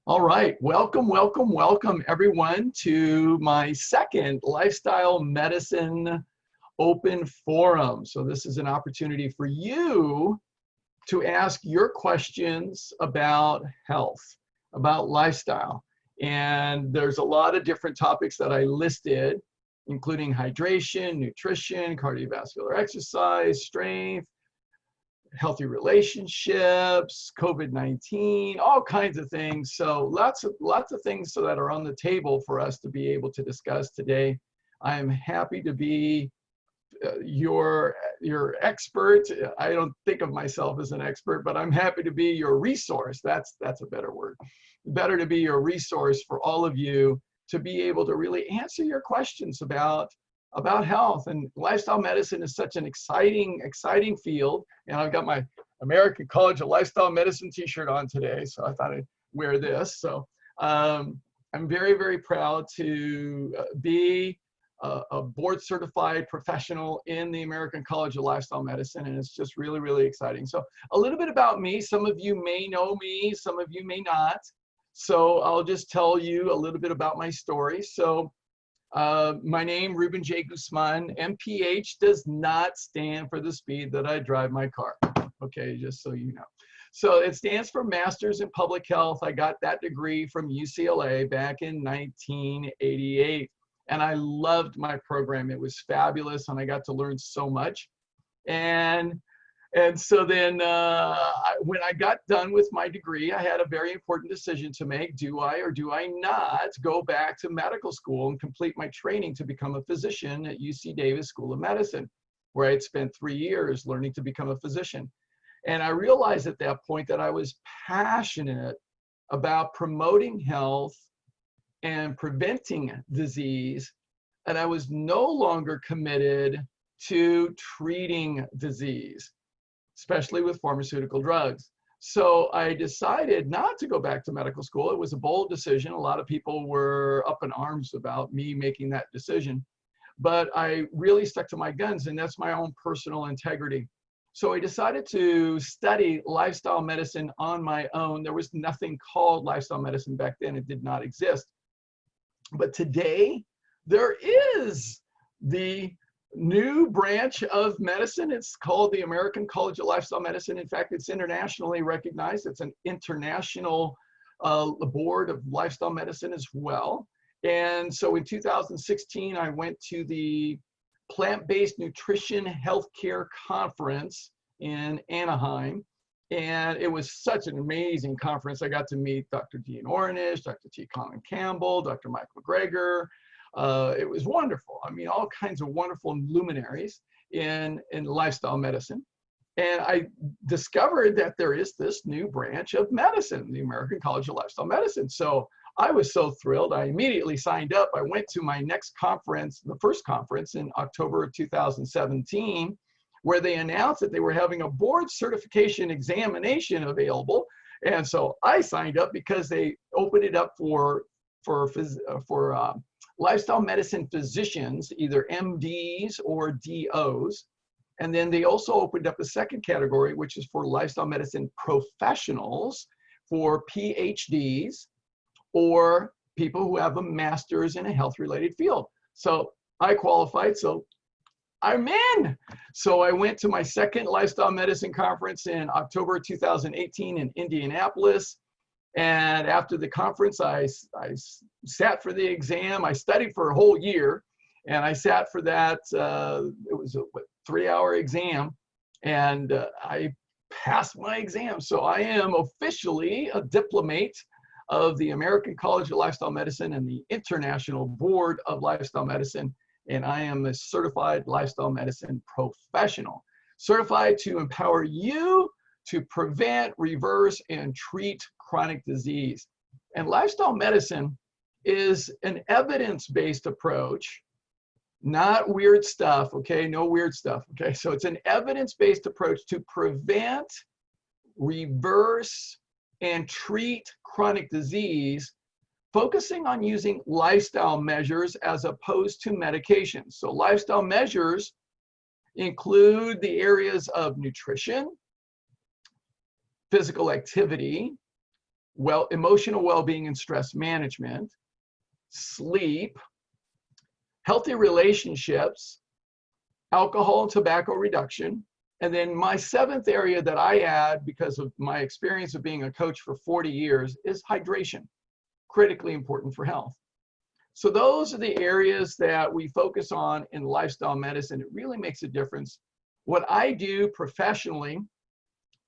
All right, welcome everyone to my second Lifestyle Medicine Open Forum. So this is an opportunity for you to ask your questions about health, about lifestyle. And there's a lot of different topics that I listed, including hydration, nutrition, cardiovascular exercise, strength, healthy relationships, COVID-19, all kinds of things. So lots of things that are on the table for us to be able to discuss today. I am happy to be your expert. I don't think of myself as an expert, but I'm happy to be your resource. That's a better word. Better to be your resource for all of you to be able to really answer your questions about health. And lifestyle medicine is such an exciting field. And I've got my American College of Lifestyle Medicine t-shirt on today, so I thought I'd wear this. So I'm very proud to be a board certified professional in the American College of Lifestyle Medicine, and it's just really exciting. So a little bit about me. Some of you may know me, some of you may not. So I'll just tell you a little bit about my story. So my name, Ruben J. Guzman. MPH does not stand for the speed that I drive my car. Okay, just so you know. So it stands for Masters in Public Health. I got that degree from UCLA back in 1988. And I loved my program. It was fabulous, and I got to learn so much. And so then when I got done with my degree, I had a very important decision to make. Do I or do I not go back to medical school and complete my training to become a physician at UC Davis School of Medicine, where I had spent 3 years learning to become a physician? And I realized at that point that I was passionate about promoting health and preventing disease, and I was no longer committed to treating disease, especially with pharmaceutical drugs. So I decided not to go back to medical school. It was a bold decision. A lot of people were up in arms about me making that decision, but I really stuck to my guns, and that's my own personal integrity. So I decided to study lifestyle medicine on my own. There was nothing called lifestyle medicine back then. It did not exist. But today, there is the new branch of medicine. It's called the American College of Lifestyle Medicine. In fact, it's internationally recognized. It's an international board of lifestyle medicine as well. And so in 2016, I went to the Plant-Based Nutrition Healthcare Conference in Anaheim. And it was such an amazing conference. I got to meet Dr. Dean Ornish, Dr. T. Colin Campbell, Dr. Mike McGregor. It was wonderful. I mean, all kinds of wonderful luminaries in lifestyle medicine. And I discovered that there is this new branch of medicine, the American College of Lifestyle Medicine. So I was so thrilled. I immediately signed up. I went to my next conference, the first conference in October of 2017, where they announced that they were having a board certification examination available. And so I signed up because they opened it up for lifestyle medicine physicians, either MDs or DOs. And then they also opened up a second category, which is for lifestyle medicine professionals, for PhDs or people who have a master's in a health-related field. So I qualified, so I'm in. So I went to my second lifestyle medicine conference in October 2018 in Indianapolis. And after the conference, I sat for the exam. I studied for a whole year, and I sat for that. It was a 3-hour exam, and I passed my exam. So I am officially a diplomate of the American College of Lifestyle Medicine and the International Board of Lifestyle Medicine. And I am a certified lifestyle medicine professional, certified to empower you to prevent, reverse, and treat chronic disease. And lifestyle medicine is an evidence-based approach, not weird stuff, okay? No weird stuff, okay? So it's an evidence-based approach to prevent, reverse, and treat chronic disease, focusing on using lifestyle measures as opposed to medications. So lifestyle measures include the areas of nutrition, physical activity, emotional well-being and stress management, sleep, healthy relationships, alcohol and tobacco reduction. And then my seventh area that I add, because of my experience of being a coach for 40 years, is hydration, critically important for health. So those are the areas that we focus on in lifestyle medicine. It really makes a difference. What I do professionally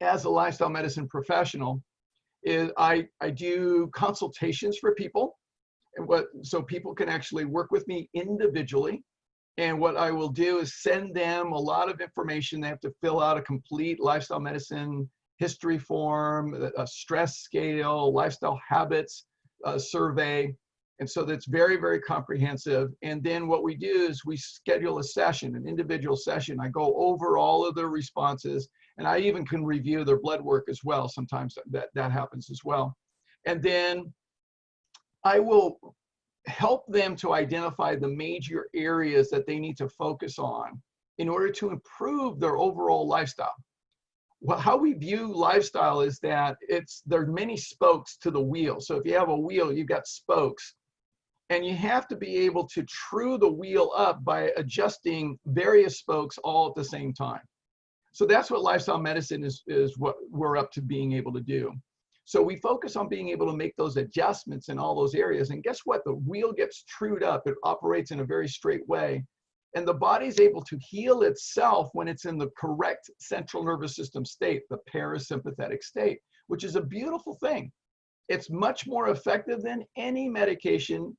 as a lifestyle medicine professional is I do consultations for people, and so people can actually work with me individually. And what I will do is send them a lot of information. They have to fill out a complete lifestyle medicine history form, a stress scale, lifestyle habits survey. And so that's very, very comprehensive. And then what we do is we schedule a session, an individual session. I go over all of their responses, and I even can review their blood work as well. Sometimes that happens as well. And then I will help them to identify the major areas that they need to focus on in order to improve their overall lifestyle. Well, how we view lifestyle is that there are many spokes to the wheel. So if you have a wheel, you've got spokes. And you have to be able to true the wheel up by adjusting various spokes all at the same time. So that's what lifestyle medicine is what we're up to being able to do. So we focus on being able to make those adjustments in all those areas. And guess what? The wheel gets trued up. It operates in a very straight way. And the body's able to heal itself when it's in the correct central nervous system state, the parasympathetic state, which is a beautiful thing. It's much more effective than any medication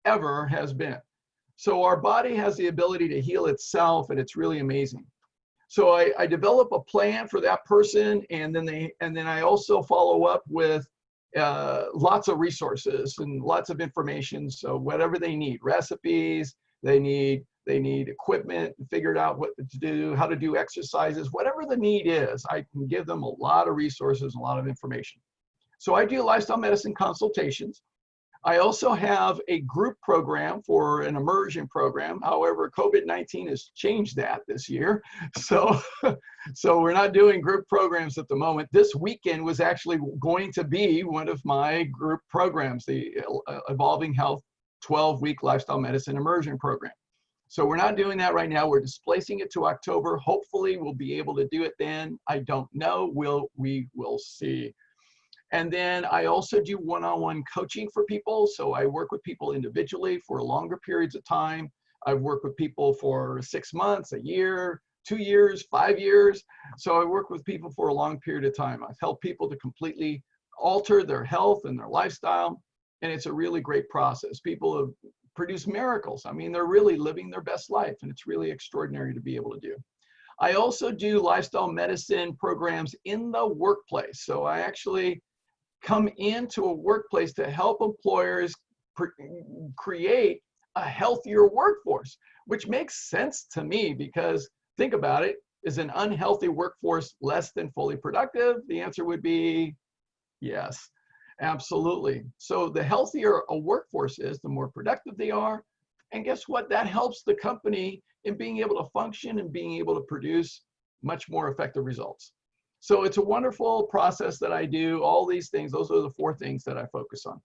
ever has been. So our body has the ability to heal itself, and it's really amazing. So I develop a plan for that person, and then I also follow up with lots of resources and lots of information. So whatever they need, recipes, they need equipment, figured out what to do, how to do exercises, whatever the need is, I can give them a lot of resources, a lot of information. So I do lifestyle medicine consultations. I also have a group program for an immersion program. However, COVID-19 has changed that this year. So we're not doing group programs at the moment. This weekend was actually going to be one of my group programs, the Evolving Health 12-week lifestyle medicine immersion program. So we're not doing that right now. We're displacing it to October. Hopefully we'll be able to do it then. I don't know. We will see. And then I also do one-on-one coaching for people. So I work with people individually for longer periods of time. I've worked with people for 6 months, a year, 2 years, 5 years. So I work with people for a long period of time. I've helped people to completely alter their health and their lifestyle. And it's a really great process. People have produced miracles. I mean, they're really living their best life, and it's really extraordinary to be able to do. I also do lifestyle medicine programs in the workplace. So I actually come into a workplace to help employers create a healthier workforce, which makes sense to me because think about it, is an unhealthy workforce less than fully productive? The answer would be yes, absolutely. So the healthier a workforce is, the more productive they are. And guess what? That helps the company in being able to function and being able to produce much more effective results. So it's a wonderful process that I do. All these things, those are the 4 things that I focus on.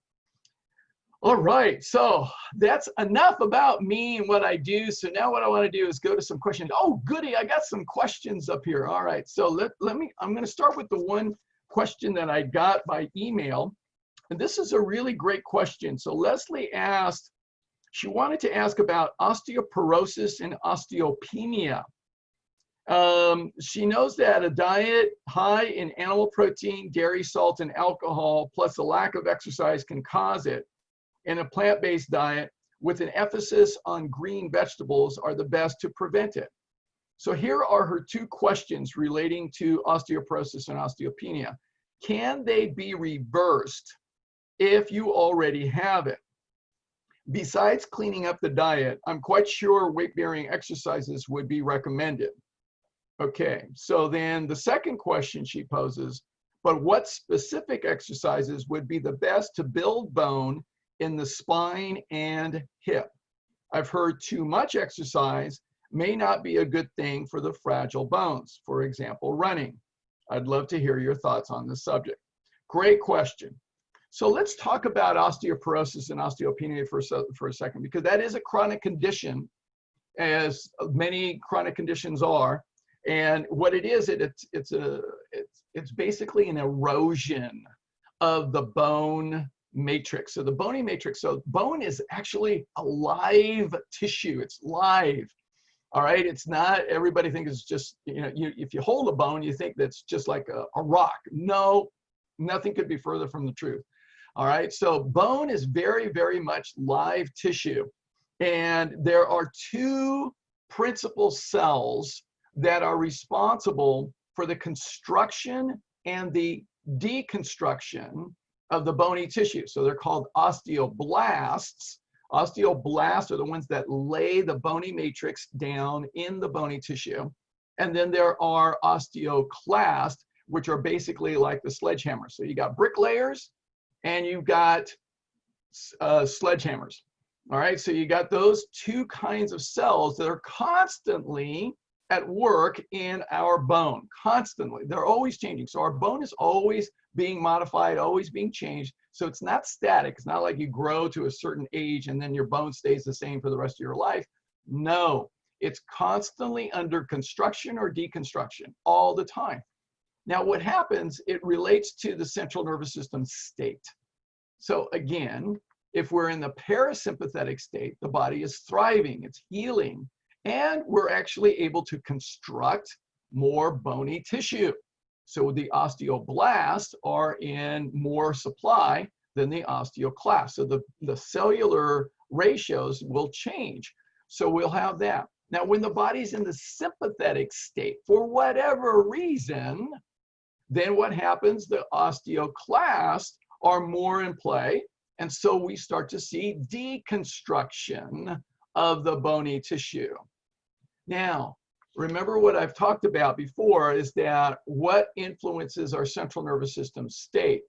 All right, so that's enough about me and what I do. So now what I want to do is go to some questions. Oh, goody, I got some questions up here. All right, so I'm going to start with the one question that I got by email. And this is a really great question. So Leslie asked, she wanted to ask about osteoporosis and osteopenia. She knows that a diet high in animal protein, dairy, salt, and alcohol, plus a lack of exercise can cause it. And a plant-based diet with an emphasis on green vegetables are the best to prevent it. So here are her 2 questions relating to osteoporosis and osteopenia. Can they be reversed if you already have it? Besides cleaning up the diet, I'm quite sure weight-bearing exercises would be recommended. Okay, so then the second question she poses, but what specific exercises would be the best to build bone in the spine and hip? I've heard too much exercise may not be a good thing for the fragile bones, for example, running. I'd love to hear your thoughts on this subject. Great question. So let's talk about osteoporosis and osteopenia for a second, because that is a chronic condition, as many chronic conditions are. And what it is, it's basically an erosion of the bone matrix. So the bony matrix, so bone is actually a live tissue. It's live. All right. It's not, everybody thinks it's just, if you hold a bone, you think that's just like a rock. No, nothing could be further from the truth. All right. So bone is very, very much live tissue. And there are two principal cells that are responsible for the construction and the deconstruction of the bony tissue. So they're called osteoblasts. Osteoblasts are the ones that lay the bony matrix down in the bony tissue. And then there are osteoclasts, which are basically like the sledgehammer. So you got bricklayers and you've got sledgehammers. All right, so you got those two kinds of cells that are constantly at work in our bone, constantly. They're always changing. So our bone is always being modified, always being changed. So it's not static. It's not like you grow to a certain age and then your bone stays the same for the rest of your life. No, it's constantly under construction or deconstruction all the time. Now what happens, it relates to the central nervous system state. So again, if we're in the parasympathetic state, the body is thriving, it's healing, and we're actually able to construct more bony tissue. So the osteoblasts are in more supply than the osteoclasts. So the cellular ratios will change. So we'll have that. Now, when the body's in the sympathetic state, for whatever reason, then what happens? The osteoclasts are more in play. And so we start to see deconstruction of the bony tissue. Now, remember what I've talked about before is that what influences our central nervous system state.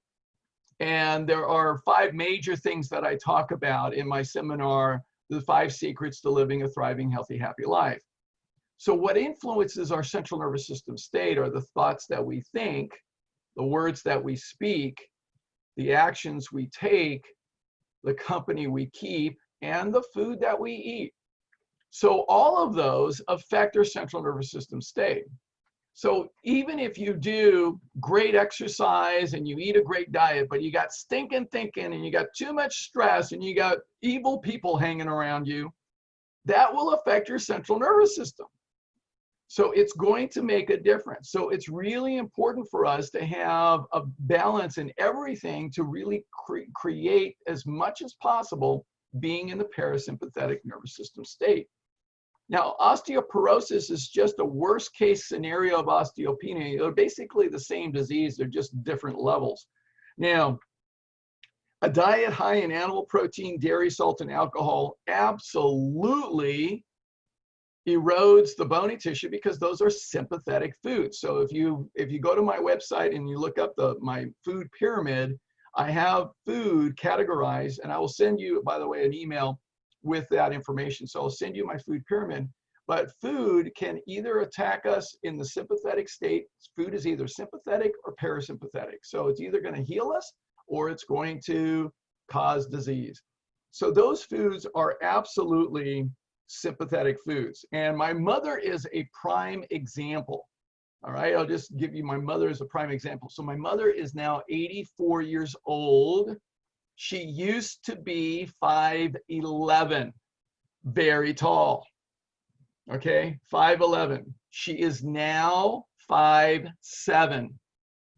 And there are 5 major things that I talk about in my seminar, The 5 Secrets to Living a Thriving, Healthy, Happy Life. So what influences our central nervous system state are the thoughts that we think, the words that we speak, the actions we take, the company we keep, and the food that we eat. So all of those affect our central nervous system state. So even if you do great exercise and you eat a great diet, but you got stinking thinking and you got too much stress and you got evil people hanging around you, that will affect your central nervous system. So it's going to make a difference. So it's really important for us to have a balance in everything to really create as much as possible being in the parasympathetic nervous system state. Now, osteoporosis is just a worst case scenario of osteopenia. They're basically the same disease, they're just different levels. Now, a diet high in animal protein, dairy, salt, and alcohol absolutely erodes the bony tissue because those are sympathetic foods. So if you go to my website and you look up my food pyramid, I have food categorized, and I will send you, by the way, an email with that information. So I'll send you my food pyramid. But food can either attack us in the sympathetic state. Food is either sympathetic or parasympathetic. So it's either going to heal us or it's going to cause disease. So those foods are absolutely sympathetic foods. And my mother is a prime example. All right, I'll just give you my mother as a prime example. So my mother is now 84 years old. She used to be 5'11", very tall. Okay, 5'11". She is now 5'7".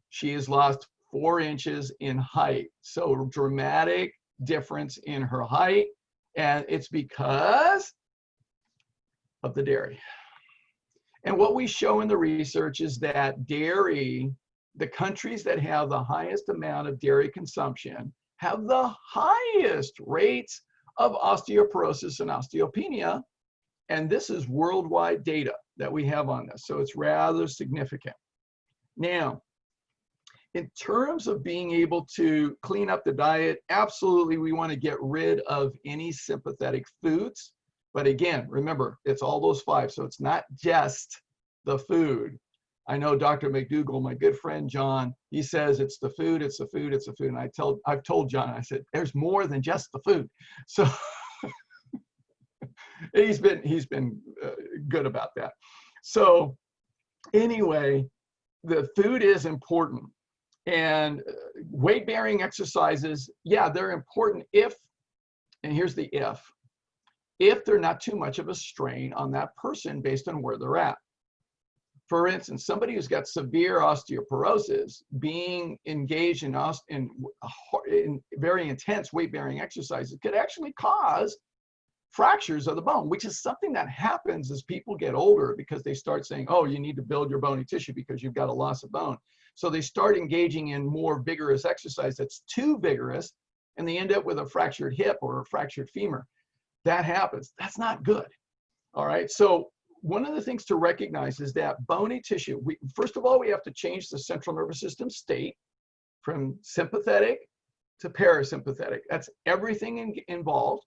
She has lost 4 inches in height. So dramatic difference in her height. And it's because of the dairy. And what we show in the research is that dairy, the countries that have the highest amount of dairy consumption have the highest rates of osteoporosis and osteopenia. And this is worldwide data that we have on this. So it's rather significant. Now, in terms of being able to clean up the diet, absolutely we want to get rid of any sympathetic foods. But again, remember, it's all those 5. So it's not just the food. I know Dr. McDougall, my good friend John, he says it's the food, it's the food, it's the food. And I've told John, I said, there's more than just the food. So he's been good about that. So anyway, the food is important. And weight-bearing exercises, yeah, they're important if, and here's the if they're not too much of a strain on that person based on where they're at. For instance, somebody who's got severe osteoporosis, being engaged in very intense weight-bearing exercises could actually cause fractures of the bone, which is something that happens as people get older because they start saying, oh, you need to build your bony tissue because you've got a loss of bone. So they start engaging in more vigorous exercise that's too vigorous, and they end up with a fractured hip or a fractured femur. That happens. That's not good. All right. So one of the things to recognize is that bony tissue, first of all, we have to change the central nervous system state from sympathetic to parasympathetic. That's everything involved.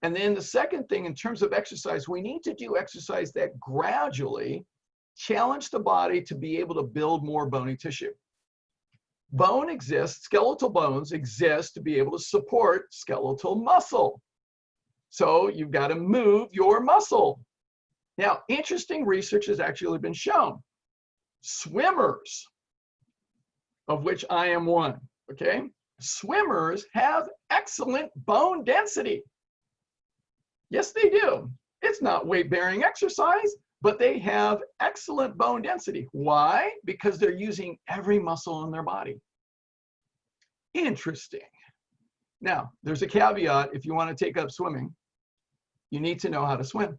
And then the second thing, in terms of exercise, we need to do exercise that gradually challenge the body to be able to build more bony tissue. Bone exists, skeletal bones exist to be able to support skeletal muscle. So you've got to move your muscle. Now, interesting research has actually been shown. Swimmers, of which I am one, okay? Swimmers have excellent bone density. Yes, they do. It's not weight-bearing exercise, but they have excellent bone density. Why? Because they're using every muscle in their body. Interesting. Now, there's a caveat. If you want to take up swimming, you need to know how to swim.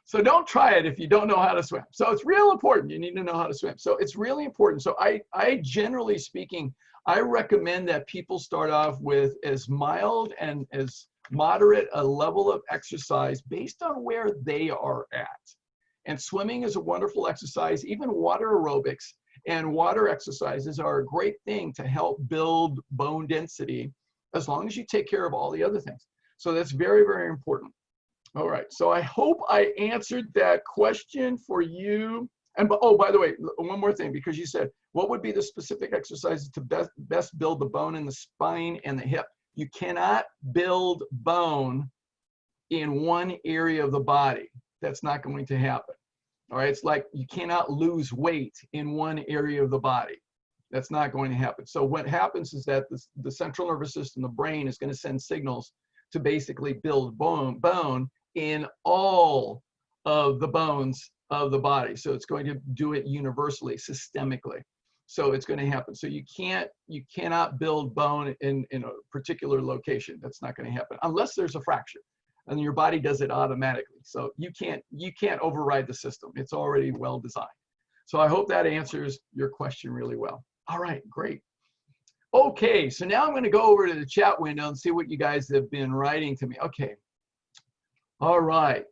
So don't try it if you don't know how to swim. So it's real important. You need to know how to swim. So it's really important. So I generally speaking, I recommend that people start off with as mild and as moderate a level of exercise based on where they are at. And swimming is a wonderful exercise. Even water aerobics and water exercises are a great thing to help build bone density as long as you take care of all the other things. So that's very, very important. All right, so I hope I answered that question for you. And oh, by the way, one more thing, because you said, what would be the specific exercises to best build the bone in the spine and the hip? You cannot build bone in one area of the body. That's not going to happen. All right, it's like you cannot lose weight in one area of the body. That's not going to happen. So what happens is that the central nervous system, the brain, is going to send signals to basically build bone in all of the bones of the body. So it's going to do it universally, systemically. So it's going to happen. So you cannot build bone in a particular location. That's not going to happen unless there's a fracture, and your body does it automatically. So you can't override the system. It's already well designed. So I hope that answers your question really well. All right, great. Okay, so now I'm going to go over to the chat window and see what you guys have been writing to me. Okay. All right,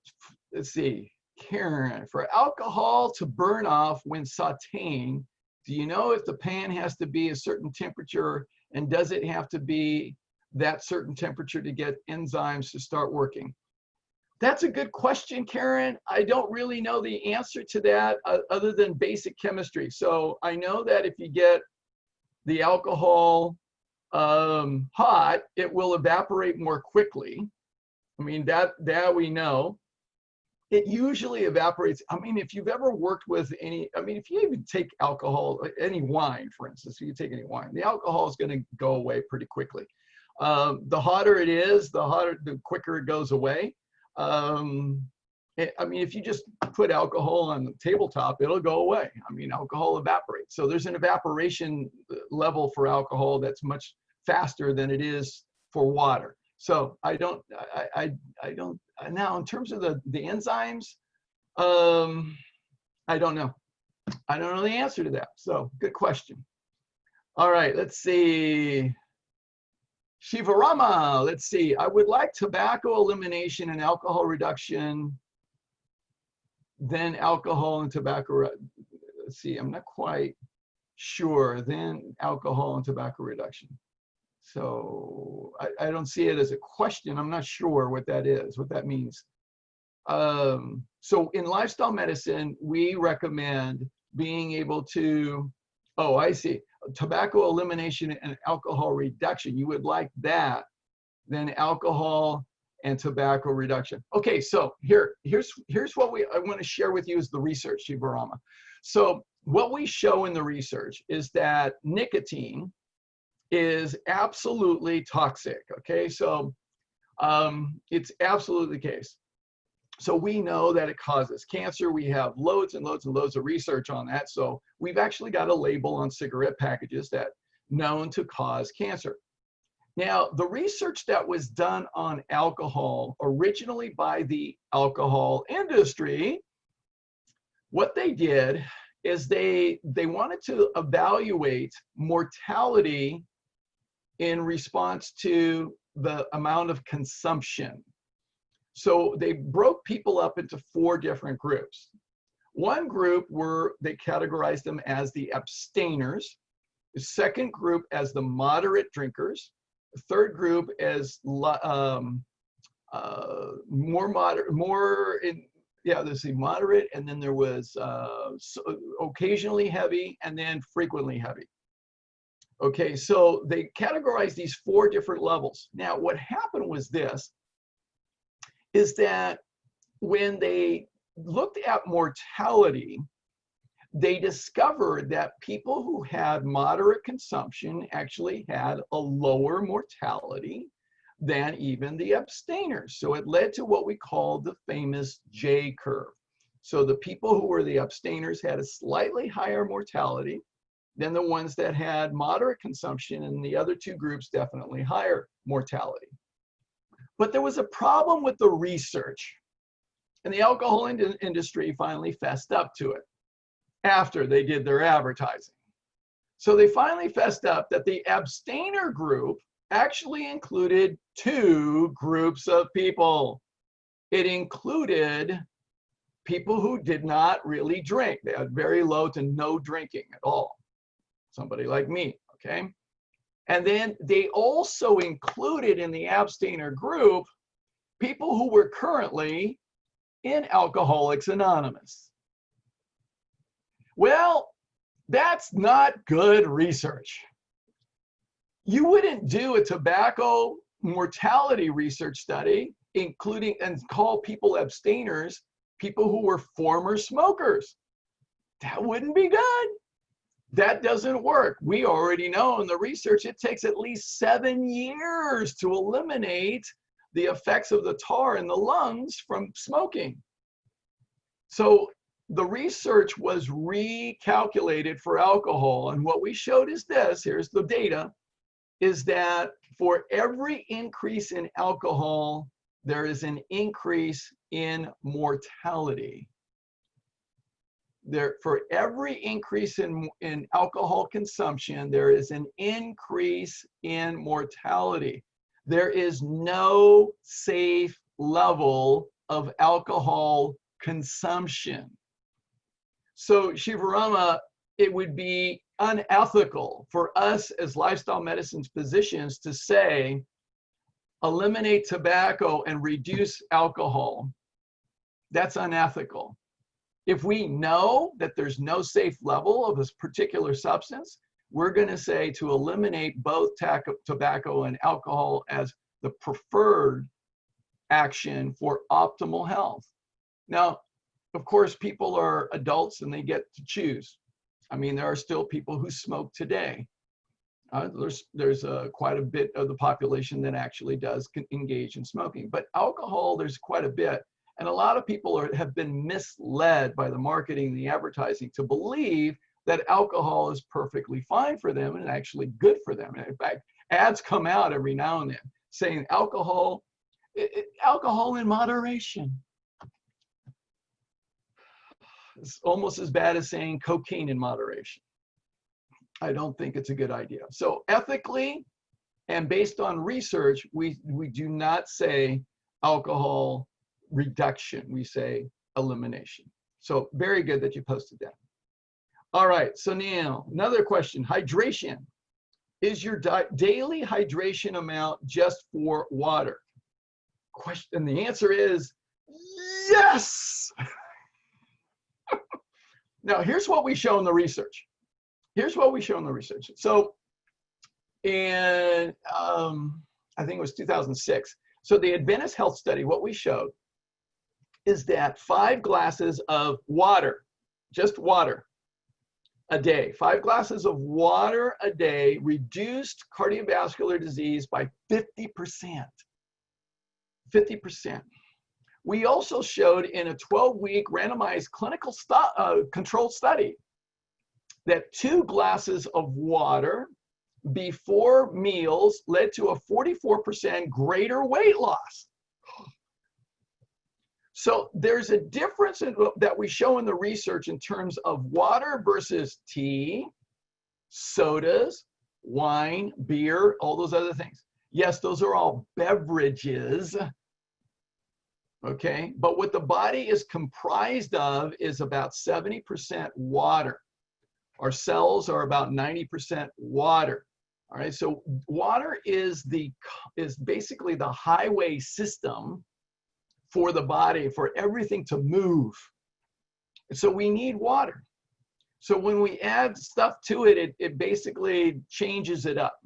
let's see. Karen, for alcohol to burn off when sauteing, do you know if the pan has to be a certain temperature, and does it have to be that certain temperature to get enzymes to start working? That's a good question, Karen. I don't really know the answer to that other than basic chemistry. So I know that if you get the alcohol hot, it will evaporate more quickly. I mean, that we know. It usually evaporates. I mean, if you've ever worked with if you even take alcohol, any wine, for instance, if you take any wine, the alcohol is going to go away pretty quickly. The hotter it is, the quicker it goes away. I mean, if you just put alcohol on the tabletop, it'll go away. I mean, alcohol evaporates. So there's an evaporation level for alcohol that's much faster than it is for water. So I don't, now in terms of the enzymes, I don't know. I don't know the answer to that. So good question. All right, let's see. Shivarama, let's see. I would like tobacco elimination and alcohol reduction, then alcohol and tobacco. Let's see, I'm not quite sure. Then alcohol and tobacco reduction. So I don't see it as a question. I'm not sure what that is, what that means. So in lifestyle medicine, we recommend being able to, oh, I see, tobacco elimination and alcohol reduction. You would like that, then alcohol and tobacco reduction. Okay, so here's what I want to share with you is the research, Shivarama. So what we show in the research is that nicotine is absolutely toxic. Okay, so it's absolutely the case. So we know that it causes cancer. We have loads and loads and loads of research on that. So we've actually got a label on cigarette packages that known to cause cancer. Now, the research that was done on alcohol, originally by the alcohol industry, what they did is they wanted to evaluate mortality in response to the amount of consumption. So they broke people up into 4 different groups. One group they categorized them as the abstainers. The second group as the moderate drinkers. The third group as more moderate, there's the moderate, and then there was occasionally heavy, and then frequently heavy. Okay, so they categorized these 4 different levels. Now, what happened was this, is that when they looked at mortality, they discovered that people who had moderate consumption actually had a lower mortality than even the abstainers. So it led to what we call the famous J curve. So the people who were the abstainers had a slightly higher mortality than the ones that had moderate consumption, and the other 2 groups definitely higher mortality. But there was a problem with the research, and the alcohol industry finally fessed up to it after they did their advertising. So they finally fessed up that the abstainer group actually included 2 groups of people. It included people who did not really drink. They had very low to no drinking at all. Somebody like me, okay? And then they also included in the abstainer group people who were currently in Alcoholics Anonymous. Well, that's not good research. You wouldn't do a tobacco mortality research study, including and call people abstainers people who were former smokers. That wouldn't be good. That doesn't work. We already know in the research it takes at least 7 years to eliminate the effects of the tar in the lungs from smoking. So the research was recalculated for alcohol, and what we showed is this, here's the data, is that for every increase in alcohol, there is an increase in mortality. For every increase in alcohol consumption, there is an increase in mortality. There is no safe level of alcohol consumption. So Shivarama, it would be unethical for us as lifestyle medicine physicians to say, eliminate tobacco and reduce alcohol. That's unethical. If we know that there's no safe level of this particular substance, we're going to say to eliminate both tobacco and alcohol as the preferred action for optimal health. Now, of course, people are adults and they get to choose. I mean, there are still people who smoke today. There's quite a bit of the population that actually does engage in smoking. But alcohol, there's quite a bit. And a lot of people have been misled by the marketing, the advertising, to believe that alcohol is perfectly fine for them and actually good for them. And in fact, ads come out every now and then saying alcohol in moderation. It's almost as bad as saying cocaine in moderation. I don't think it's a good idea. So ethically and based on research, we do not say alcohol reduction, we say elimination. So very good that you posted that. All right, so now another question, hydration. Is your daily hydration amount just for water? Question, and the answer is Yes! Now, here's what we show in the research. Here's what we show in the research. So in, I think it was 2006, so the Adventist Health Study, what we showed is that 5 glasses of water, just water, a day, 5 glasses of water a day reduced cardiovascular disease by 50%. 50%. We also showed in a 12-week randomized clinical controlled study that 2 glasses of water before meals led to a 44% greater weight loss. So there's a difference that we show in the research in terms of water versus tea, sodas, wine, beer, all those other things. Yes, those are all beverages, okay? But what the body is comprised of is about 70% water. Our cells are about 90% water. All right, so water is basically the highway system for the body, for everything to move. So we need water. So when we add stuff to it, it basically changes it up.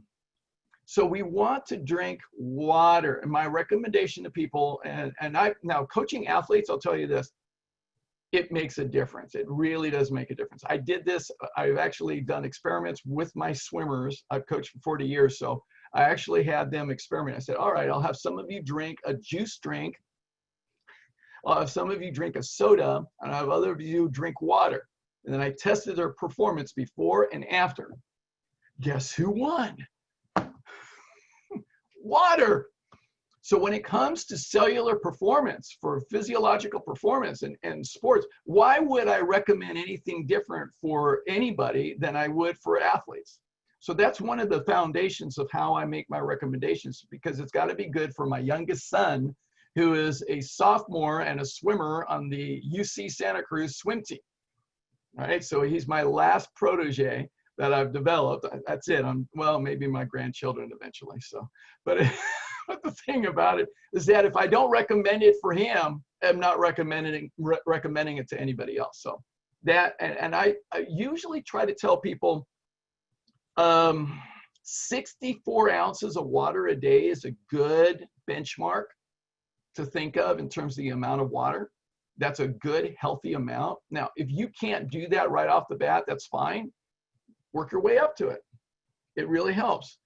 So we want to drink water. And my recommendation to people, now coaching athletes, I'll tell you this, it makes a difference. It really does make a difference. I did this, I've actually done experiments with my swimmers. I've coached for 40 years, so I actually had them experiment. I said, all right, I'll have some of you drink a juice drink. I'll have some of you drink a soda, and I'll have other of you drink water. And then I tested their performance before and after. Guess who won? Water. So when it comes to cellular performance, for physiological performance and sports, why would I recommend anything different for anybody than I would for athletes? So that's one of the foundations of how I make my recommendations, because it's got to be good for my youngest son, who is a sophomore and a swimmer on the UC Santa Cruz swim team. All right, so he's my last protege that I've developed. That's it. Well, maybe my grandchildren eventually. So, but the thing about it is that if I don't recommend it for him, I'm not recommending it to anybody else. So that, and I usually try to tell people 64 ounces of water a day is a good benchmark to think of in terms of the amount of water. That's a good, healthy amount. Now, if you can't do that right off the bat, that's fine. Work your way up to it. It really helps.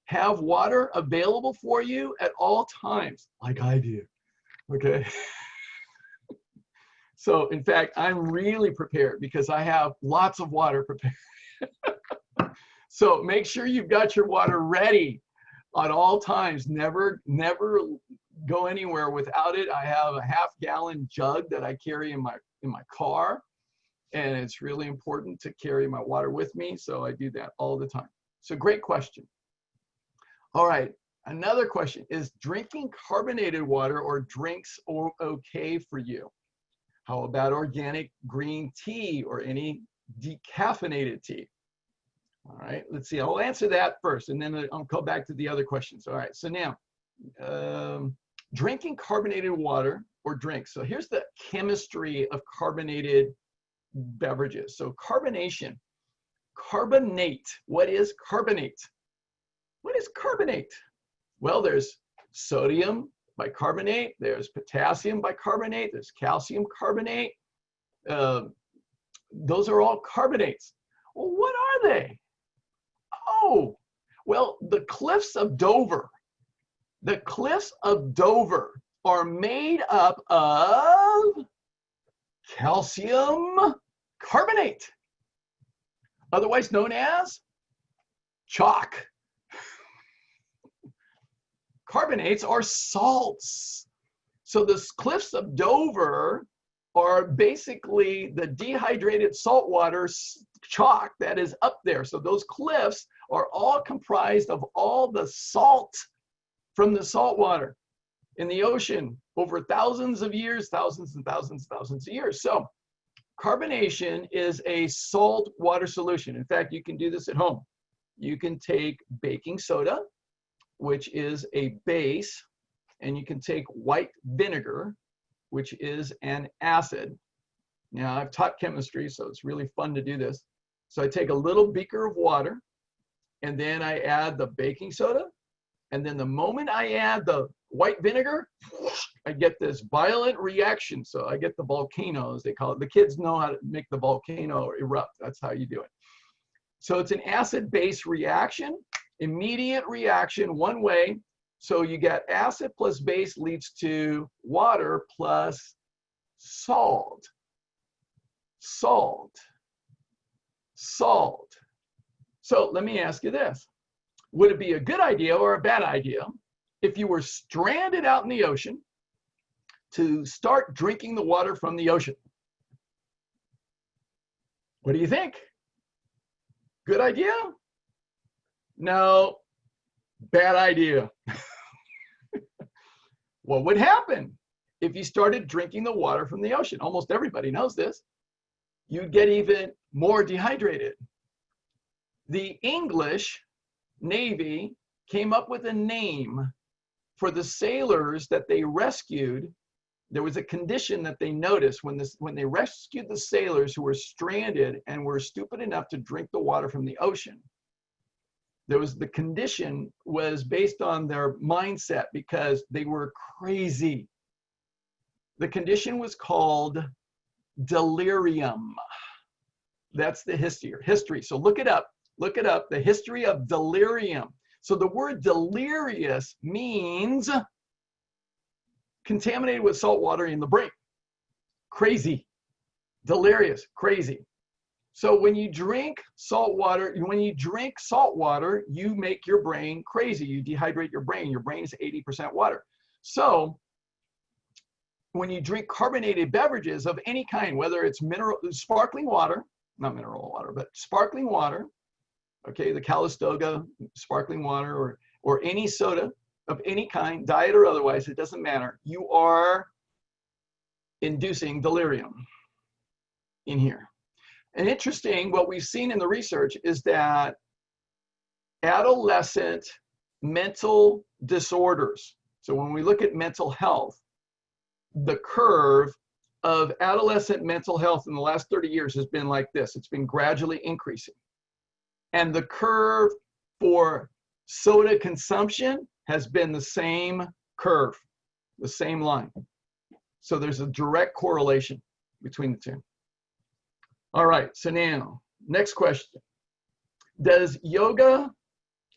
Have water available for you at all times, like I do, okay? So, in fact, I'm really prepared because I have lots of water prepared. So make sure you've got your water ready at all times. Never go anywhere without it. I have a half-gallon jug that I carry in my car, and it's really important to carry my water with me, so I do that all the time. So great question. All right, another question: is drinking carbonated water or drinks okay for you? How about organic green tea or any decaffeinated tea? All right, let's see. I'll answer that first, and then I'll go back to the other questions. All right, so now, drinking carbonated water or drinks. So here's the chemistry of carbonated beverages. So carbonation, carbonate. What is carbonate? What is carbonate? Well, there's sodium bicarbonate, there's potassium bicarbonate, there's calcium carbonate. Those are all carbonates. Well, what are they? Oh, well, the cliffs of Dover. The cliffs of Dover are made up of calcium carbonate, otherwise known as chalk. Carbonates are salts. So the cliffs of Dover are basically the dehydrated saltwater chalk that is up there. So those cliffs are all comprised of all the salt from the salt water in the ocean over thousands of years, thousands and thousands of years. So carbonation is a salt water solution. In fact, you can do this at home. You can take baking soda, which is a base, and you can take white vinegar, which is an acid. Now, I've taught chemistry, so it's really fun to do this. So I take a little beaker of water, and then I add the baking soda. And then the moment I add the white vinegar, I get this violent reaction. So I get the volcanoes, they call it. The kids know how to make the volcano erupt. That's how you do it. So it's an acid-base reaction, immediate reaction one way. So you get acid plus base leads to water plus salt. Salt. Salt. So let me ask you this. Would it be a good idea or a bad idea if you were stranded out in the ocean to start drinking the water from the ocean? What do you think? Good idea? No, bad idea. What would happen if you started drinking the water from the ocean? Almost everybody knows this. You'd get even more dehydrated. The English Navy came up with a name for the sailors that they rescued. There was a condition that they noticed when they rescued the sailors who were stranded and were stupid enough to drink the water from the ocean. The condition was based on their mindset because they were crazy. The condition was called delirium. That's the history. So look it up. Look it up. The history of delirium. So the word delirious means contaminated with salt water in the brain. Crazy. Delirious. Crazy. So when you drink salt water, you make your brain crazy. You dehydrate your brain. Your brain is 80% water. So when you drink carbonated beverages of any kind, whether it's sparkling water, not mineral water, but sparkling water, okay, the Calistoga sparkling water or any soda of any kind, diet or otherwise, it doesn't matter. You are inducing delirium in here. And interesting, what we've seen in the research is that adolescent mental disorders, so when we look at mental health, the curve of adolescent mental health in the last 30 years has been like this. It's been gradually increasing. And the curve for soda consumption has been the same curve, the same line. So there's a direct correlation between the two. All right, so now, next question. Does yoga,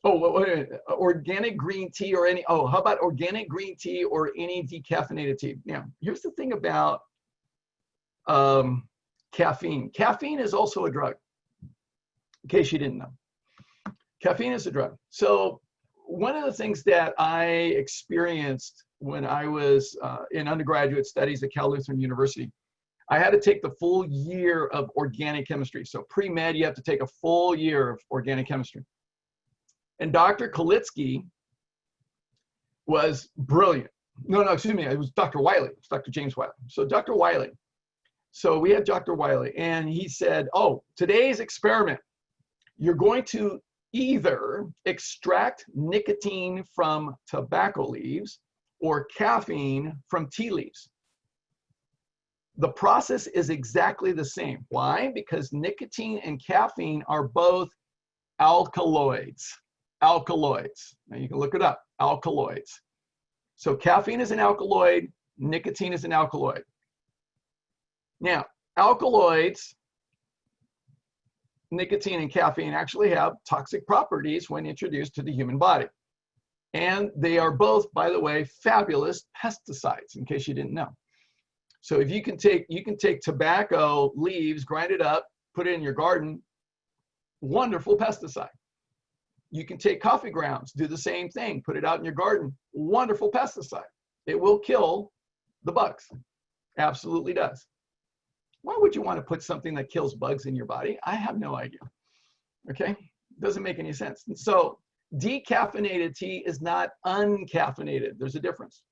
organic green tea or any, how about organic green tea or any decaffeinated tea? Now, here's the thing about caffeine. Caffeine is also a drug, in case you didn't know. Caffeine is a drug. So one of the things that I experienced when I was in undergraduate studies at Cal Lutheran University, I had to take the full year of organic chemistry. So pre-med, you have to take a full year of organic chemistry. And Dr. Kalitsky was brilliant. No, excuse me, it was Dr. Wiley. It's Dr. James Wiley. So Dr. Wiley. So we had Dr. Wiley, and he said, today's experiment, you're going to either extract nicotine from tobacco leaves or caffeine from tea leaves. The process is exactly the same. Why? Because nicotine and caffeine are both alkaloids. Alkaloids. Now you can look it up. Alkaloids. So caffeine is an alkaloid. Nicotine is an alkaloid. Now, alkaloids, nicotine and caffeine actually have toxic properties when introduced to the human body. And they are both, by the way, fabulous pesticides, in case you didn't know. So if you can take tobacco leaves, grind it up, put it in your garden, wonderful pesticide. You can take coffee grounds, do the same thing, put it out in your garden, wonderful pesticide. It will kill the bugs. Absolutely does. Why would you want to put something that kills bugs in your body? I have no idea. Okay? Doesn't make any sense. And so decaffeinated tea is not uncaffeinated. There's a difference.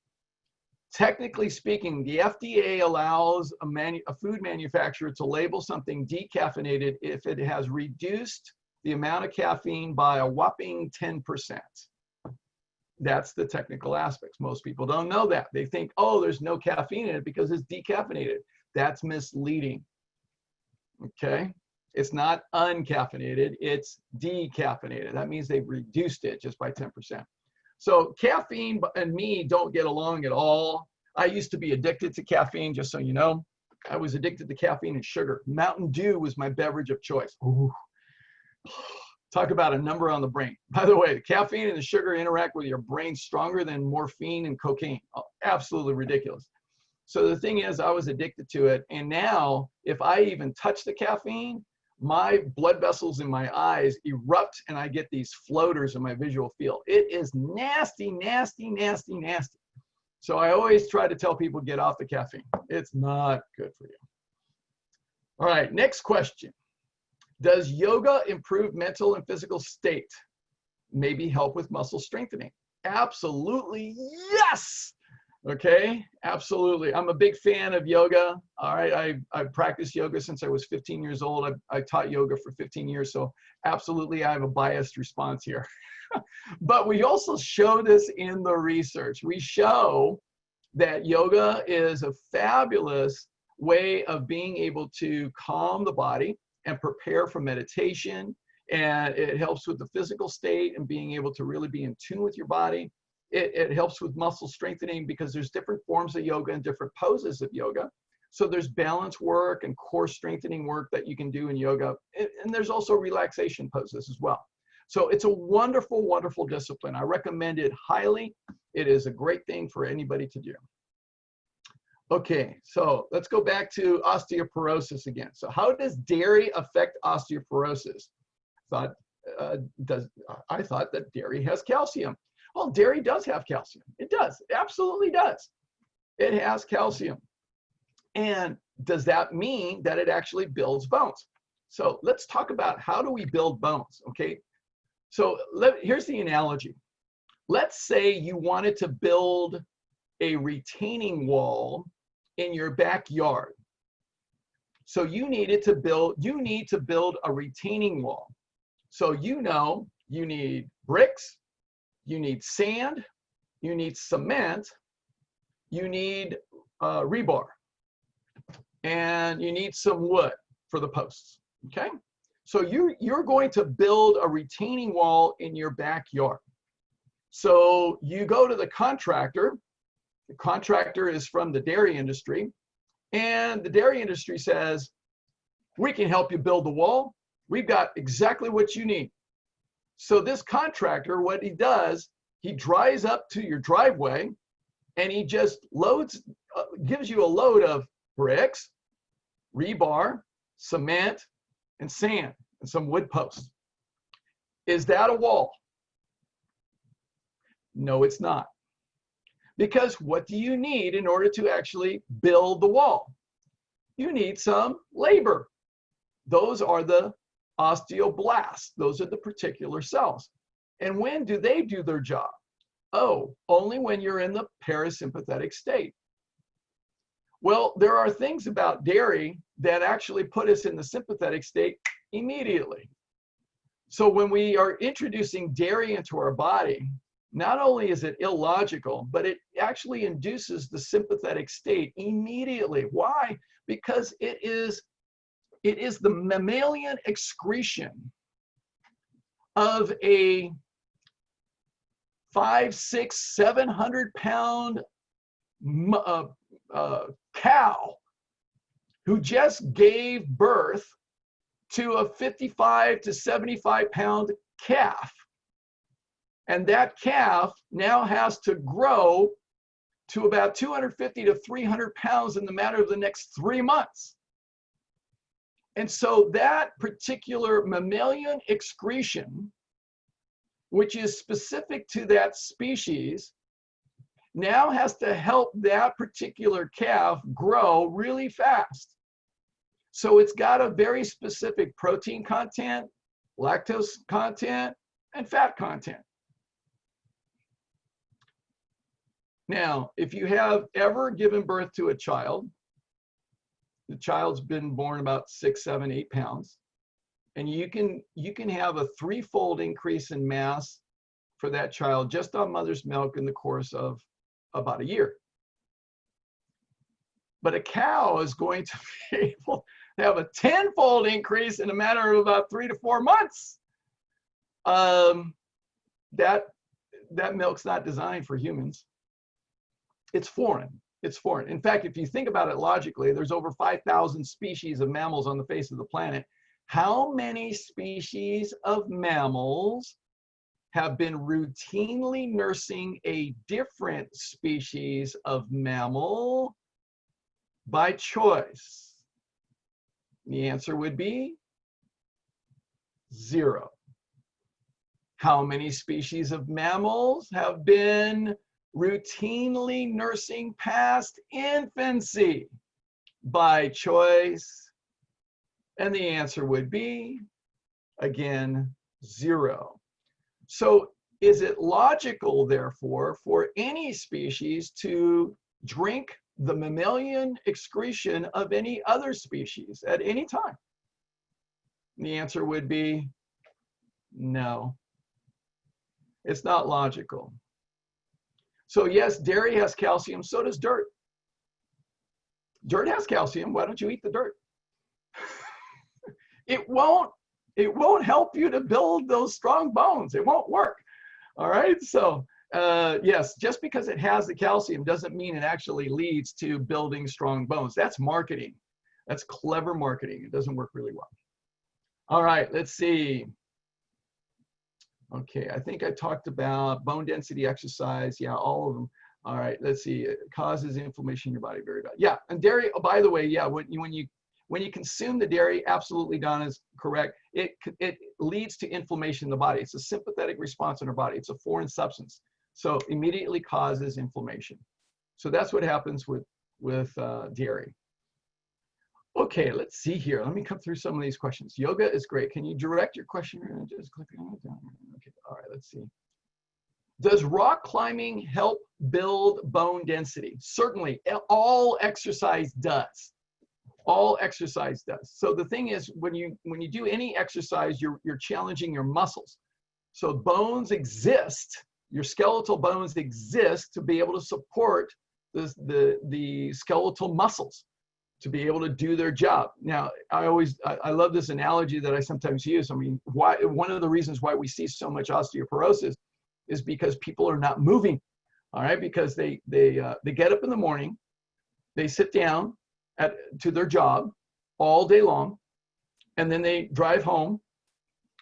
Technically speaking, the FDA allows a food manufacturer to label something decaffeinated if it has reduced the amount of caffeine by a whopping 10%. That's the technical aspects. Most people don't know that. They think, oh, there's no caffeine in it because it's decaffeinated. That's misleading. Okay? It's not uncaffeinated, it's decaffeinated. That means they've reduced it just by 10%. So caffeine and me don't get along at all. I used to be addicted to caffeine, just so you know. I was addicted to caffeine and sugar. Mountain Dew was my beverage of choice. Ooh. Talk about a number on the brain. By the way, the caffeine and the sugar interact with your brain stronger than morphine and cocaine. Oh, absolutely ridiculous. So the thing is, I was addicted to it. And now, if I even touch the caffeine, my blood vessels in my eyes erupt and I get these floaters in my visual field. It is nasty, nasty, nasty, nasty. So I always try to tell people, get off the caffeine. It's not good for you. All right, next question. Does yoga improve mental and physical state? Maybe help with muscle strengthening? Absolutely, yes. Okay, absolutely. I'm a big fan of yoga. All right, I've practiced yoga since I was 15 years old. I taught yoga for 15 years, so absolutely I have a biased response here. But we also show this in the research. We show that yoga is a fabulous way of being able to calm the body and prepare for meditation. And it helps with the physical state and being able to really be in tune with your body. It helps with muscle strengthening because there's different forms of yoga and different poses of yoga. So there's balance work and core strengthening work that you can do in yoga. And there's also relaxation poses as well. So it's a wonderful, wonderful discipline. I recommend it highly. It is a great thing for anybody to do. Okay, so let's go back to osteoporosis again. So how does dairy affect osteoporosis? I thought that dairy has calcium. Well, dairy does have calcium. It does. It absolutely does. It has calcium. And does that mean that it actually builds bones? So let's talk about how do we build bones, okay? So here's the analogy. Let's say you wanted to build a retaining wall in your backyard. So you need to build a retaining wall. So you know you need bricks, you need sand, you need cement, you need rebar, and you need some wood for the posts, okay? So you're going to build a retaining wall in your backyard. So you go to the contractor is from the dairy industry, and the dairy industry says, we can help you build the wall. We've got exactly what you need. So this contractor, what he does, he drives up to your driveway and he just gives you a load of bricks, rebar, cement, and sand, and some wood posts. Is that a wall? No, it's not. Because what do you need in order to actually build the wall? You need some labor. Those are the osteoblasts. Those are the particular cells. And when do they do their job? Oh, only when you're in the parasympathetic state. Well, there are things about dairy that actually put us in the sympathetic state immediately. So when we are introducing dairy into our body, not only is it illogical, but it actually induces the sympathetic state immediately. Why? Because it is the mammalian excretion of a 500, 600, 700 pound cow who just gave birth to a 55 to 75 pound calf. And that calf now has to grow to about 250 to 300 pounds in the matter of the next 3 months. And so that particular mammalian excretion, which is specific to that species, now has to help that particular calf grow really fast. So it's got a very specific protein content, lactose content, and fat content. Now, if you have ever given birth to a child, the child's been born about 6, 7, 8 pounds, and you can have a 3-fold increase in mass for that child just on mother's milk in the course of about a year. But a cow is going to be able to have a 10-fold increase in a matter of about 3 to 4 months. That milk's not designed for humans. It's foreign. It's foreign. In fact, if you think about it logically, there's over 5,000 species of mammals on the face of the planet. How many species of mammals have been routinely nursing a different species of mammal by choice? The answer would be 0. How many species of mammals have been routinely nursing past infancy by choice? And the answer would be, again, 0. So is it logical, therefore, for any species to drink the mammalian excretion of any other species at any time? The answer would be no. It's not logical. So yes, dairy has calcium, so does dirt. Dirt has calcium, why don't you eat the dirt? It won't help you to build those strong bones. It won't work. All right, so yes, just because it has the calcium doesn't mean it actually leads to building strong bones. That's marketing. That's clever marketing. It doesn't work really well. All right, let's see. Okay, I think I talked about bone density exercise. Yeah, all of them. All right, let's see. It causes inflammation in your body very bad. Yeah, and dairy, oh, by the way, yeah, when you consume the dairy, absolutely, Donna is correct. It leads to inflammation in the body. It's a sympathetic response in our body. It's a foreign substance. So immediately causes inflammation. So that's what happens with dairy. Okay, let's see here. Let me come through some of these questions. Yoga is great. Can you direct your question? Just click on it down. Okay, all right, let's see. Does rock climbing help build bone density? Certainly, all exercise does. All exercise does. So the thing is, when you do any exercise, you're challenging your muscles. So bones exist, your skeletal bones exist to be able to support the skeletal muscles, to be able to do their job. Now, I love this analogy that I sometimes use. I mean, one of the reasons why we see so much osteoporosis is because people are not moving, all right? Because they get up in the morning, they sit down to their job all day long, and then they drive home,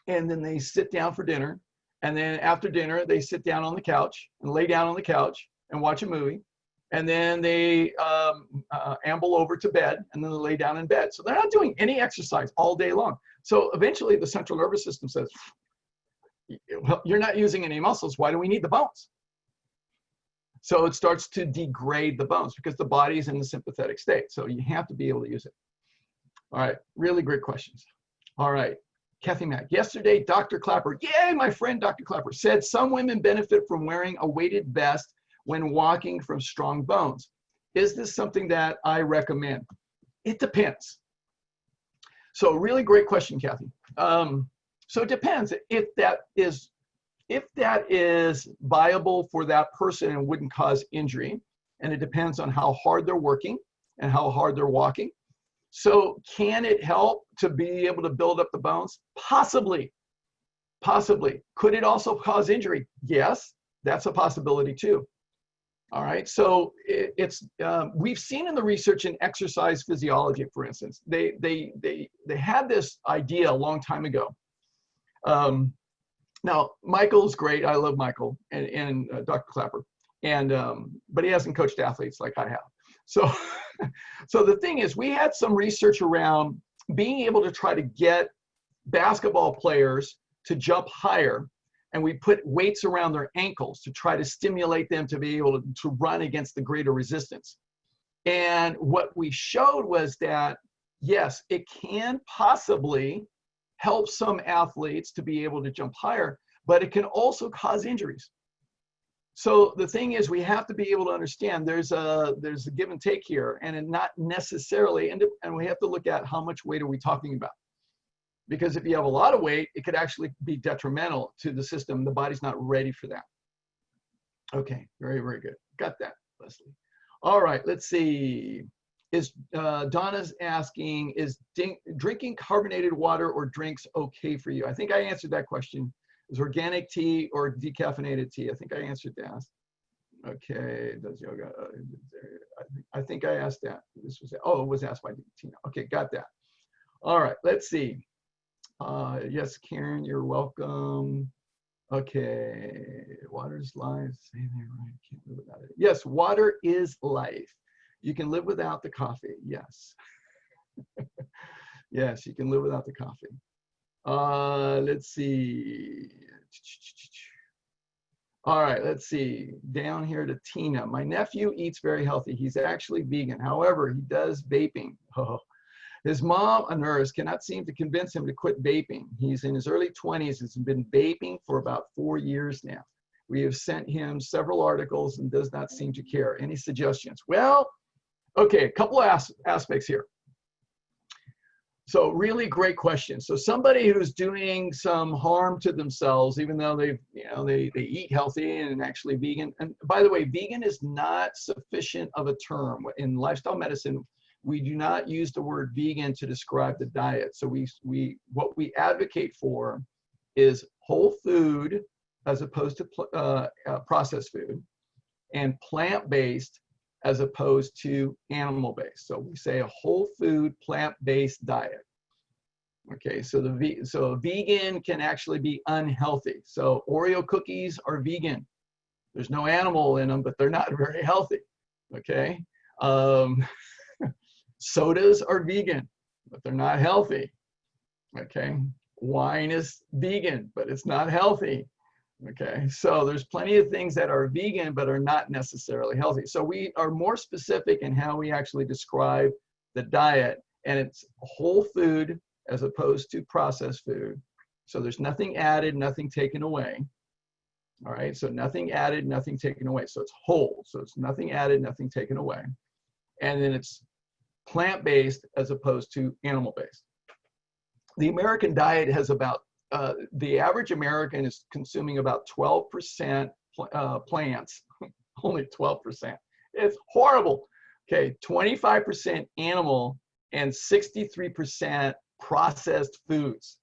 and then they sit down for dinner, and then after dinner, they sit down on the couch and lay down on the couch and watch a movie. And then they amble over to bed, and then they lay down in bed. So they're not doing any exercise all day long. So eventually the central nervous system says, well, you're not using any muscles. Why do we need the bones? So it starts to degrade the bones because the body is in the sympathetic state. So you have to be able to use it. All right, really great questions. All right, Kathy Mack. Yesterday, Dr. Clapper, yay, my friend Dr. Clapper, said some women benefit from wearing a weighted vest when walking from strong bones. Is this something that I recommend? It depends. So really great question, Kathy. So it depends if that is viable for that person and wouldn't cause injury. And it depends on how hard they're working and how hard they're walking. So can it help to be able to build up the bones? Possibly, possibly. Could it also cause injury? Yes, that's a possibility too. All right, so we've seen in the research in exercise physiology, for instance, they had this idea a long time ago. Now, Michael's great. I love Michael and Dr. Clapper, but he hasn't coached athletes like I have. So, so the thing is, we had some research around being able to try to get basketball players to jump higher. And we put weights around their ankles to try to stimulate them to be able to run against the greater resistance. And what we showed was that, yes, it can possibly help some athletes to be able to jump higher, but it can also cause injuries. So the thing is, we have to be able to understand there's a give and take here, and not necessarily, and we have to look at how much weight are we talking about. Because if you have a lot of weight, it could actually be detrimental to the system. The body's not ready for that. Okay, very, very good. Got that, Leslie. All right, let's see. Donna's asking, is drinking carbonated water or drinks okay for you? I think I answered that question. Is organic tea or decaffeinated tea? I think I answered that. Okay, does yoga? I think I asked that. This was, oh, it was asked by Tina. Okay, got that. All right, let's see. Yes, Karen, you're welcome. Okay, water's life. Say that right. Can't live without it. Yes, water is life. You can live without the coffee. Yes. Yes, you can live without the coffee. Let's see. All right, let's see. Down here to Tina. My nephew eats very healthy. He's actually vegan. However, he does vaping. Oh. His mom, a nurse, cannot seem to convince him to quit vaping. He's in his early 20s. He's been vaping for about 4 years now. We have sent him several articles and does not seem to care. Any suggestions? Well, okay, a couple of aspects here. So really great question. So somebody who's doing some harm to themselves, even though they eat healthy and actually vegan. And by the way, vegan is not sufficient of a term. In lifestyle medicine, we do not use the word vegan to describe the diet. So what we advocate for is whole food as opposed to processed food, and plant-based as opposed to animal-based. So we say a whole food, plant-based diet. Okay, so a vegan can actually be unhealthy. So Oreo cookies are vegan. There's no animal in them, but they're not very healthy. Okay, sodas are vegan, but they're not healthy. Okay, wine is vegan, but it's not healthy. Okay, so there's plenty of things that are vegan but are not necessarily healthy. So we are more specific in how we actually describe the diet, and it's whole food as opposed to processed food. So there's nothing added, nothing taken away. All right, so nothing added, nothing taken away. So it's whole, so it's nothing added, nothing taken away. And then it's plant-based as opposed to animal-based. The American diet has about the average American is consuming about 12% plants, only 12%. It's horrible. Okay, 25% animal and 63% processed foods.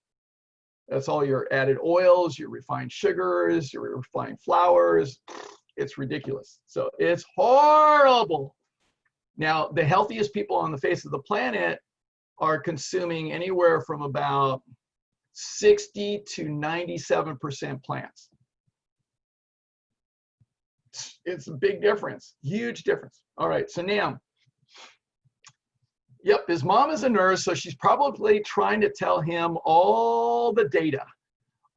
That's all your added oils, your refined sugars, your refined flours. It's ridiculous. So it's horrible. Now, the healthiest people on the face of the planet are consuming anywhere from about 60 to 97% plants. It's a big difference, huge difference. All right, so now, yep, his mom is a nurse, so she's probably trying to tell him all the data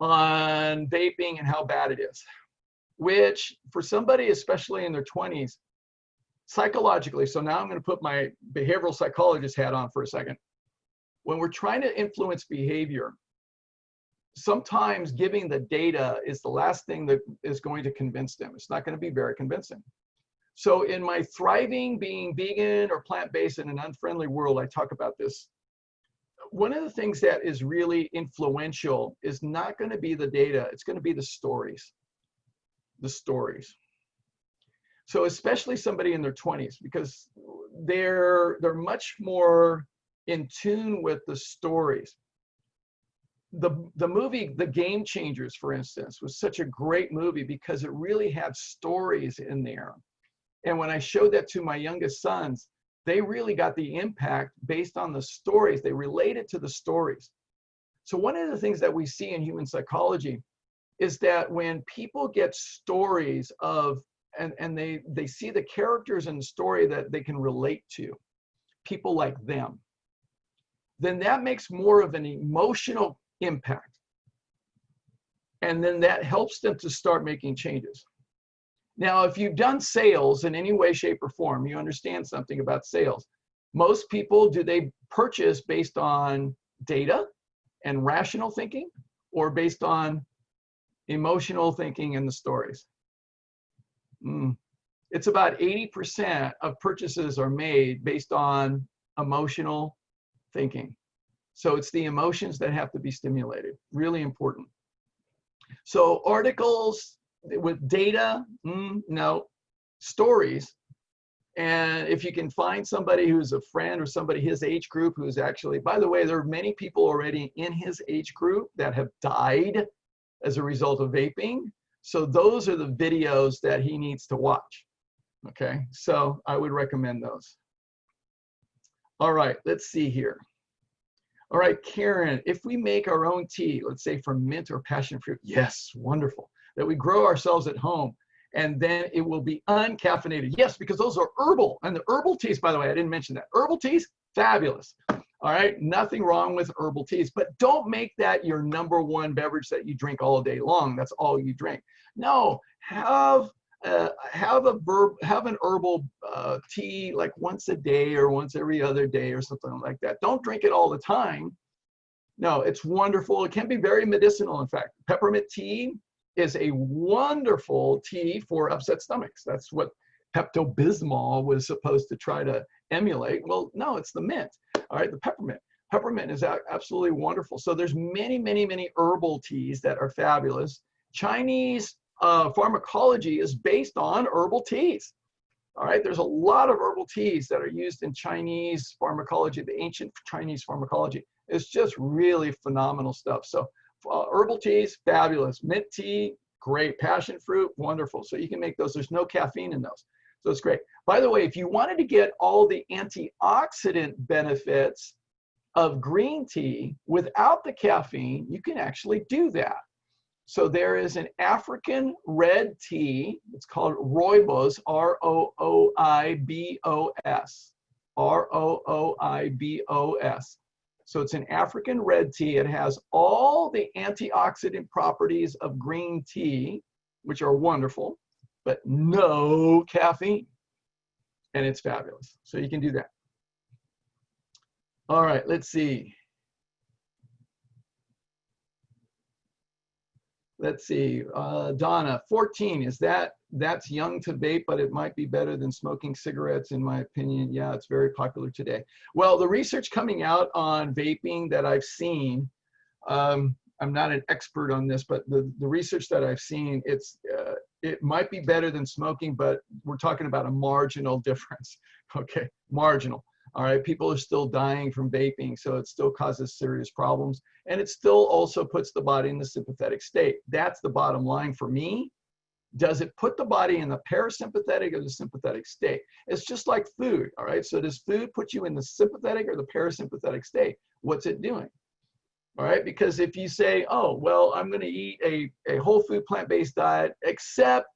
on vaping and how bad it is, which for somebody, especially in their 20s, psychologically, so now I'm going to put my behavioral psychologist hat on for a second. When we're trying to influence behavior, sometimes giving the data is the last thing that is going to convince them. It's not going to be very convincing. So in my thriving being vegan or plant-based in an unfriendly world, I talk about this. One of the things that is really influential is not going to be the data. It's going to be the stories. The stories. So especially somebody in their 20s, because they're much more in tune with the stories. The movie, The Game Changers, for instance, was such a great movie because it really had stories in there. And when I showed that to my youngest sons, they really got the impact based on the stories. They related to the stories. So one of the things that we see in human psychology is that when people get stories of, and they see the characters in the story that they can relate to, people like them, then that makes more of an emotional impact. And then that helps them to start making changes. Now, if you've done sales in any way, shape, or form, you understand something about sales. Most people, do they purchase based on data and rational thinking, or based on emotional thinking and the stories? It's about 80% of purchases are made based on emotional thinking. So it's the emotions that have to be stimulated. Really important. So articles with data, no. Stories. And if you can find somebody who's a friend or somebody his age group who's actually, by the way, there are many people already in his age group that have died as a result of vaping. So those are the videos that he needs to watch. Okay, so I would recommend those. All right, let's see here. All right, Karen, if we make our own tea, let's say from mint or passion fruit, yes, wonderful. That we grow ourselves at home, and then it will be uncaffeinated. Yes, because those are herbal. And the herbal teas, by the way, I didn't mention that. Herbal teas, fabulous. All right, nothing wrong with herbal teas, but don't make that your #1 beverage that you drink all day long. That's all you drink. No, have an herbal tea like once a day or once every other day or something like that. Don't drink it all the time. No, it's wonderful. It can be very medicinal, in fact. Peppermint tea is a wonderful tea for upset stomachs. That's what Pepto-Bismol was supposed to try to emulate. Well, no, it's the mint. All right, the peppermint. Peppermint is absolutely wonderful. So there's many, many, many herbal teas that are fabulous. Chinese pharmacology is based on herbal teas. All right, there's a lot of herbal teas that are used in Chinese pharmacology, the ancient Chinese pharmacology. It's just really phenomenal stuff. So herbal teas, fabulous. Mint tea, great. Passion fruit, wonderful. So you can make those. There's no caffeine in those. So it's great. By the way, if you wanted to get all the antioxidant benefits of green tea without the caffeine, you can actually do that. So there is an African red tea. It's called Rooibos, R-O-O-I-B-O-S. R-O-O-I-B-O-S. So it's an African red tea. It has all the antioxidant properties of green tea, which are wonderful, but no caffeine. And it's fabulous. So you can do that. All right, let's see. Let's see, Donna, 14, that's young to vape, but it might be better than smoking cigarettes, in my opinion. Yeah, it's very popular today. Well, the research coming out on vaping that I've seen, I'm not an expert on this, but the research that I've seen, it might be better than smoking, but we're talking about a marginal difference, okay, marginal. All right, people are still dying from vaping, so it still causes serious problems. And it still also puts the body in the sympathetic state. That's the bottom line for me. Does it put the body in the parasympathetic or the sympathetic state? It's just like food, all right? So does food put you in the sympathetic or the parasympathetic state? What's it doing? All right, because if you say, oh, well, I'm gonna eat a whole food plant-based diet, except,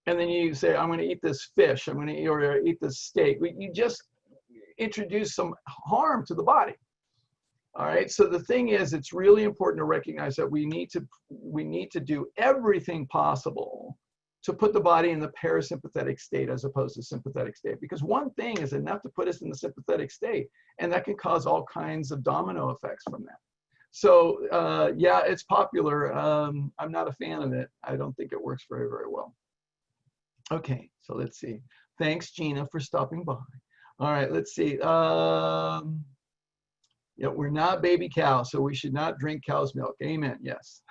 and then you say, I'm gonna eat this fish, I'm gonna eat this steak. You just introduce some harm to the body. All right, so the thing is, it's really important to recognize that we need to do everything possible to put the body in the parasympathetic state as opposed to sympathetic state, because one thing is enough to put us in the sympathetic state, and that can cause all kinds of domino effects from that. So yeah, it's popular. I'm not a fan of it. I don't think it works very, very well. Okay, so let's see. Thanks, Gina, for stopping by. All right, let's see. Yeah, we're not baby cows, so we should not drink cow's milk. Amen. Yes.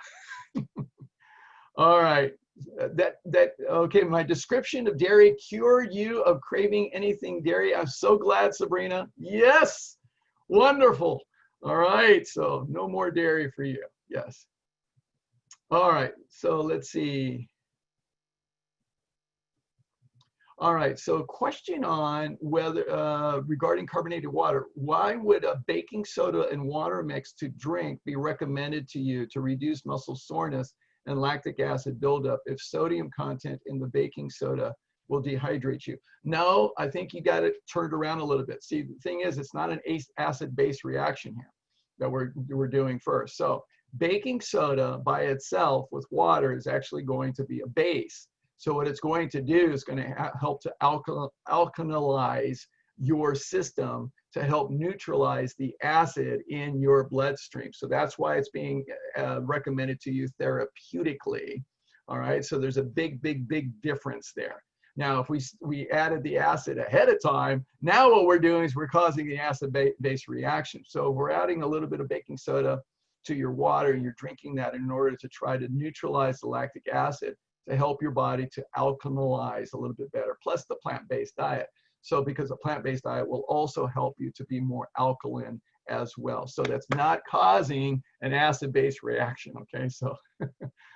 All right. Okay, my description of dairy cured you of craving anything dairy. I'm so glad, Sabrina. Yes. Wonderful. All right. So no more dairy for you. Yes. All right. So let's see. All right, so a question on whether, regarding carbonated water, why would a baking soda and water mix to drink be recommended to you to reduce muscle soreness and lactic acid buildup if sodium content in the baking soda will dehydrate you? No, I think you got it turned around a little bit. See, the thing is, it's not an acid-base reaction here that we're doing first. So baking soda by itself with water is actually going to be a base. So what it's going to do is going to help to alkalize your system to help neutralize the acid in your bloodstream. So that's why it's being recommended to you therapeutically. All right, so there's a big, big, big difference there. Now, if we added the acid ahead of time, now what we're doing is we're causing the acid-base reaction. So we're adding a little bit of baking soda to your water, and you're drinking that in order to try to neutralize the lactic acid to help your body to alkalize a little bit better, plus the plant-based diet. So because a plant-based diet will also help you to be more alkaline as well. So that's not causing an acid-base reaction, okay? So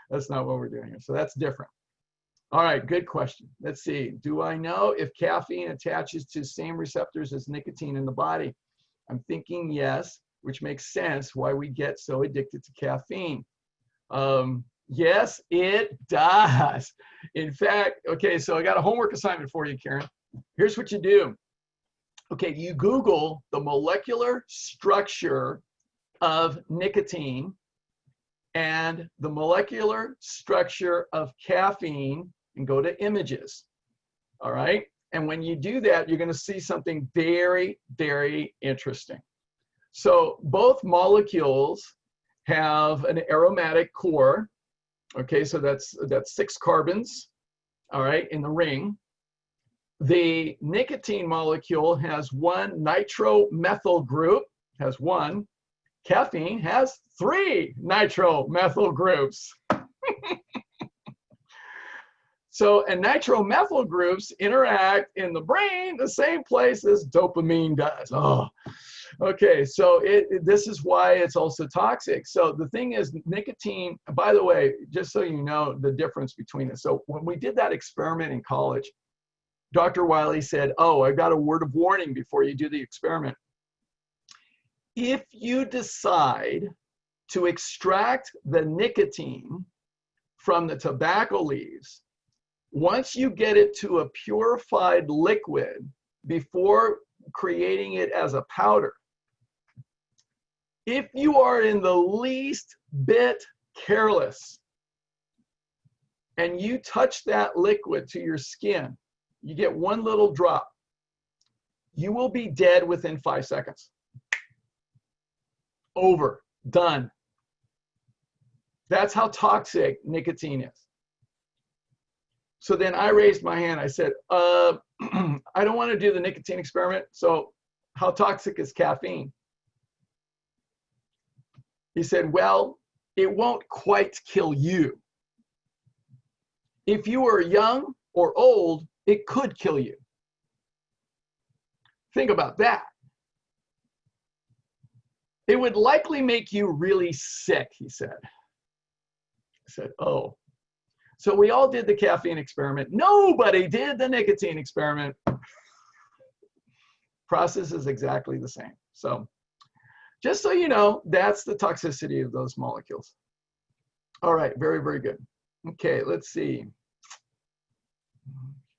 that's not what we're doing here. So that's different. All right, good question. Let's see. Do I know if caffeine attaches to same receptors as nicotine in the body? I'm thinking yes, which makes sense why we get so addicted to caffeine. Yes, it does. In fact, okay, so I got a homework assignment for you, Karen. Here's what you do. Okay, you Google the molecular structure of nicotine and the molecular structure of caffeine and go to images, all right? And when you do that, you're gonna see something very, very interesting. So both molecules have an aromatic core, okay? So that's 6 carbons, all right, in the ring. The nicotine molecule has 1 nitromethyl group, has 1. Caffeine has 3 nitromethyl groups. So, and nitromethyl groups interact in the brain the same place as dopamine does. Oh, okay. So this is why it's also toxic. So the thing is, nicotine, by the way, just so you know the difference between it. So when we did that experiment in college, Dr. Wiley said, oh, I've got a word of warning before you do the experiment. If you decide to extract the nicotine from the tobacco leaves, once you get it to a purified liquid before creating it as a powder, if you are in the least bit careless and you touch that liquid to your skin, you get 1 little drop, you will be dead within 5 seconds. Over, done. That's how toxic nicotine is. So then I raised my hand. I said, I don't want to do the nicotine experiment. So how toxic is caffeine? He said, well, it won't quite kill you. If you are young or old, it could kill you. Think about that. It would likely make you really sick, he said. I said, oh. So we all did the caffeine experiment. Nobody did the nicotine experiment. Process is exactly the same. So just so you know, that's the toxicity of those molecules. All right, very, very good. Okay, let's see.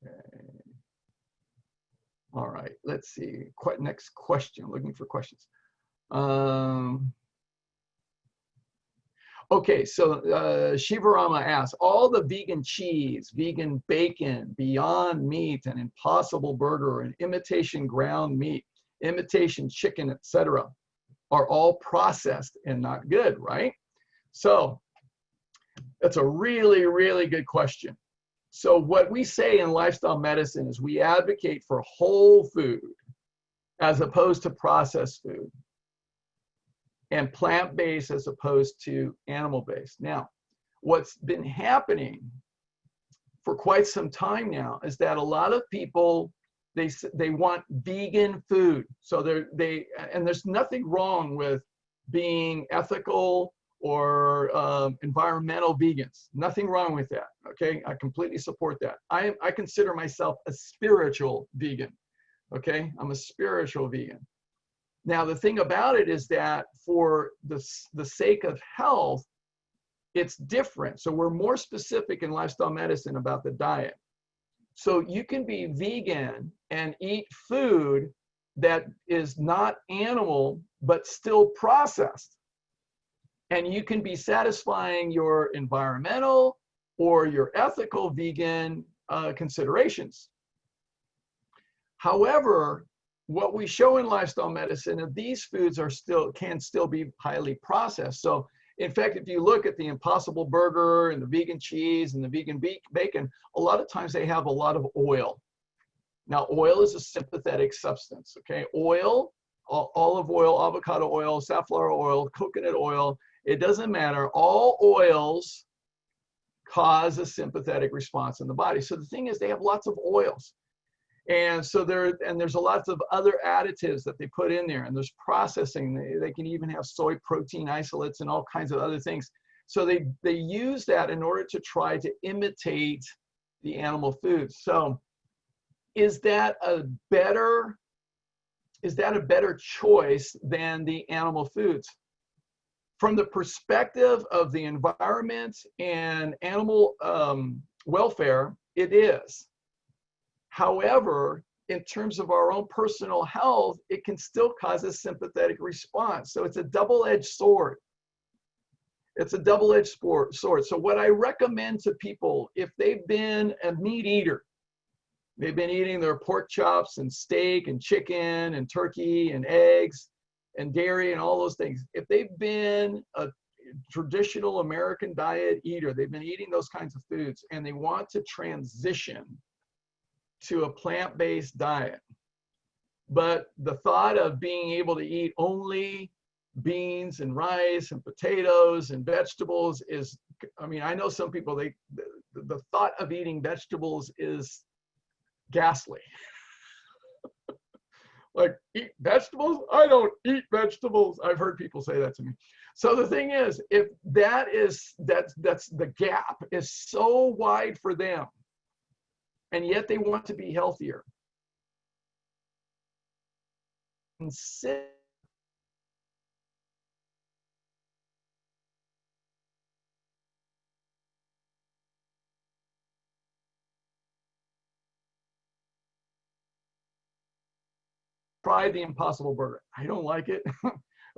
Okay. All right, let's see. Next question, looking for questions. Okay, so Shivarama asks, all the vegan cheese, vegan bacon, Beyond Meat, and Impossible Burger, and imitation ground meat, imitation chicken, etc., are all processed and not good, right? So that's a really, really good question. So what we say in lifestyle medicine is we advocate for whole food as opposed to processed food, and plant-based as opposed to animal-based. Now, what's been happening for quite some time now is that a lot of people, they want vegan food. So and there's nothing wrong with being ethical or environmental vegans. Nothing wrong with that, okay? I completely support that. I consider myself a spiritual vegan, okay? I'm a spiritual vegan. Now, the thing about it is that for the sake of health, it's different. So we're more specific in lifestyle medicine about the diet. So you can be vegan and eat food that is not animal, but still processed. And you can be satisfying your environmental or your ethical vegan considerations. However, what we show in lifestyle medicine, these foods can still be highly processed. So In fact, if you look at the Impossible Burger and the vegan cheese and the vegan bacon, a lot of times they have a lot of oil. Now, oil is a sympathetic substance, okay? Oil, olive oil, avocado oil, safflower oil, coconut oil, it doesn't matter. All oils cause a sympathetic response in the body. So the thing is, they have lots of oils. And so there's a lots of other additives that they put in there, and there's processing. They can even have soy protein isolates and all kinds of other things. So they use that in order to try to imitate the animal foods. So is that a better choice than the animal foods? From the perspective of the environment and animal welfare, it is. However, in terms of our own personal health, it can still cause a sympathetic response. So it's a double-edged sword. It's a double-edged sword. So what I recommend to people, if they've been a meat eater, they've been eating their pork chops and steak and chicken and turkey and eggs and dairy and all those things. If they've been a traditional American diet eater, they've been eating those kinds of foods, and they want to transition to a plant-based diet. But the thought of being able to eat only beans and rice and potatoes and vegetables is, I mean, I know some people, the thought of eating vegetables is ghastly. Like, eat vegetables? I don't eat vegetables. I've heard people say that to me. So the thing is, if that's the gap is so wide for them, and yet they want to be healthier. Try the Impossible Burger. I don't like it.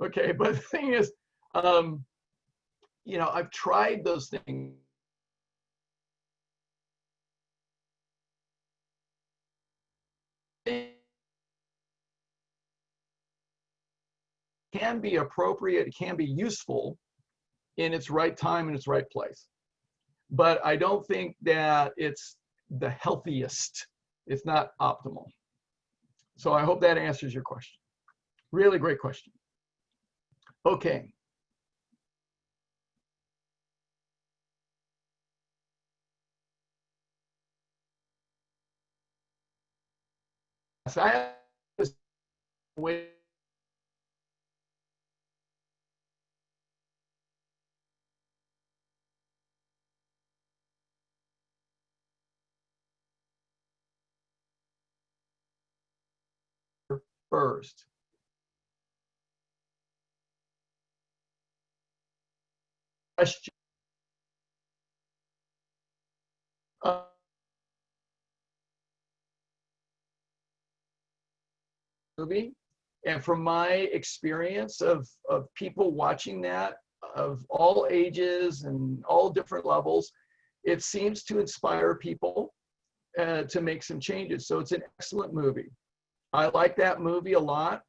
Okay, but the thing is, you know, I've tried those things. Can be appropriate, it can be useful in its right time and its right place. But I don't think that it's the healthiest. It's not optimal. So I hope that answers your question. Really great question. Okay. So I was waiting. First. Question. Movie, and from my experience of people watching that of all ages and all different levels, it seems to inspire people to make some changes. So it's an excellent movie. I like that movie a lot.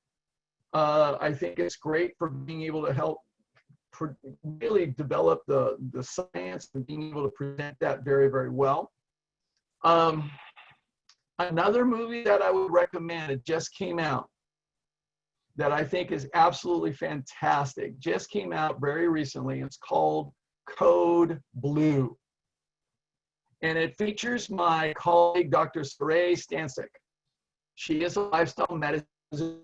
I think it's great for being able to help really develop the science and being able to present that very, very well. Another movie that I would recommend, it just came out, that I think is absolutely fantastic, just came out very recently. It's called Code Blue. And it features my colleague, Dr. Saray Stancic. She is a lifestyle medicine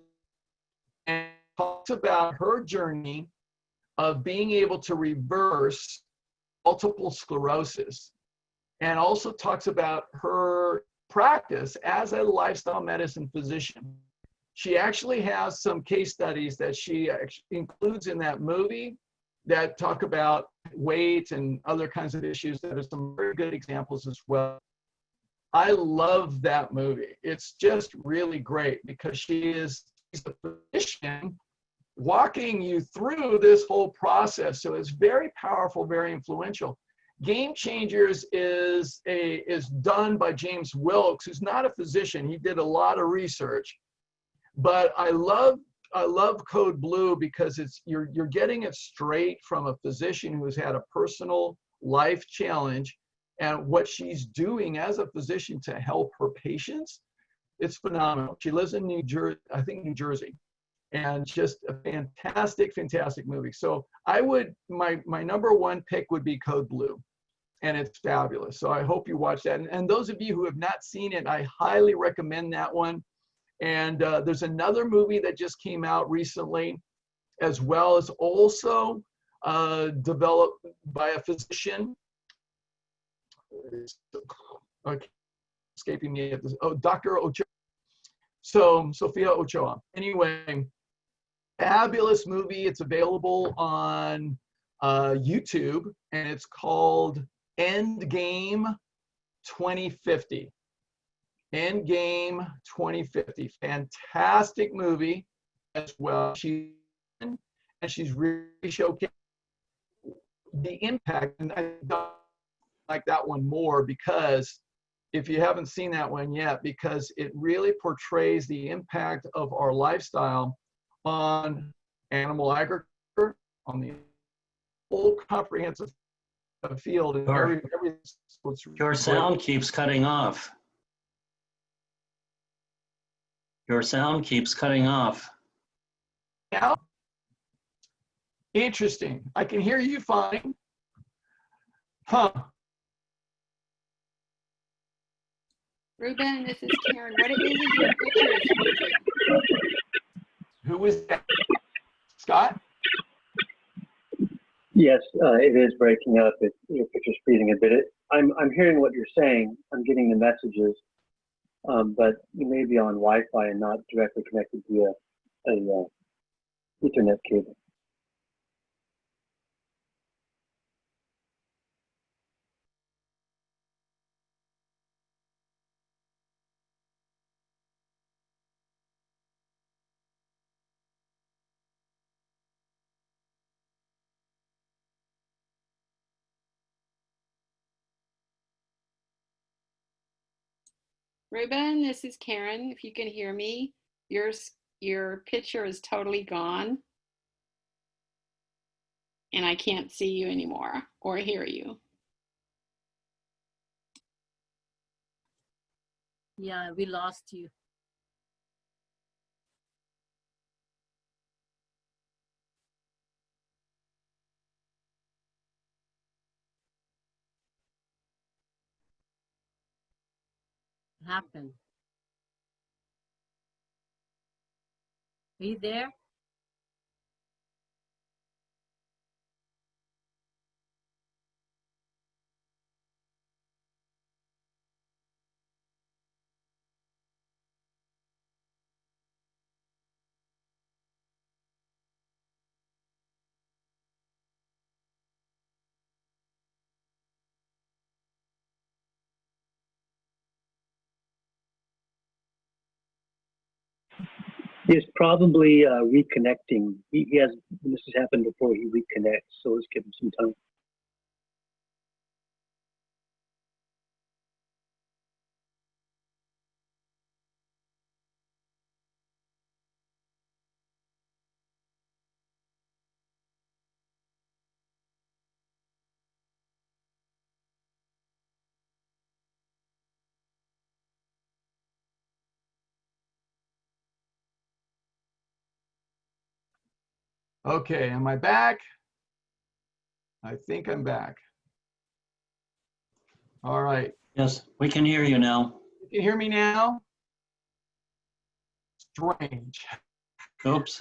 and talks about her journey of being able to reverse multiple sclerosis, and also talks about her practice as a lifestyle medicine physician. She actually has some case studies that she includes in that movie that talk about weight and other kinds of issues that are some very good examples as well. I love that movie. It's just really great because she's a physician walking you through this whole process. So it's very powerful, very influential. Game Changers is done by James Wilkes, who's not a physician. He did a lot of research, but I love I love Code Blue because you're getting it straight from a physician who's had a personal life challenge, and what she's doing as a physician to help her patients. It's phenomenal. She lives in New Jersey, I think New Jersey, and just a fantastic, fantastic movie. So my number one pick would be Code Blue, and it's fabulous. So I hope you watch that. And those of you who have not seen it, I highly recommend that one. And there's another movie that just came out recently, as well as also developed by a physician. Okay, escaping me at this. Oh, Dr. Ochoa. So Sophia Ochoa. Anyway, fabulous movie. It's available on YouTube, and it's called Endgame 2050. Endgame 2050. Fantastic movie as well. And she's really showcasing the impact. And I don't like that one more because if you haven't seen that one yet, because it really portrays the impact of our lifestyle on animal agriculture, on the whole comprehensive field. And Your sound keeps cutting off. Your sound keeps cutting off. Now, interesting. I can hear you fine. Huh. Ruben, this is Karen. What it is your picture is freezing. Who is that? Scott? Yes, it is breaking up. Your picture's freezing a bit. I'm hearing what you're saying. I'm getting the messages, but you may be on Wi-Fi and not directly connected via a Ethernet cable. Ruben, this is Karen. If you can hear me, your picture is totally gone. And I can't see you anymore or hear you. Yeah, we lost you. What happened? Are you there? He's probably reconnecting. He has, this has happened before, he reconnects, so let's give him some time. Okay, am I back? I think I'm back. All right. Yes, we can hear you now. You can hear me now? Strange. Oops.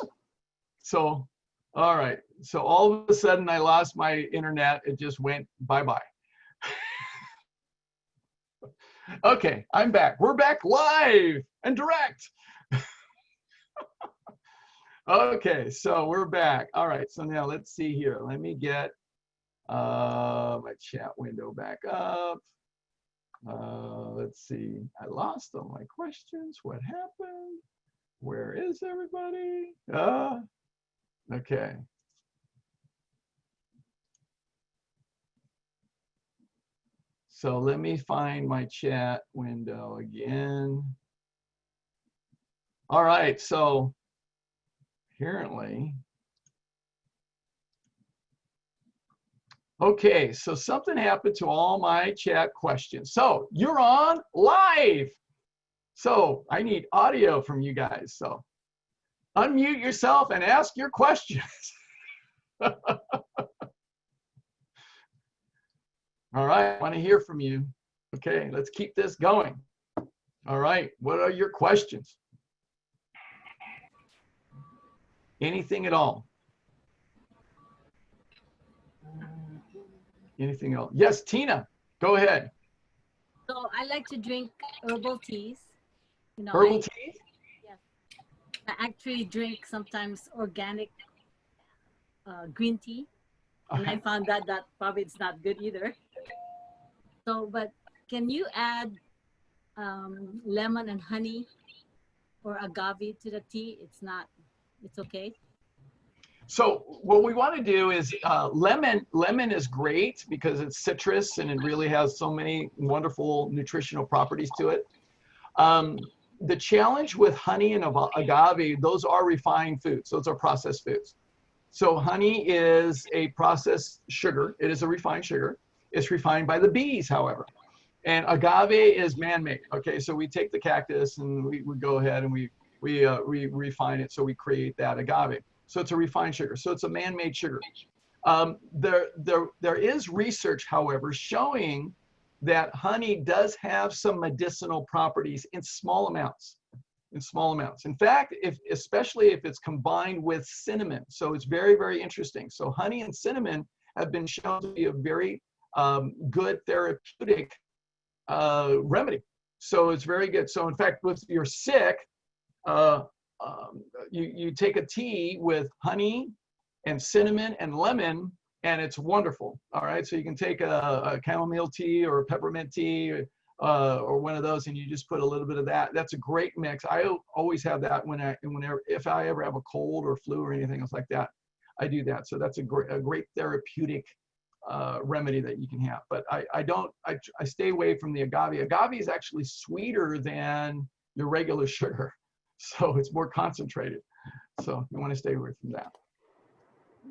So, all right. So all of a sudden I lost my internet. It just went bye-bye. Okay, I'm back. We're back live and direct. Okay, so we're back. All right, so now let's see here. Let me get my chat window back up. Let's see. I lost all my questions. What happened? Where is everybody? Okay. So let me find my chat window again. All right, so apparently. Okay, so something happened to all my chat questions. So you're on live. So I need audio from you guys. So unmute yourself and ask your questions. All right, I want to hear from you. Okay, let's keep this going. All right, what are your questions? Anything at all? Anything else? Yes, Tina, go ahead. So I like to drink herbal teas. You know, Herbal tea? yes, I actually drink sometimes organic green tea, and I found that probably it's not good either. So, but can you add lemon and honey or agave to the tea? It's okay. So what we want to do is lemon is great because it's citrus and it really has so many wonderful nutritional properties to it. The challenge with honey and agave, those are refined foods. Those are processed foods. So honey is a processed sugar. It is a refined sugar. It's refined by the bees, however. And agave is man-made. Okay, so we take the cactus and we go ahead and we refine it, so we create that agave. So it's a refined sugar. So it's a man-made sugar. There is research, however, showing that honey does have some medicinal properties in small amounts. In fact, especially if it's combined with cinnamon. So it's very, very interesting. So honey and cinnamon have been shown to be a very good therapeutic remedy. So it's very good. So in fact, if you're sick, you take a tea with honey and cinnamon and lemon, and it's wonderful. All right, so you can take a chamomile tea or a peppermint tea or one of those, and you just put a little bit of that. That's a great mix. I always have that if I ever have a cold or flu or anything else like that, I do that. So that's a great therapeutic remedy that you can have. But I stay away from the agave. Agave is actually sweeter than your regular sugar, so it's more concentrated. So you want to stay away from that.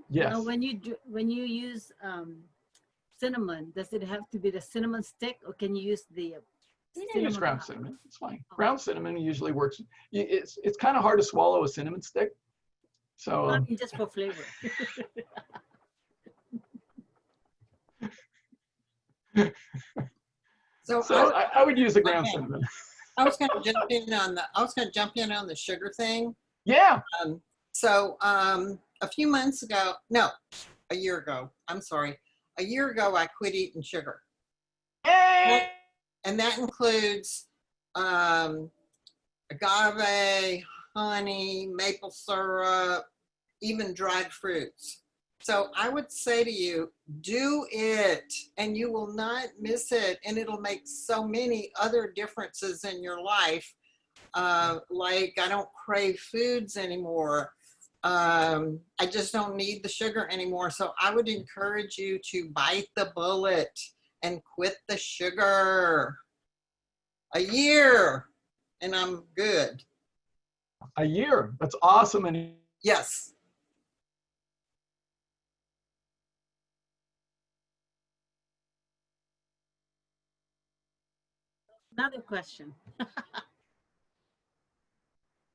Yes. Now, when you use cinnamon, does it have to be the cinnamon stick, or can you use the You can use ground cinnamon. It's fine. Ground cinnamon usually works. It's kind of hard to swallow a cinnamon stick. So I mean, just for flavor. So I would use the ground cinnamon. I was going to jump in on the sugar thing. Yeah. A few months ago, no, a year ago. I'm sorry. A year ago, I quit eating sugar. Yay! And that includes agave, honey, maple syrup, even dried fruits. So I would say to you, do it and you will not miss it. And it'll make so many other differences in your life. Like I don't crave foods anymore. I just don't need the sugar anymore. So I would encourage you to bite the bullet and quit the sugar. A year and I'm good. A year. That's awesome. And Yes. Another question.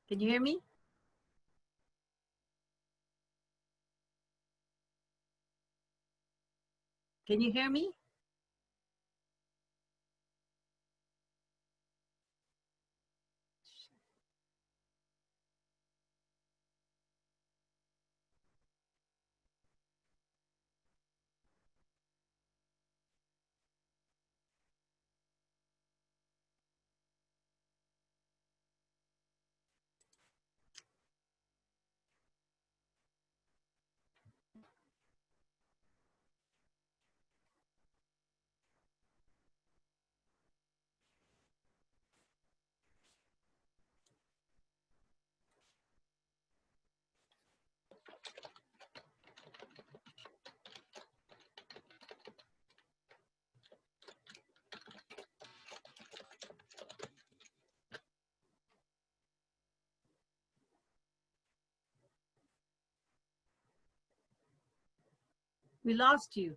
Can you hear me? Can you hear me? We lost you.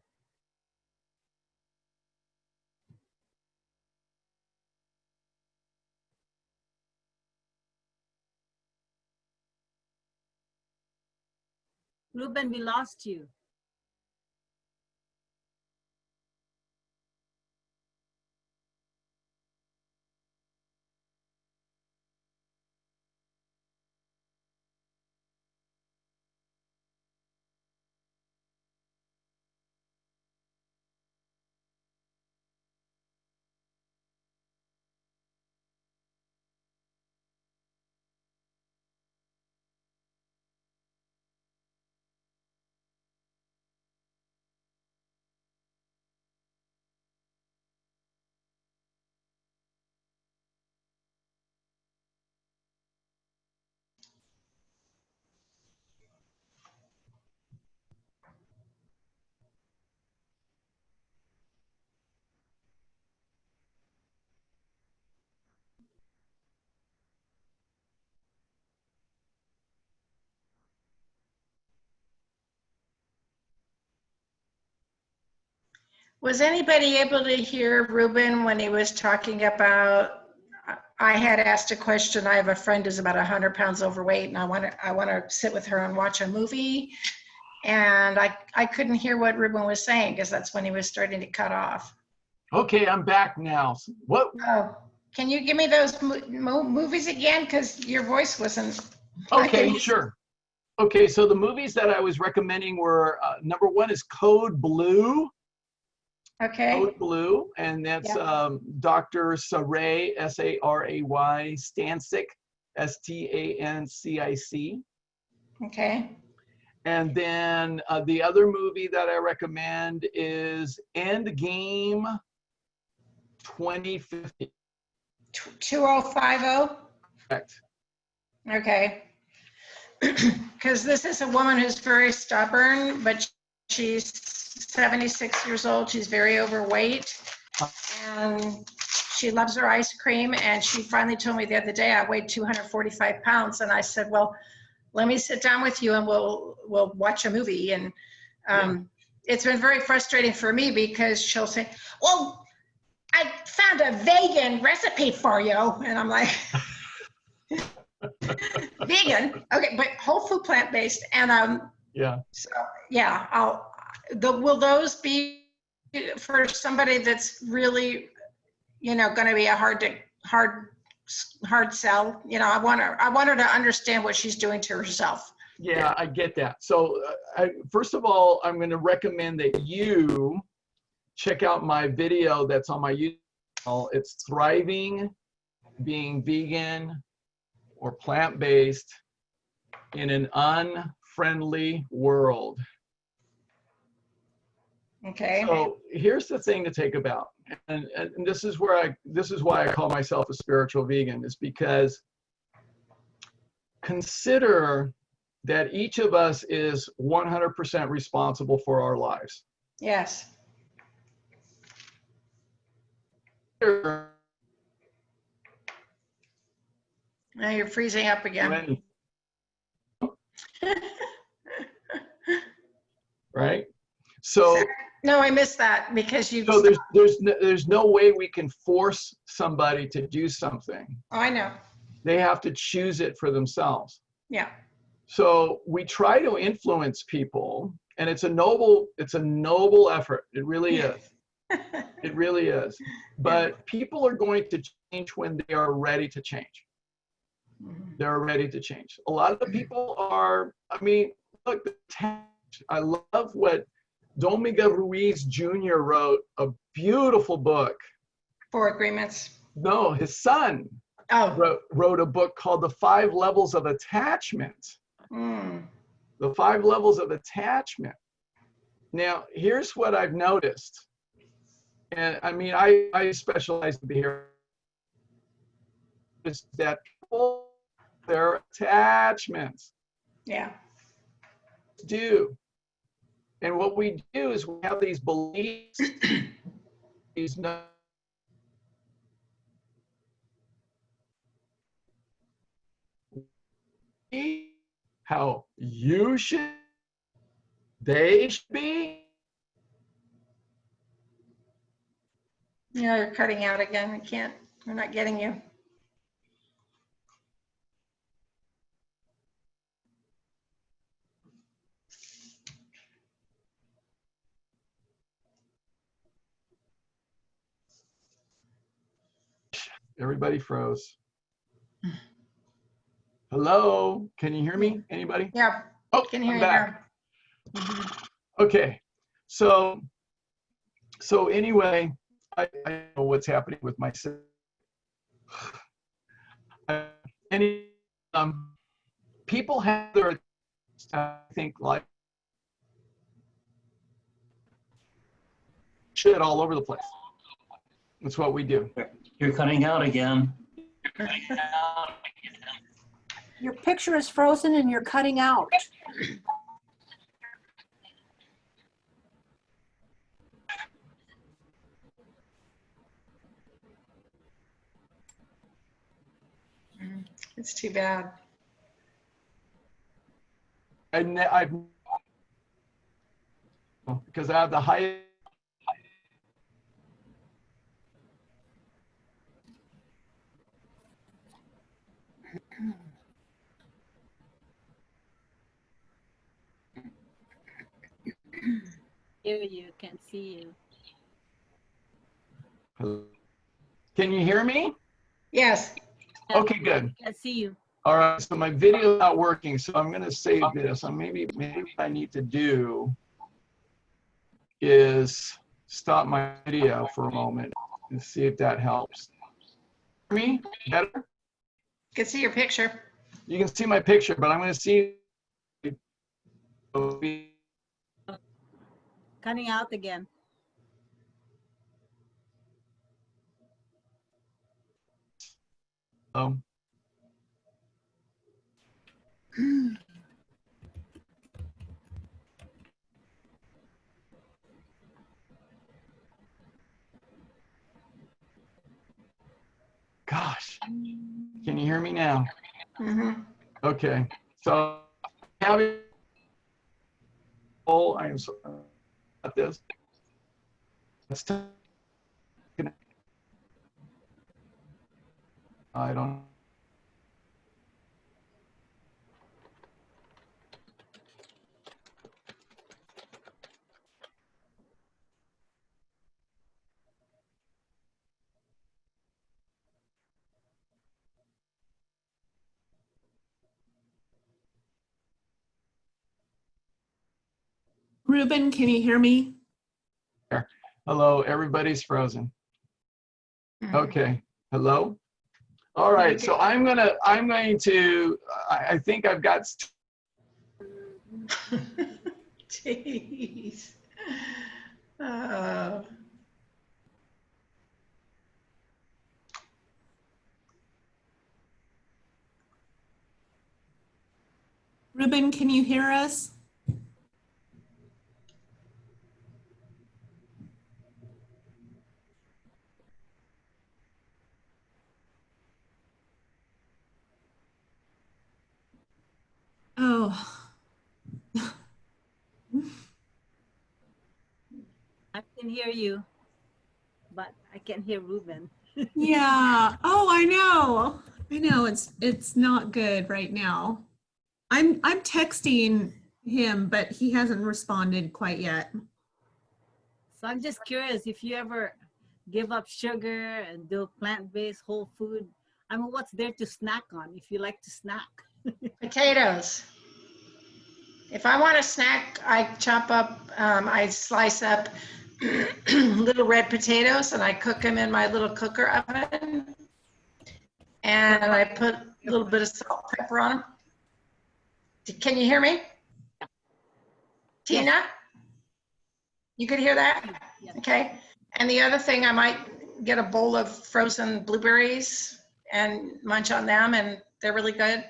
Ruben, we lost you. Was anybody able to hear Ruben when he was talking about, I had asked a question, I have a friend who's about 100 pounds overweight and I want to sit with her and watch a movie. And I couldn't hear what Ruben was saying because that's when he was starting to cut off. Okay, I'm back now. What? Oh, can you give me those movies again? Because your voice wasn't. Okay, sure. Okay, so the movies that I was recommending were, number one is Code Blue. Okay. Code Blue, and that's Dr. Saray, S-A-R-A-Y, Stancic, S-T-A-N-C-I-C. Okay. And then the other movie that I recommend is Endgame 2050. 2050? Correct. Okay. Because this is a woman who's very stubborn, but she's 76 years old. She's very overweight. And she loves her ice cream. And she finally told me the other day I weighed 245 pounds. And I said, well, let me sit down with you and we'll watch a movie. And it's been very frustrating for me because she'll say, well, I found a vegan recipe for you. And I'm like, vegan? Okay, but whole food plant-based. And so yeah, will those be for somebody that's really, going to be a hard sell? I want her to understand what she's doing to herself. Yeah, I get that. So first of all, I'm going to recommend that you check out my video that's on my YouTube channel. It's Thriving Being Vegan or Plant-Based in an Unfriendly World. Okay. So here's the thing to take about, and this is why I call myself a spiritual vegan, is because consider that each of us is 100% responsible for our lives. Yes. Now you're freezing up again. Right? So no, I missed that because you. So there's no way we can force somebody to do something. Oh, I know. They have to choose it for themselves. Yeah. So we try to influence people, and it's a noble effort. It really is. It really is. But people are going to change when they are ready to change. They're ready to change. A lot of the people are, look, I love what Don Miguel Ruiz Jr. wrote, a beautiful book. 4 Agreements. No, his son wrote a book called The 5 Levels of Attachment. The 5 Levels of Attachment. Now, here's what I've noticed. And I specialize in behavior. Is that people, their attachments. Yeah. Do. And what we do is we have these beliefs, how you should, they should be, Yeah, you're cutting out again. We're not getting you. Everybody froze. Hello, can you hear me? Anybody? Yeah, Oh, can hear I'm you back. now. Mhm. Okay, so anyway, I know what's happening with my system. Any people have their, I think, like shit all over the place. That's what we do. You're cutting out again. Your picture is frozen and you're cutting out. It's too bad. I've because I have the highest. Hear you, can't see you. Can you hear me? Yes. Okay, good. Can't see you. All right, so my video is not working, so I'm going to save this. So maybe what I need to do is stop my video for a moment and see if that helps. Me better? You can see your picture. You can see my picture, but I'm going to see. Cutting out again. Gosh, can you hear me now? Mm-hmm. Okay, so having. Oh, I am sorry about this. I don't. Ruben, can you hear me? Hello, everybody's frozen. Okay, hello. All right, so I'm going to, I think I've got. Jeez. Ruben, can you hear us? Oh. I can hear you, but I can't hear Ruben. Yeah. Oh, I know. I know it's not good right now. I'm texting him, but he hasn't responded quite yet. So I'm just curious if you ever give up sugar and do plant-based whole food. I mean, what's there to snack on if you like to snack? Potatoes. If I want a snack, I chop up, I slice up little red potatoes and I cook them in my little cooker oven. And I put a little bit of salt, pepper on them. Can you hear me? Tina? Yes. You could hear that? Yes. Okay. And the other thing, I might get a bowl of frozen blueberries and munch on them, and they're really good.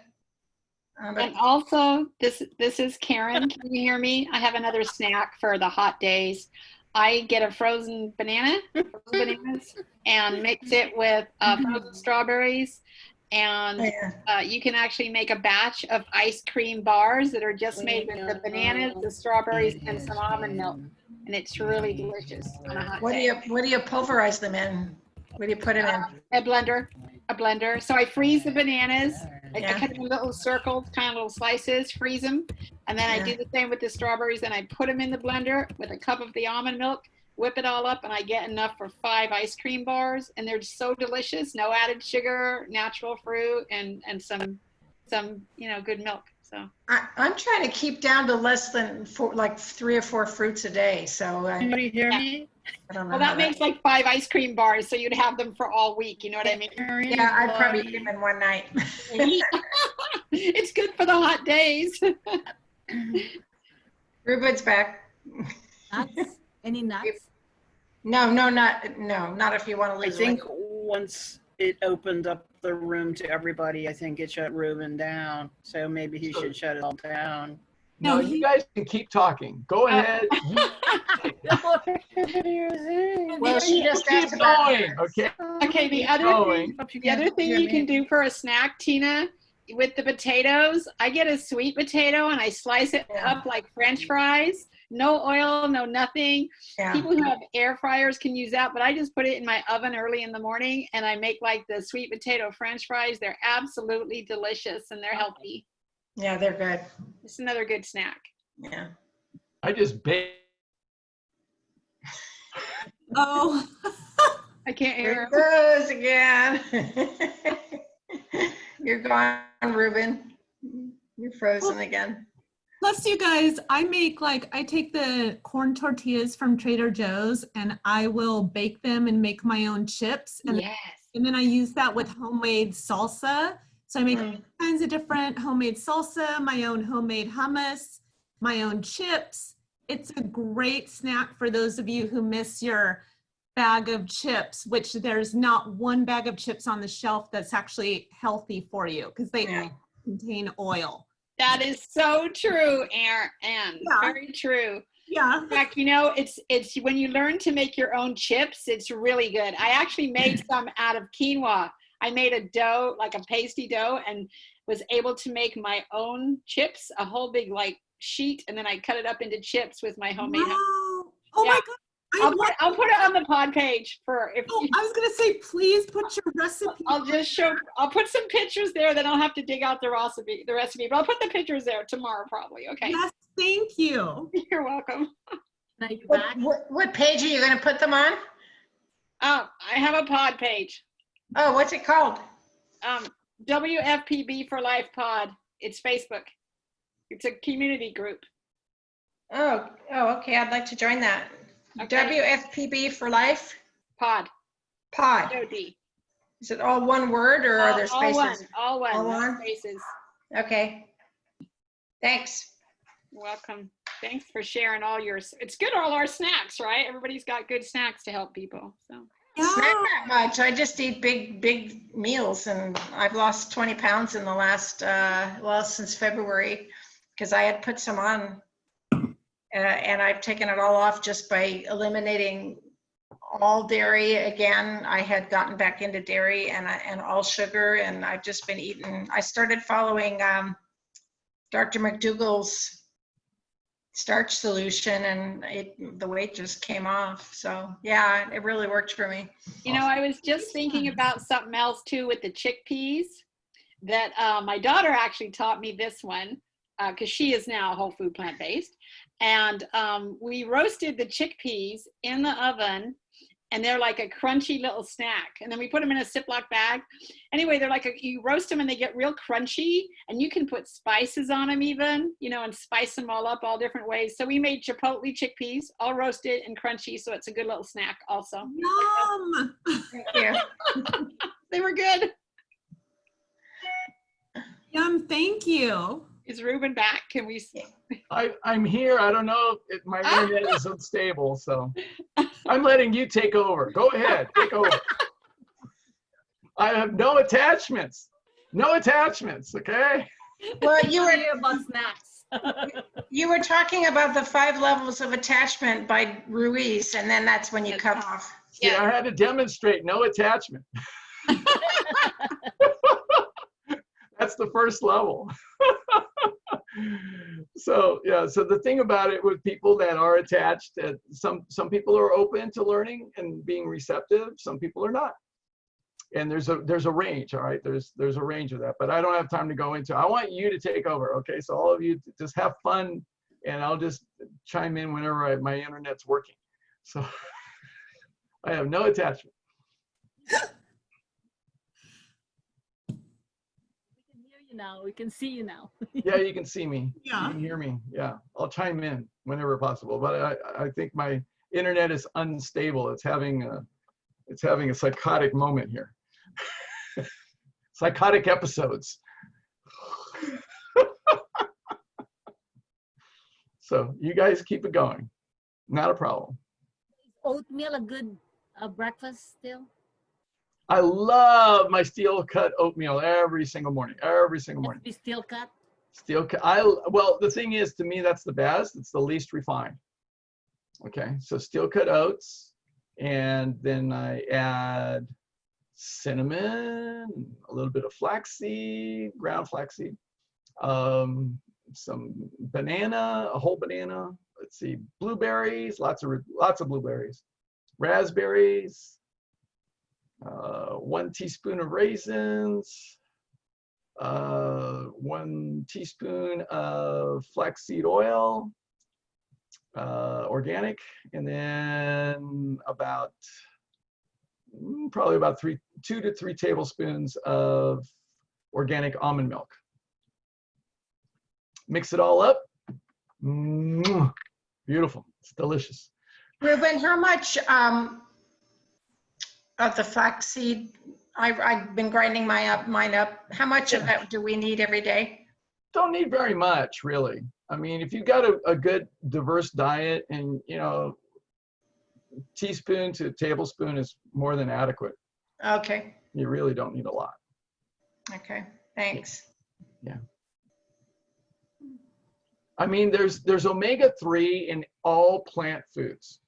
And also, this is Karen. Can you hear me? I have another snack for the hot days. I get a frozen bananas, and mix it with frozen strawberries. And you can actually make a batch of ice cream bars that are just made with the bananas, the strawberries, and some almond milk. and it's really delicious on a hot day. What do you pulverize them in? What do you put them in? A blender. So I freeze the bananas. I Yeah. cut them in little circles, kind of little slices, freeze them. And then I do the same with the strawberries. Then I put them in the blender with a cup of the almond milk, whip it all up, and I get enough for 5 ice cream bars. And they're so delicious. No added sugar, natural fruit, and some good milk. So I'm trying to keep down to less than 3 or 4 fruits a day. So Anybody hear me? I don't know. well, that makes like 5 ice cream bars, so you'd have them for all week. You know what I mean? Yeah, I'd probably eat them in one night. It's good for the hot days. Ruben's back. Nuts? Any nuts? No, not if you want to I lose think weight. once it opened up the room to everybody, I think it shut Ruben down. So maybe he should shut it all down. No, you guys can keep talking. Go ahead. Well, she just keep asked about going, okay? Okay, the other thing you can do for a snack, Tina, with the potatoes, I get a sweet potato and I slice it up like French fries. No oil, no nothing. Yeah. People who have air fryers can use that, but I just put it in my oven early in the morning and I make like the sweet potato French fries. They're absolutely delicious and they're healthy. Yeah, they're good. It's another good snack. Yeah. I just baked. Oh, I can't Here hear. it goes again. You're gone, Ruben. You're frozen again. plus you guys, I take the corn tortillas from Trader Joe's and I will bake them and make my own chips. And, Yes. and then I use that with homemade salsa. So I make all kinds of different homemade salsa, my own homemade hummus, my own chips. It's a great snack for those of you who miss your bag of chips, which there's not one bag of chips on the shelf that's actually healthy for you because they contain oil. That is so true, Anne. Yeah. Very true. Yeah. In fact, it's when you learn to make your own chips, it's really good. I actually made some out of quinoa. I made a dough, like a pasty dough, and was able to make my own chips, a whole big like sheet, and then I cut it up into chips with my homemade. Wow. Oh my God. I'll put it on the pod page for if I was gonna say, please put your recipe. I'll put some pictures there, then I'll have to dig out the recipe, but I'll put the pictures there tomorrow probably, okay? Yes, thank you. You're welcome. What page are you going to put them on? I have a pod page. Oh, what's it called? WFPB for Life Pod. It's Facebook. It's a community group. Oh, okay. I'd like to join that. Okay. WFPB for Life? Pod. Pod. Is it all one word or are there spaces? All one. All No one? spaces. Okay. Thanks. You're welcome. Thanks for sharing all yours. It's good, all our snacks, right? Everybody's got good snacks to help people. So. It's not that much. I just eat big meals, and I've lost 20 pounds in the last, since February, because I had put some on, and I've taken it all off just by eliminating all dairy again. I had gotten back into dairy and all sugar, and I've just been eating. I started following Dr. McDougall's starch solution, and the weight just came off. So yeah, it really worked for me. I was just thinking about something else too with the chickpeas that my daughter actually taught me this one because she is now whole food plant-based. And we roasted the chickpeas in the oven, and they're like a crunchy little snack. And then we put them in a Ziploc bag. Anyway, they're like, you roast them and they get real crunchy, and you can put spices on them even, and spice them all up all different ways. So we made chipotle chickpeas, all roasted and crunchy. So it's a good little snack also. Yum. Thank you. They were good. Yum, thank you. Is Ruben back? Can we see? I'm here. I don't know if my internet is unstable, so I'm letting you take over. Go ahead, take over. I have no attachments. No attachments, okay? Well, you were about snacks. You were talking about the 5 levels of attachment by Ruiz, and then that's when you cut off. Yeah, I had to demonstrate no attachment. That's the first level. So yeah, so the thing about it with people that are attached, that some people are open to learning and being receptive, some people are not. And there's a range, all right? There's a range of that, but I don't have time to go into. I want you to take over, okay? So all of you just have fun, and I'll just chime in whenever my internet's working. So I have no attachment. Now we can see you now. Yeah, you can see me. Yeah. You can hear me. Yeah, I'll chime in whenever possible. But I think my internet is unstable. It's having a psychotic moment here. Psychotic episodes. So you guys keep it going. Not a problem. Is oatmeal a good breakfast still? I love my steel cut oatmeal every single morning. Every single morning. Be steel cut? Steel cut. Well, the thing is, to me, that's the best. It's the least refined. Okay, so steel cut oats, and then I add cinnamon, a little bit of flaxseed, ground flaxseed, some banana, a whole banana. Let's see, blueberries, lots of blueberries, raspberries. 1 teaspoon of raisins, 1 teaspoon of flaxseed oil, organic, and then probably about 2 to 3 tablespoons of organic almond milk. Mix it all up. Beautiful. It's delicious. Ruben, how much of the flaxseed, I've been grinding mine up. How much of that do we need every day? Don't need very much, really. I mean, if you've got a good diverse diet, and teaspoon to tablespoon is more than adequate. Okay. You really don't need a lot. Okay, thanks. Yeah. I mean, there's omega-3 in all plant foods.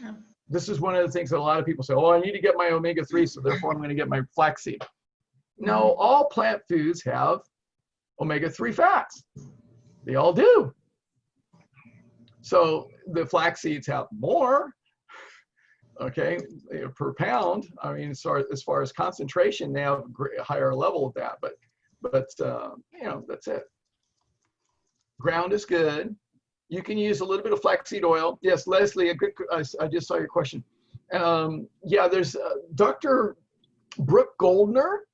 Oh. This is one of the things that a lot of people say, oh, I need to get my omega-3, so therefore I'm going to get my flaxseed. No, all plant foods have omega-3 fats. They all do. So the flax seeds have more, okay, per pound. I mean, as far as concentration, they have a higher level of that, but that's it. Ground is good. You can use a little bit of flaxseed oil. Yes, Leslie, I just saw your question. Yeah, there's Dr. Brooke Goldner.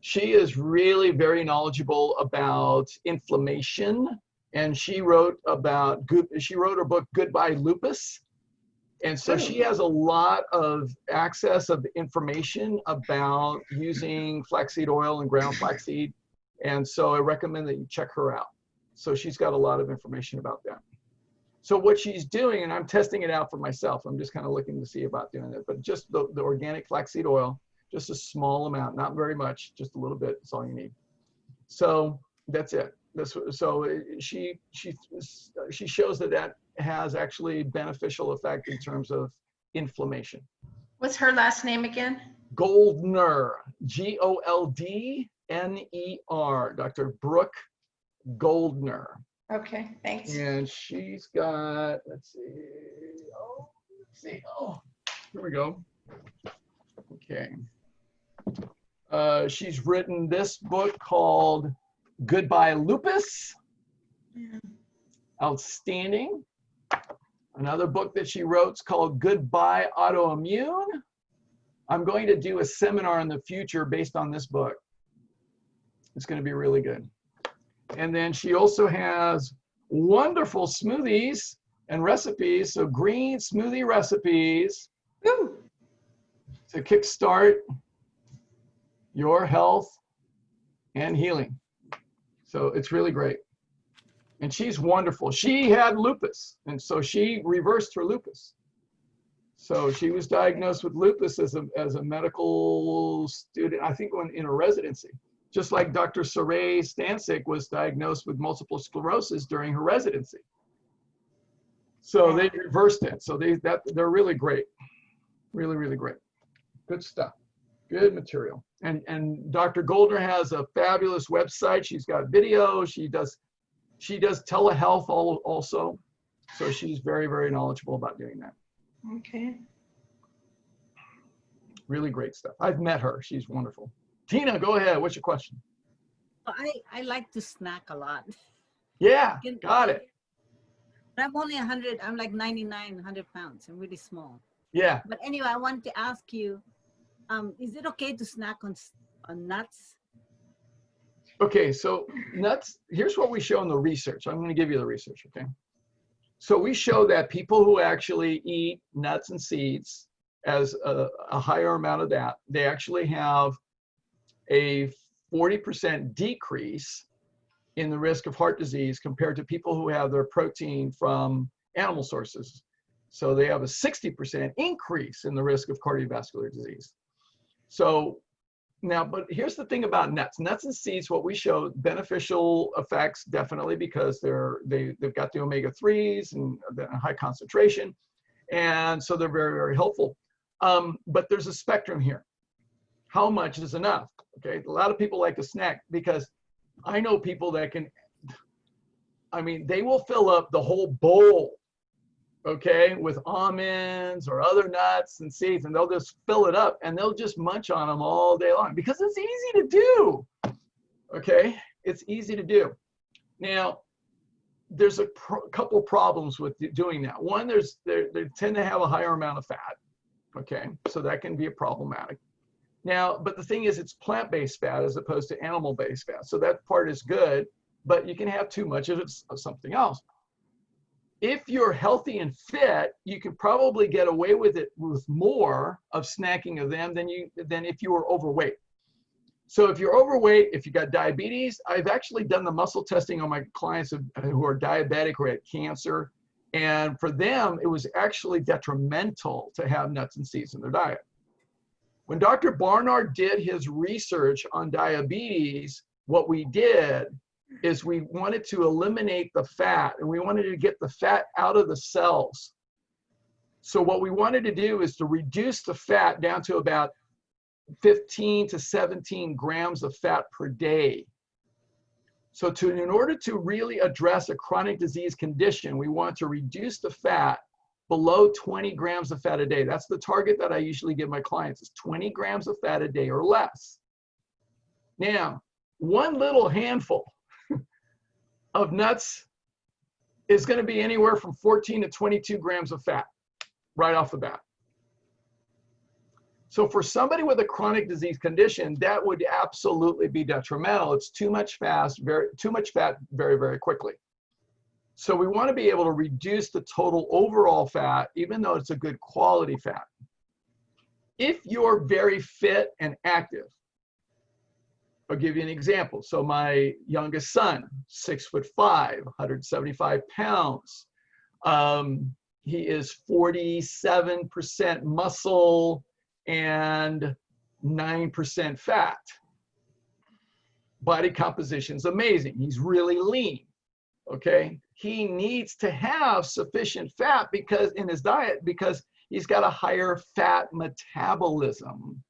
She is really very knowledgeable about inflammation, and she wrote her book Goodbye Lupus. And so she has a lot of access of information about using flaxseed oil and ground flaxseed. And so I recommend that you check her out. So she's got a lot of information about that. So what she's doing, and I'm testing it out for myself, I'm just kind of looking to see about doing it, but just the organic flaxseed oil, just a small amount, not very much, just a little bit, that's all you need. So that's it. So she shows that has actually beneficial effect in terms of inflammation. What's her last name again? Goldner, Goldner, Dr. Brooke Goldner. Okay, thanks. And she's got, let's see, here we go. Okay. She's written this book called Goodbye Lupus. Yeah. Outstanding. Another book that she wrote is called Goodbye Autoimmune. I'm going to do a seminar in the future based on this book. It's going to be really good. And then she also has wonderful smoothies and recipes. So green smoothie recipes to kickstart your health and healing. So it's really great. And she's wonderful. She had lupus, and so she reversed her lupus. So she was diagnosed with lupus as a medical student, I think in a residency. Just like Dr. Saray Stancic was diagnosed with multiple sclerosis during her residency. So they reversed it. So they're really great. Really, really great. Good stuff. Good material. And Dr. Goldner has a fabulous website. She's got video. She does She does telehealth also. So she's very, very knowledgeable about doing that. Okay. Really great stuff. I've met her. She's wonderful. Tina, go ahead. What's your question? I like to snack a lot. Yeah, got it. I'm only 100, I'm like 99, 100 pounds. I'm really small. Yeah. But anyway, I wanted to ask you, is it okay to snack on nuts? Okay, so nuts, here's what we show in the research. I'm going to give you the research, okay? So we show that people who actually eat nuts and seeds as a higher amount of that, they actually have a 40% decrease in the risk of heart disease compared to people who have their protein from animal sources. So they have a 60% increase in the risk of cardiovascular disease. So now, but here's the thing about nuts. Nuts and seeds, what we show, beneficial effects, definitely, because they've got the omega-3s and a high concentration. And so they're very, very helpful. But there's a spectrum here. How much is enough? Okay, a lot of people like to snack because I know people that can, I mean, they will fill up the whole bowl, okay, with almonds or other nuts and seeds, and they'll just fill it up and they'll just munch on them all day long because it's easy to do, okay? It's easy to do. Now, there's a couple problems with doing that. One, they tend to have a higher amount of fat, okay? So that can be problematic. Now, but the thing is, it's plant-based fat as opposed to animal-based fat. So that part is good, but you can have too much of something else. If you're healthy and fit, you can probably get away with it with more of snacking of them than if you were overweight. So if you're overweight, if you got diabetes, I've actually done the muscle testing on my clients who are diabetic or had cancer. And for them, it was actually detrimental to have nuts and seeds in their diet. When Dr. Barnard did his research on diabetes, what we did is we wanted to eliminate the fat, and we wanted to get the fat out of the cells. So what we wanted to do is to reduce the fat down to about 15 to 17 grams of fat per day. So in order to really address a chronic disease condition, we want to reduce the fat below 20 grams of fat a day. That's the target that I usually give my clients, is 20 grams of fat a day or less. Now, one little handful of nuts is going to be anywhere from 14 to 22 grams of fat right off the bat. So for somebody with a chronic disease condition, that would absolutely be detrimental. It's too much fat very, very quickly. So we want to be able to reduce the total overall fat, even though it's a good quality fat. If you're very fit and active, I'll give you an example. So my youngest son, 6'5", 175 pounds. He is 47% muscle and 9% fat. Body composition is amazing. He's really lean, okay? He needs to have sufficient fat because in his diet, because he's got a higher fat metabolism.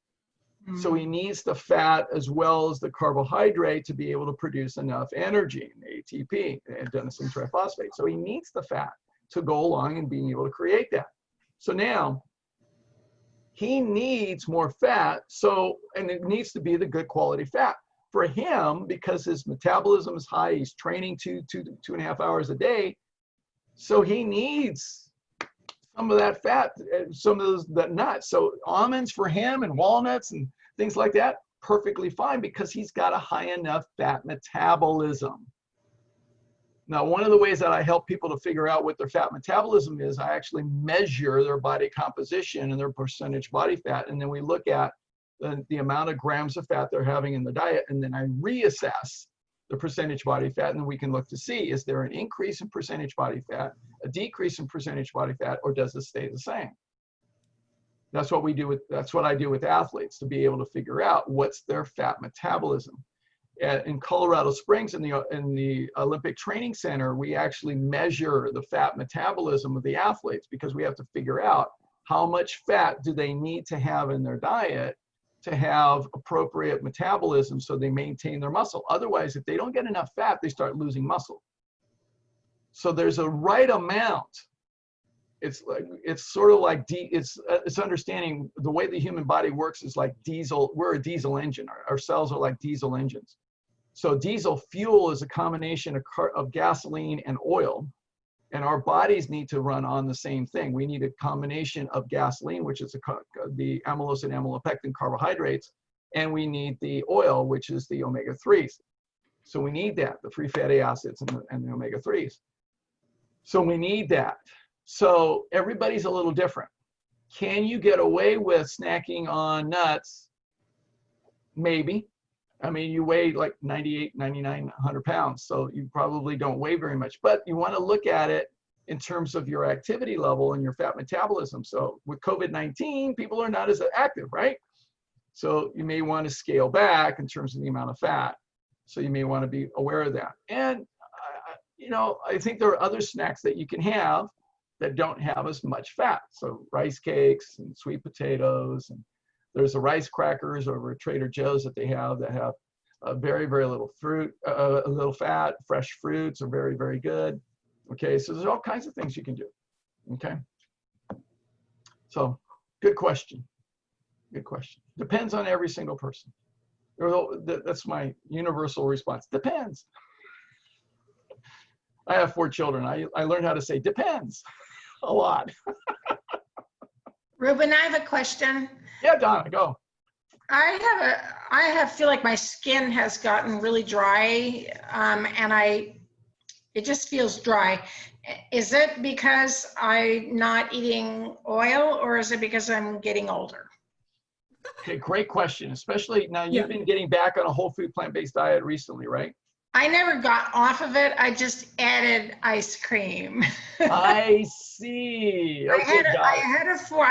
So he needs the fat as well as the carbohydrate to be able to produce enough energy, ATP, adenosine triphosphate. So he needs the fat to go along and being able to create that. So now he needs more fat, and it needs to be the good quality fat. For him, because his metabolism is high, he's training 2.5 hours a day, so he needs some of that fat, some of that nuts. So almonds for him and walnuts and things like that, perfectly fine because he's got a high enough fat metabolism. Now, one of the ways that I help people to figure out what their fat metabolism is, I actually measure their body composition and their percentage body fat, and then we look at the amount of grams of fat they're having in the diet, and then I reassess the percentage body fat, and then we can look to see, is there an increase in percentage body fat, a decrease in percentage body fat, or does it stay the same? That's what I do with athletes, to be able to figure out what's their fat metabolism. In Colorado Springs, in the Olympic Training Center, we actually measure the fat metabolism of the athletes because we have to figure out how much fat do they need to have in their diet to have appropriate metabolism so they maintain their muscle. Otherwise, if they don't get enough fat, they start losing muscle. So there's a right amount. It's sort of like it's understanding the way the human body works is like diesel. We're a diesel engine. Our cells are like diesel engines. So diesel fuel is a combination of gasoline and oil, and our bodies need to run on the same thing. We need a combination of gasoline, which is the amylose and amylopectin carbohydrates, and we need the oil, which is the omega-3s. So we need that, the free fatty acids and the omega-3s. So we need that. So everybody's a little different. Can you get away with snacking on nuts? Maybe. I mean, you weigh like 98, 99, 100 pounds, so you probably don't weigh very much. But you want to look at it in terms of your activity level and your fat metabolism. So with COVID-19, people are not as active, right? So you may want to scale back in terms of the amount of fat. So you may want to be aware of that. And, you know, I think there are other snacks that you can have that don't have as much fat. So rice cakes and sweet potatoes, and there's the rice crackers over at Trader Joe's that have very, very little fruit, a little fat. Fresh fruits are very, very good. Okay, so there's all kinds of things you can do. Okay, so good question. Good question. Depends on every single person. That's my universal response. Depends. I have 4 children. I learned how to say depends a lot. Ruben, I have a question. Yeah, Donna, go. I feel like my skin has gotten really dry, and it just feels dry. Is it because I'm not eating oil, or is it because I'm getting older? Okay, great question. Especially now, you've been getting back on a whole food plant-based diet recently, right? I never got off of it. I just added ice cream. I see. Okay, I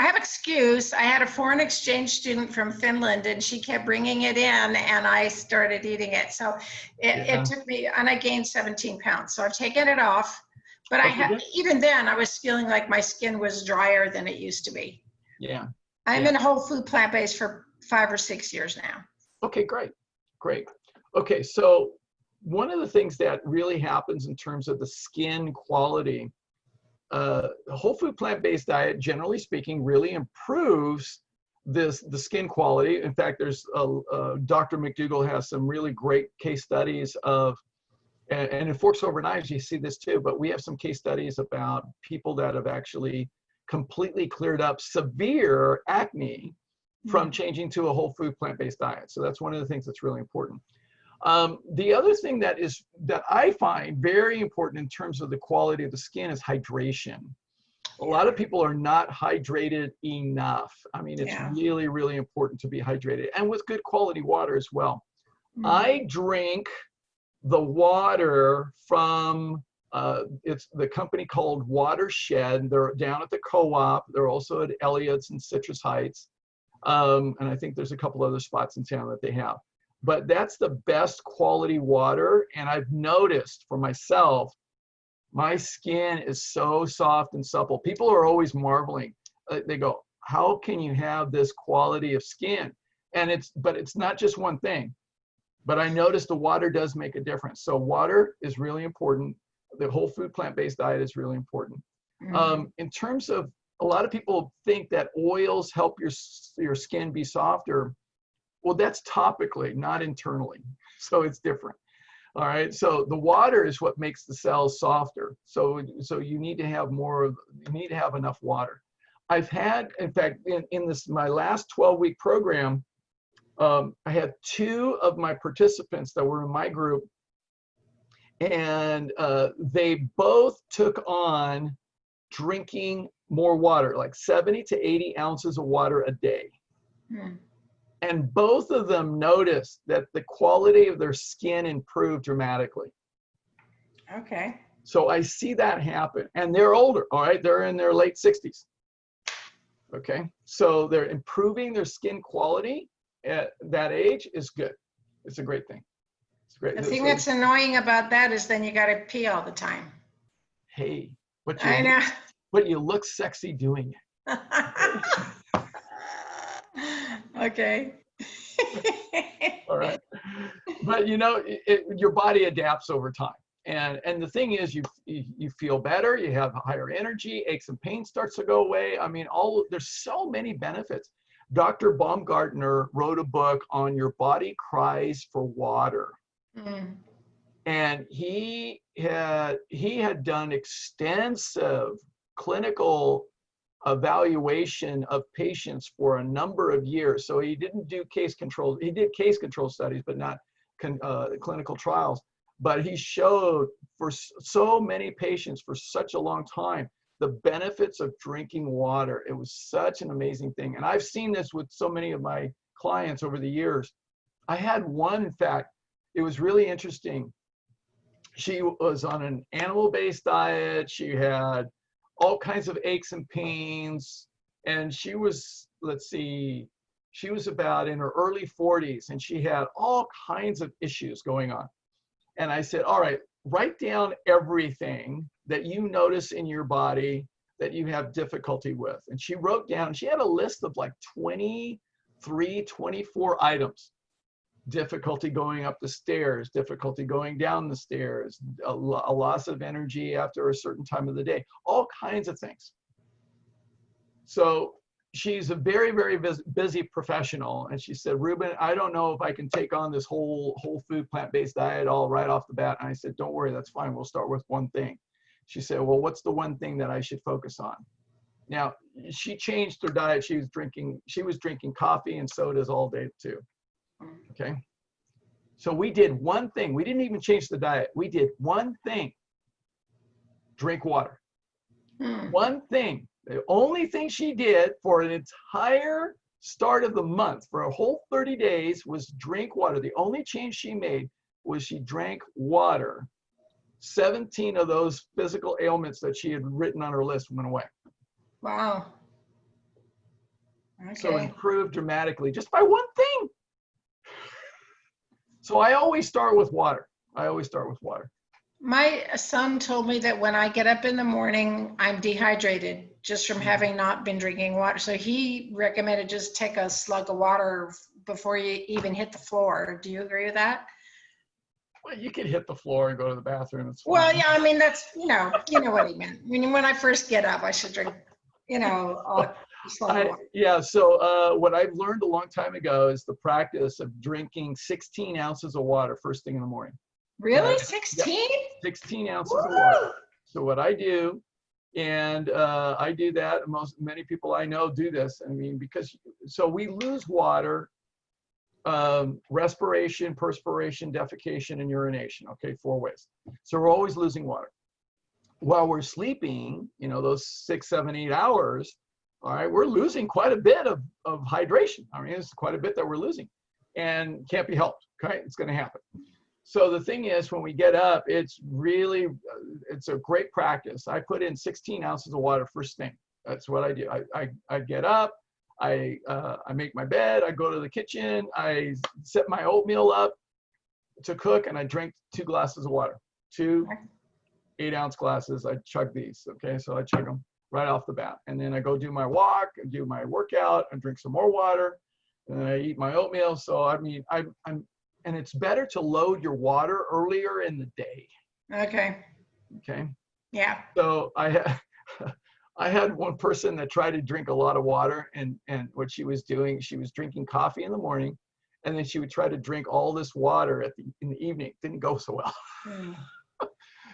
have excuse. I had a foreign exchange student from Finland, and she kept bringing it in, and I started eating it. So it took me, and I gained 17 pounds. So I've taken it off. But even then, I was feeling like my skin was drier than it used to be. Yeah. I'm in whole food plant-based for 5 or 6 years now. Okay, great. Great. Okay, so one of the things that really happens in terms of the skin quality, the whole food plant-based diet, generally speaking, really improves the skin quality. In fact, there's Dr. McDougall has some really great case studies of, and in Forks Over Knives, you see this too, but we have some case studies about people that have actually completely cleared up severe acne from changing to a whole food plant-based diet. So that's one of the things that's really important. The other thing that I find very important in terms of the quality of the skin is hydration. A lot of people are not hydrated enough. I mean, it's really, really important to be hydrated, and with good quality water as well. I drink the water from, it's the company called Watershed. They're down at the Co-op. They're also at Elliott's and Citrus Heights. And I think there's a couple other spots in town that they have. But that's the best quality water. And I've noticed for myself, my skin is so soft and supple. People are always marveling. They go, how can you have this quality of skin? And but it's not just one thing. But I noticed the water does make a difference. So water is really important. The whole food plant-based diet is really important. In terms of, a lot of people think that oils help your skin be softer. Well, that's topically, not internally. So it's different. All right. So the water is what makes the cells softer. So you need to have enough water. I've had, in fact, in my last 12-week program, I had 2 of my participants that were in my group, and they both took on drinking more water, like 70 to 80 ounces of water a day. And both of them noticed that the quality of their skin improved dramatically. Okay. So I see that happen. And they're older, all right? They're in their late 60s. Okay. So they're improving their skin quality at that age is good. It's a great thing. It's great. The thing that's annoying about that is then you got to pee all the time. Hey, but you look sexy doing it. Okay. All right. But you know, your body adapts over time. And the thing is, you feel better, you have higher energy, aches and pain starts to go away. I mean, there's so many benefits. Dr. Baumgartner wrote a book on Your Body Cries for Water. And he had done extensive clinical evaluation of patients for a number of years. So he didn't do case controls. He did case control studies, but not clinical trials. But he showed for so many patients for such a long time the benefits of drinking water. It was such an amazing thing. And I've seen this with so many of my clients over the years. I had one, in fact, it was really interesting. She was on an animal-based diet. She had all kinds of aches and pains. And she was, let's see, she was about in her early 40s, and she had all kinds of issues going on. And I said, all right, write down everything that you notice in your body that you have difficulty with. And she wrote down, she had a list of like 23, 24 items. Difficulty going up the stairs, difficulty going down the stairs, a loss of energy after a certain time of the day, all kinds of things. So she's a very, very busy professional. And she said, Ruben, I don't know if I can take on this whole food, plant-based diet all right off the bat. And I said, don't worry, that's fine. We'll start with one thing. She said, well, what's the one thing that I should focus on? Now, she changed her diet. She was drinking coffee and sodas all day too. Okay. So we did one thing. We didn't even change the diet. We did one thing. Drink water. One thing. The only thing she did for an entire start of the month, for a whole 30 days, was drink water. The only change she made was she drank water. 17 of those physical ailments that she had written on her list went away. Wow. Okay. So improved dramatically just by one thing. So I always start with water. I always start with water. My son told me that when I get up in the morning, I'm dehydrated just from having not been drinking water. So he recommended just take a slug of water before you even hit the floor. Do you agree with that? Well, you could hit the floor and go to the bathroom. It's fine. Well, yeah, I mean, that's, you know what he meant. I mean, when I first get up, I should drink, a slug of water. Yeah, so what I've learned a long time ago is the practice of drinking 16 ounces of water first thing in the morning. Really? 16? Yep, 16 ounces of water. So what I do, and I do that, many people I know do this. I mean, so we lose water, respiration, perspiration, defecation, and urination, okay, 4 ways. So we're always losing water. While we're sleeping, those 6, 7, 8 hours, all right, we're losing quite a bit of hydration. I mean, it's quite a bit that we're losing and can't be helped, okay? It's gonna happen. So the thing is, when we get up, it's a great practice. I put in 16 ounces of water first thing. That's what I do. I get up, I make my bed, I go to the kitchen, I set my oatmeal up to cook, and I drink 2 glasses of water. 2 8-ounce glasses. I chug these, okay? So I chug them right off the bat. And then I go do my walk, and do my workout, and drink some more water, and then I eat my oatmeal. So I mean, and it's better to load your water earlier in the day. Okay. Okay. Yeah. So I had one person that tried to drink a lot of water, and what she was doing, she was drinking coffee in the morning, and then she would try to drink all this water in the evening. It didn't go so well.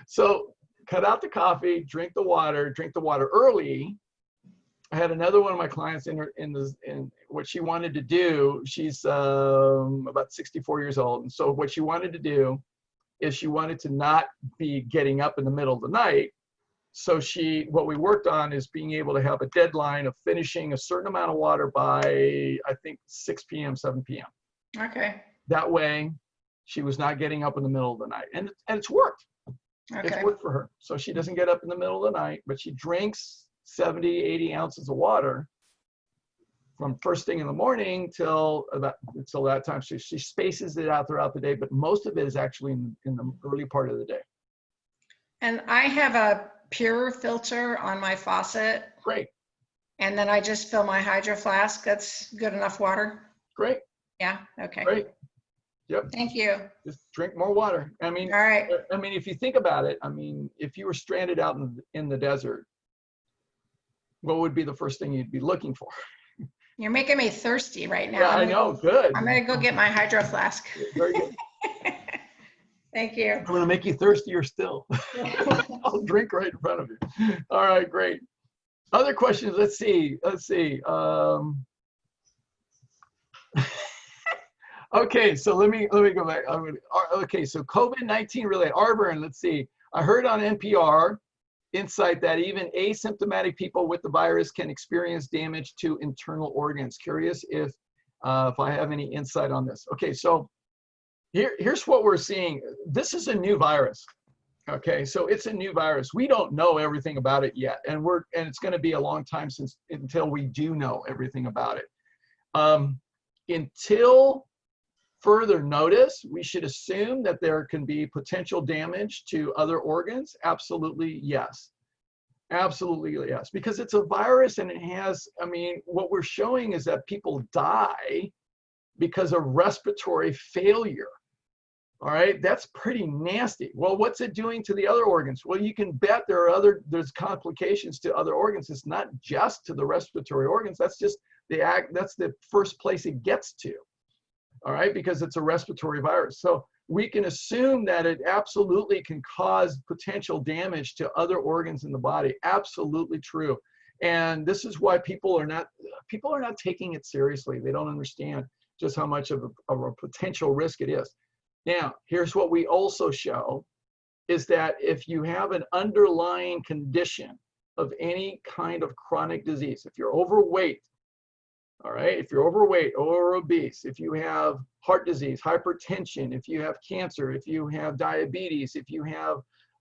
So cut out the coffee, drink the water early. I had another one of my clients in what she wanted to do. She's about 64 years old. And so what she wanted to do is she wanted to not be getting up in the middle of the night. So what we worked on is being able to have a deadline of finishing a certain amount of water by, I think, 6 p.m., 7 p.m. Okay. That way she was not getting up in the middle of the night. And it's worked. Okay. It's worked for her. So she doesn't get up in the middle of the night, but she drinks 70, 80 ounces of water from first thing in the morning till that time. She spaces it out throughout the day, but most of it is actually in the early part of the day. And I have a pure filter on my faucet. Great. And then I just fill my hydro flask. That's good enough water. Great. Yeah. Okay. Great. Yep. Thank you. Just drink more water. I mean, All right. I mean, if you think about it, I mean, if you were stranded out in the desert, what would be the first thing you'd be looking for? You're making me thirsty right now. Yeah, I know. Good. I'm going to go get my hydro flask. Very good. Thank you. I'm going to make you thirstier still. I'll drink right in front of you. All right, great. Other questions? Let's see. Okay, so let me go back. Okay, so COVID-19 related. Arburn, let's see. I heard on NPR Insight that even asymptomatic people with the virus can experience damage to internal organs. Curious if I have any insight on this. Okay, so here's what we're seeing. This is a new virus. Okay, so it's a new virus. We don't know everything about it yet, and it's going to be a long time until we do know everything about it. Until further notice, we should assume that there can be potential damage to other organs. Absolutely, yes. Absolutely, yes. Because it's a virus and it has, I mean, what we're showing is that people die because of respiratory failure. All right, that's pretty nasty. Well, what's it doing to the other organs? Well, you can bet there's complications to other organs. It's not just to the respiratory organs. That's just that's the first place it gets to. All right, because it's a respiratory virus. So we can assume that it absolutely can cause potential damage to other organs in the body. Absolutely true. And this is why people are not taking it seriously. They don't understand just how much of a potential risk it is. Now, here's what we also show is that if you have an underlying condition of any kind of chronic disease, if you're overweight, all right, if you're overweight or obese, if you have heart disease, hypertension, if you have cancer, if you have diabetes, if you have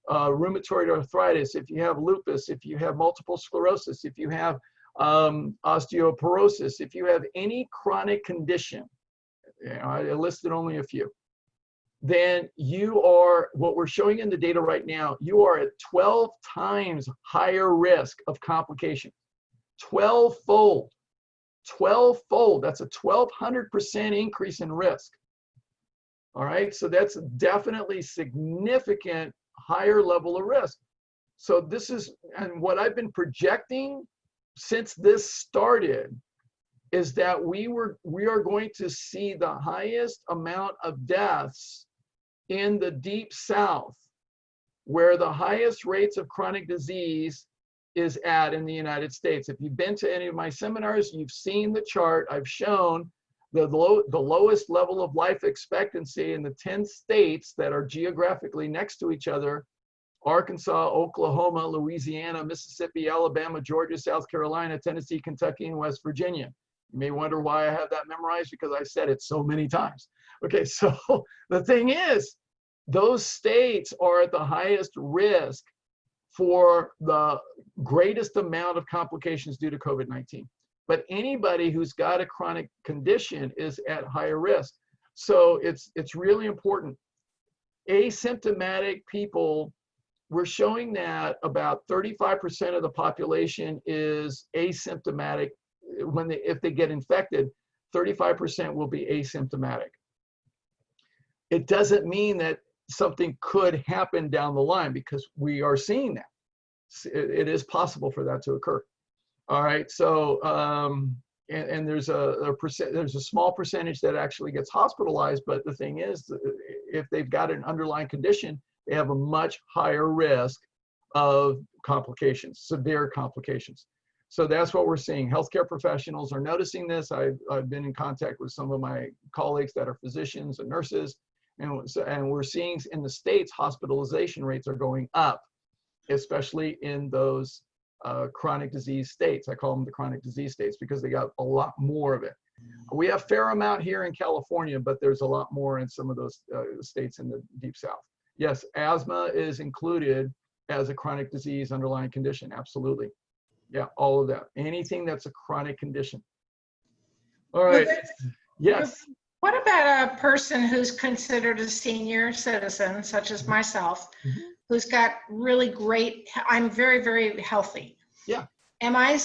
rheumatoid arthritis, if you have lupus, if you have multiple sclerosis, if you have osteoporosis, if you have any chronic condition, I listed only a few, then you are, what we're showing in the data right now, you are at 12 times higher risk of complication. 12-fold. 12-fold. That's a 1,200% increase in risk. All right, so that's definitely significant higher level of risk. So this is, and what I've been projecting since this started is that we are going to see the highest amount of deaths in the Deep South, where the highest rates of chronic disease is at in the United States. If you've been to any of my seminars, you've seen the chart. I've shown the lowest level of life expectancy in the 10 states that are geographically next to each other: Arkansas, Oklahoma, Louisiana, Mississippi, Alabama, Georgia, South Carolina, Tennessee, Kentucky, and West Virginia. You may wonder why I have that memorized, because I said it so many times. Okay, so the thing is, those states are at the highest risk for the greatest amount of complications due to COVID-19. But anybody who's got a chronic condition is at higher risk. So it's really important. Asymptomatic people, we're showing that about 35% of the population is asymptomatic. If they get infected, 35% will be asymptomatic. It doesn't mean that something could happen down the line, because we are seeing that. It is possible for that to occur. All right, so and there's a small percentage that actually gets hospitalized, but the thing is, if they've got an underlying condition, they have a much higher risk of complications, severe complications. So that's what we're seeing. Healthcare professionals are noticing this. I've been in contact with some of my colleagues that are physicians and nurses, and we're seeing in the States, hospitalization rates are going up, especially in those chronic disease states. I call them the chronic disease states because they got a lot more of it. We have a fair amount here in California, but there's a lot more in some of those states in the Deep South. Yes, asthma is included as a chronic disease underlying condition, absolutely. Yeah, all of that. Anything that's a chronic condition. All right, yes. What about a person who's considered a senior citizen, such as myself, who's got really great, I'm very, very healthy. Yeah. am I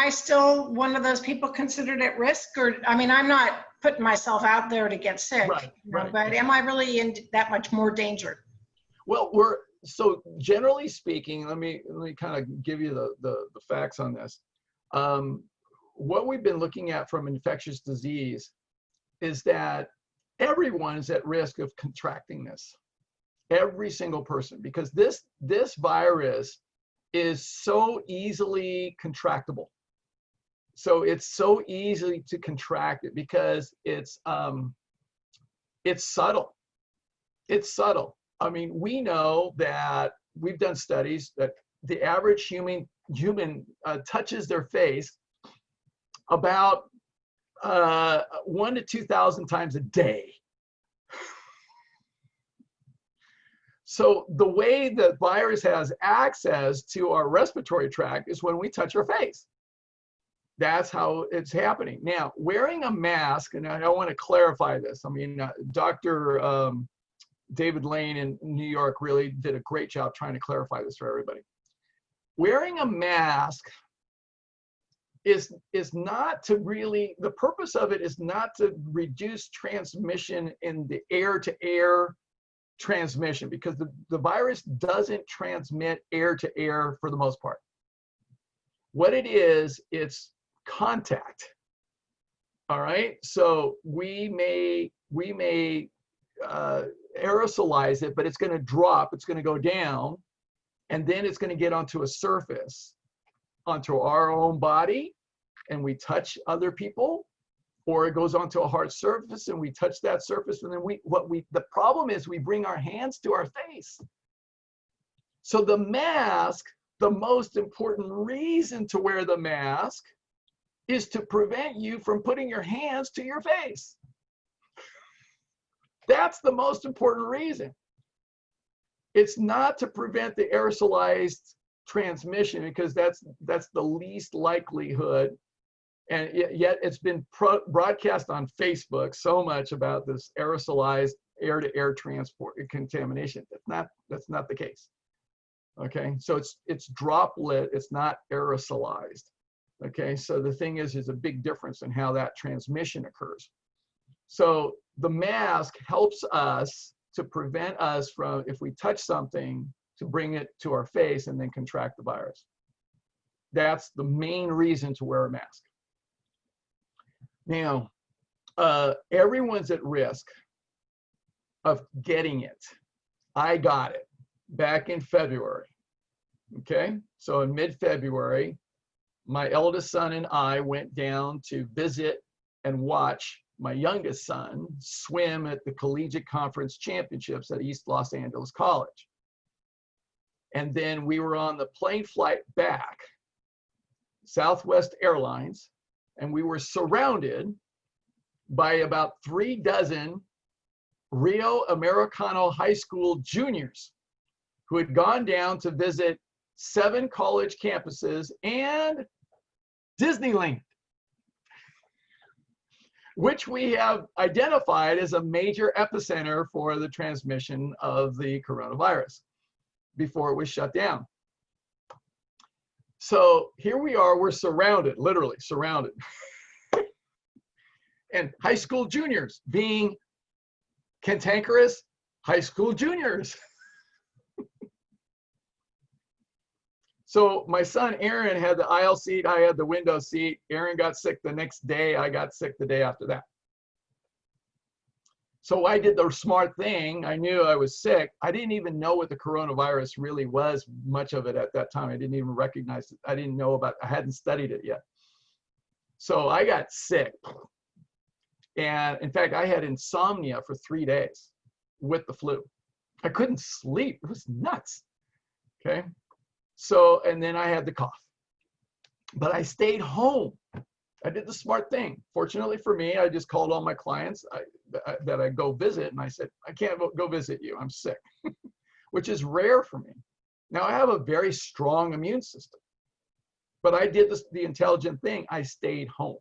still one of those people considered at risk? Or, I mean, I'm not putting myself out there to get sick, Right, you know, right. but am I really in that much more danger? Well, so generally speaking, let me kind of give you the facts on this. What we've been looking at from infectious disease is that everyone is at risk of contracting this. Every single person, because this virus is so easily contractable. So it's so easy to contract it because it's subtle. It's subtle. I mean, we know that we've done studies that the average human touches their face about 1,000 to 2,000 times a day. So the way the virus has access to our respiratory tract is when we touch our face. That's how it's happening. Now, wearing a mask, and I want to clarify this. I mean, Dr. David Lane in New York really did a great job trying to clarify this for everybody. Wearing a mask is not to really, the purpose of it is not to reduce transmission in the air-to-air transmission, because the virus doesn't transmit air to air for the most part. What it is, it's contact. All right, so we may aerosolize it, but it's going to drop, it's going to go down, and then it's going to get onto a surface, onto our own body, and we touch other people, or it goes onto a hard surface and we touch that surface, and then the problem is we bring our hands to our face. So the mask, the most important reason to wear the mask is to prevent you from putting your hands to your face. That's the most important reason. It's not to prevent the aerosolized transmission, because that's the least likelihood. And yet it's been broadcast on Facebook so much about this aerosolized air-to-air transport contamination. That's not the case. Okay, so it's droplet, it's not aerosolized. Okay, so the thing is, there's a big difference in how that transmission occurs. So the mask helps us to prevent us from, if we touch something, to bring it to our face and then contract the virus. That's the main reason to wear a mask. Now, everyone's at risk of getting it. I got it back in February. Okay, so in mid-February, my eldest son and I went down to visit and watch my youngest son swim at the Collegiate Conference Championships at East Los Angeles College. And then we were on the plane flight back, Southwest Airlines, and we were surrounded by about 36 Rio Americano High School juniors who had gone down to visit 7 college campuses and Disneyland, which we have identified as a major epicenter for the transmission of the coronavirus before it was shut down. So here we are, we're surrounded, literally surrounded. And high school juniors being cantankerous high school juniors. So my son Aaron had the aisle seat, I had the window seat. Aaron got sick the next day, I got sick the day after that. So I did the smart thing. I knew I was sick. I didn't even know what the coronavirus really was, much of it at that time. I didn't even recognize it. I didn't know about, I hadn't studied it yet. So I got sick. And in fact, I had insomnia for 3 days with the flu. I couldn't sleep. It was nuts. Okay. So, and then I had the cough. But I stayed home. I did the smart thing. Fortunately for me, I just called all my clients that I go visit, and I said, I can't go visit you, I'm sick, which is rare for me. Now, I have a very strong immune system, but I did the intelligent thing. I stayed home.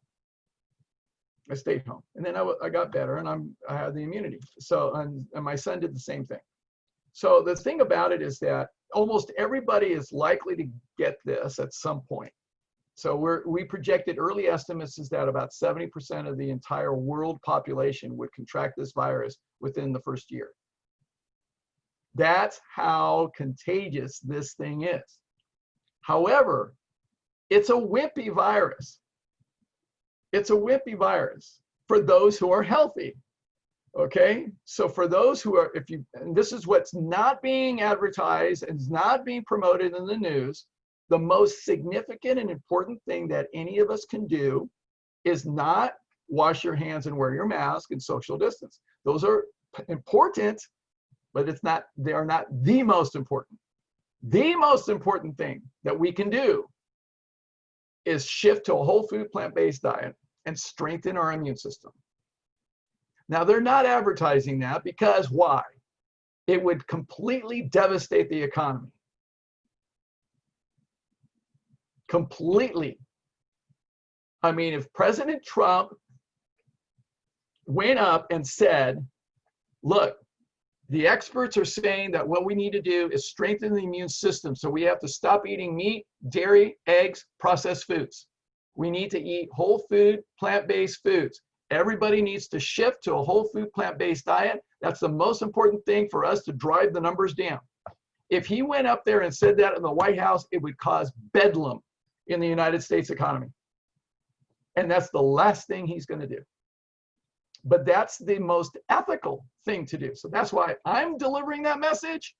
I stayed home, and then I got better, and I had the immunity. So, and my son did the same thing. So the thing about it is that almost everybody is likely to get this at some point. So we projected early estimates is that about 70% of the entire world population would contract this virus within the first year. That's how contagious this thing is. However, it's a wimpy virus. It's a wimpy virus for those who are healthy. Okay, so for those who are, and this is what's not being advertised and is not being promoted in the news, the most significant and important thing that any of us can do is not wash your hands and wear your mask and social distance. Those are important, but they are not the most important. The most important thing that we can do is shift to a whole food plant-based diet and strengthen our immune system. Now, they're not advertising that because why? It would completely devastate the economy. Completely. I mean, if President Trump went up and said, look, the experts are saying that what we need to do is strengthen the immune system. So we have to stop eating meat, dairy, eggs, processed foods. We need to eat whole food, plant-based foods. Everybody needs to shift to a whole food, plant-based diet. That's the most important thing for us to drive the numbers down. If he went up there and said that in the White House, it would cause bedlam in the United States economy. And that's the last thing he's going to do. But that's the most ethical thing to do. So that's why I'm delivering that message.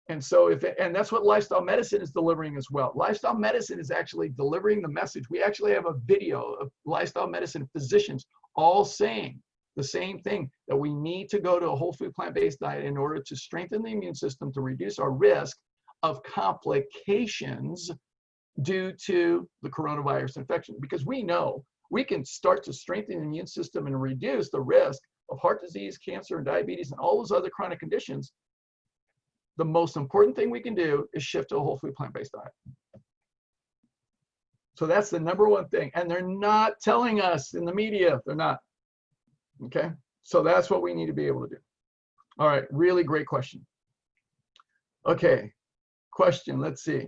And so and that's what lifestyle medicine is delivering as well. Lifestyle medicine is actually delivering the message. We actually have a video of lifestyle medicine physicians all saying the same thing, that we need to go to a whole food plant-based diet in order to strengthen the immune system, to reduce our risk of complications due to the coronavirus infection. Because we know we can start to strengthen the immune system and reduce the risk of heart disease, cancer, and diabetes, and all those other chronic conditions. The most important thing we can do is shift to a whole food plant-based diet. So that's the number one thing. And they're not telling us in the media, they're not. Okay, so that's what we need to be able to do. All right, really great question. Okay, question, let's see.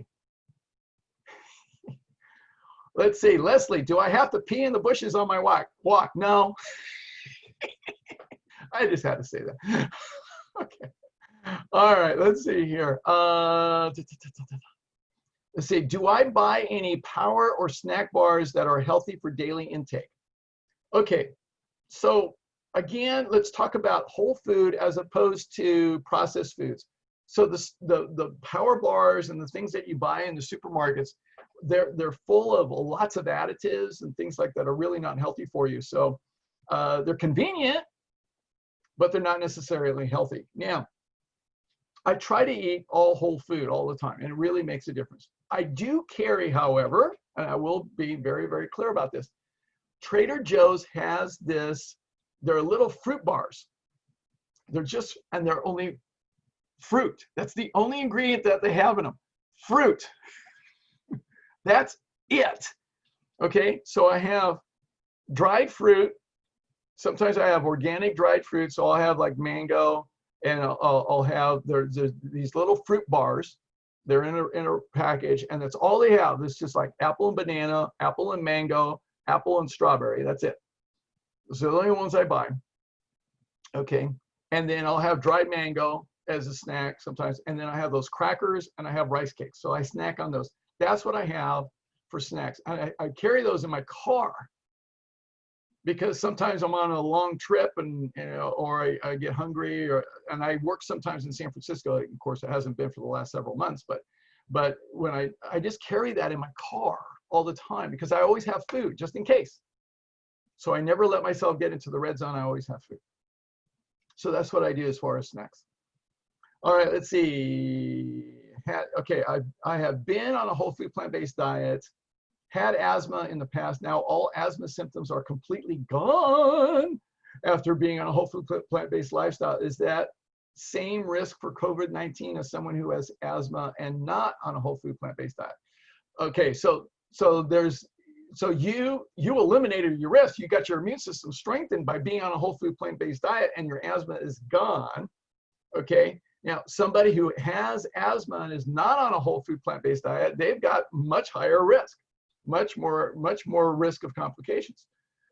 Let's see, Leslie, do I have to pee in the bushes on my walk? No. I just had to say that. Okay. All right, let's see here. Let's see, do I buy any power or snack bars that are healthy for daily intake? Okay, so again, let's talk about whole food as opposed to processed foods. So the power bars and the things that you buy in the supermarkets, they're full of lots of additives and things like that are really not healthy for you. So they're convenient, but they're not necessarily healthy. Now, I try to eat all whole food all the time, and it really makes a difference. I do carry, however, and I will be very, very clear about this, Trader Joe's has this, they're little fruit bars. And they're only fruit. That's the only ingredient that they have in them, fruit. That's it. Okay, so I have dried fruit. Sometimes I have organic dried fruit, so I'll have like mango, and I'll have, there's these little fruit bars. They're in a package, and that's all they have. It's just like apple and banana, apple and mango, apple and strawberry. That's it. Those are the only ones I buy. Okay, and then I'll have dried mango as a snack sometimes, and then I have those crackers, and I have rice cakes. So I snack on those. That's what I have for snacks. I carry those in my car, because sometimes I'm on a long trip, and or I get hungry, and I work sometimes in San Francisco. Of course, it hasn't been for the last several months, but when I just carry that in my car all the time, because I always have food just in case. So I never let myself get into the red zone. I always have food. So that's what I do as far as snacks. All right, let's see. I have been on a whole food plant-based diet. Had asthma in the past. Now all asthma symptoms are completely gone after being on a whole food plant-based lifestyle. Is that same risk for COVID-19 as someone who has asthma and not on a whole food plant-based diet? Okay, so you eliminated your risk. You got your immune system strengthened by being on a whole food plant-based diet, and your asthma is gone. Okay, Now, somebody who has asthma and is not on a whole food plant-based diet, they've got much higher risk, much more risk of complications.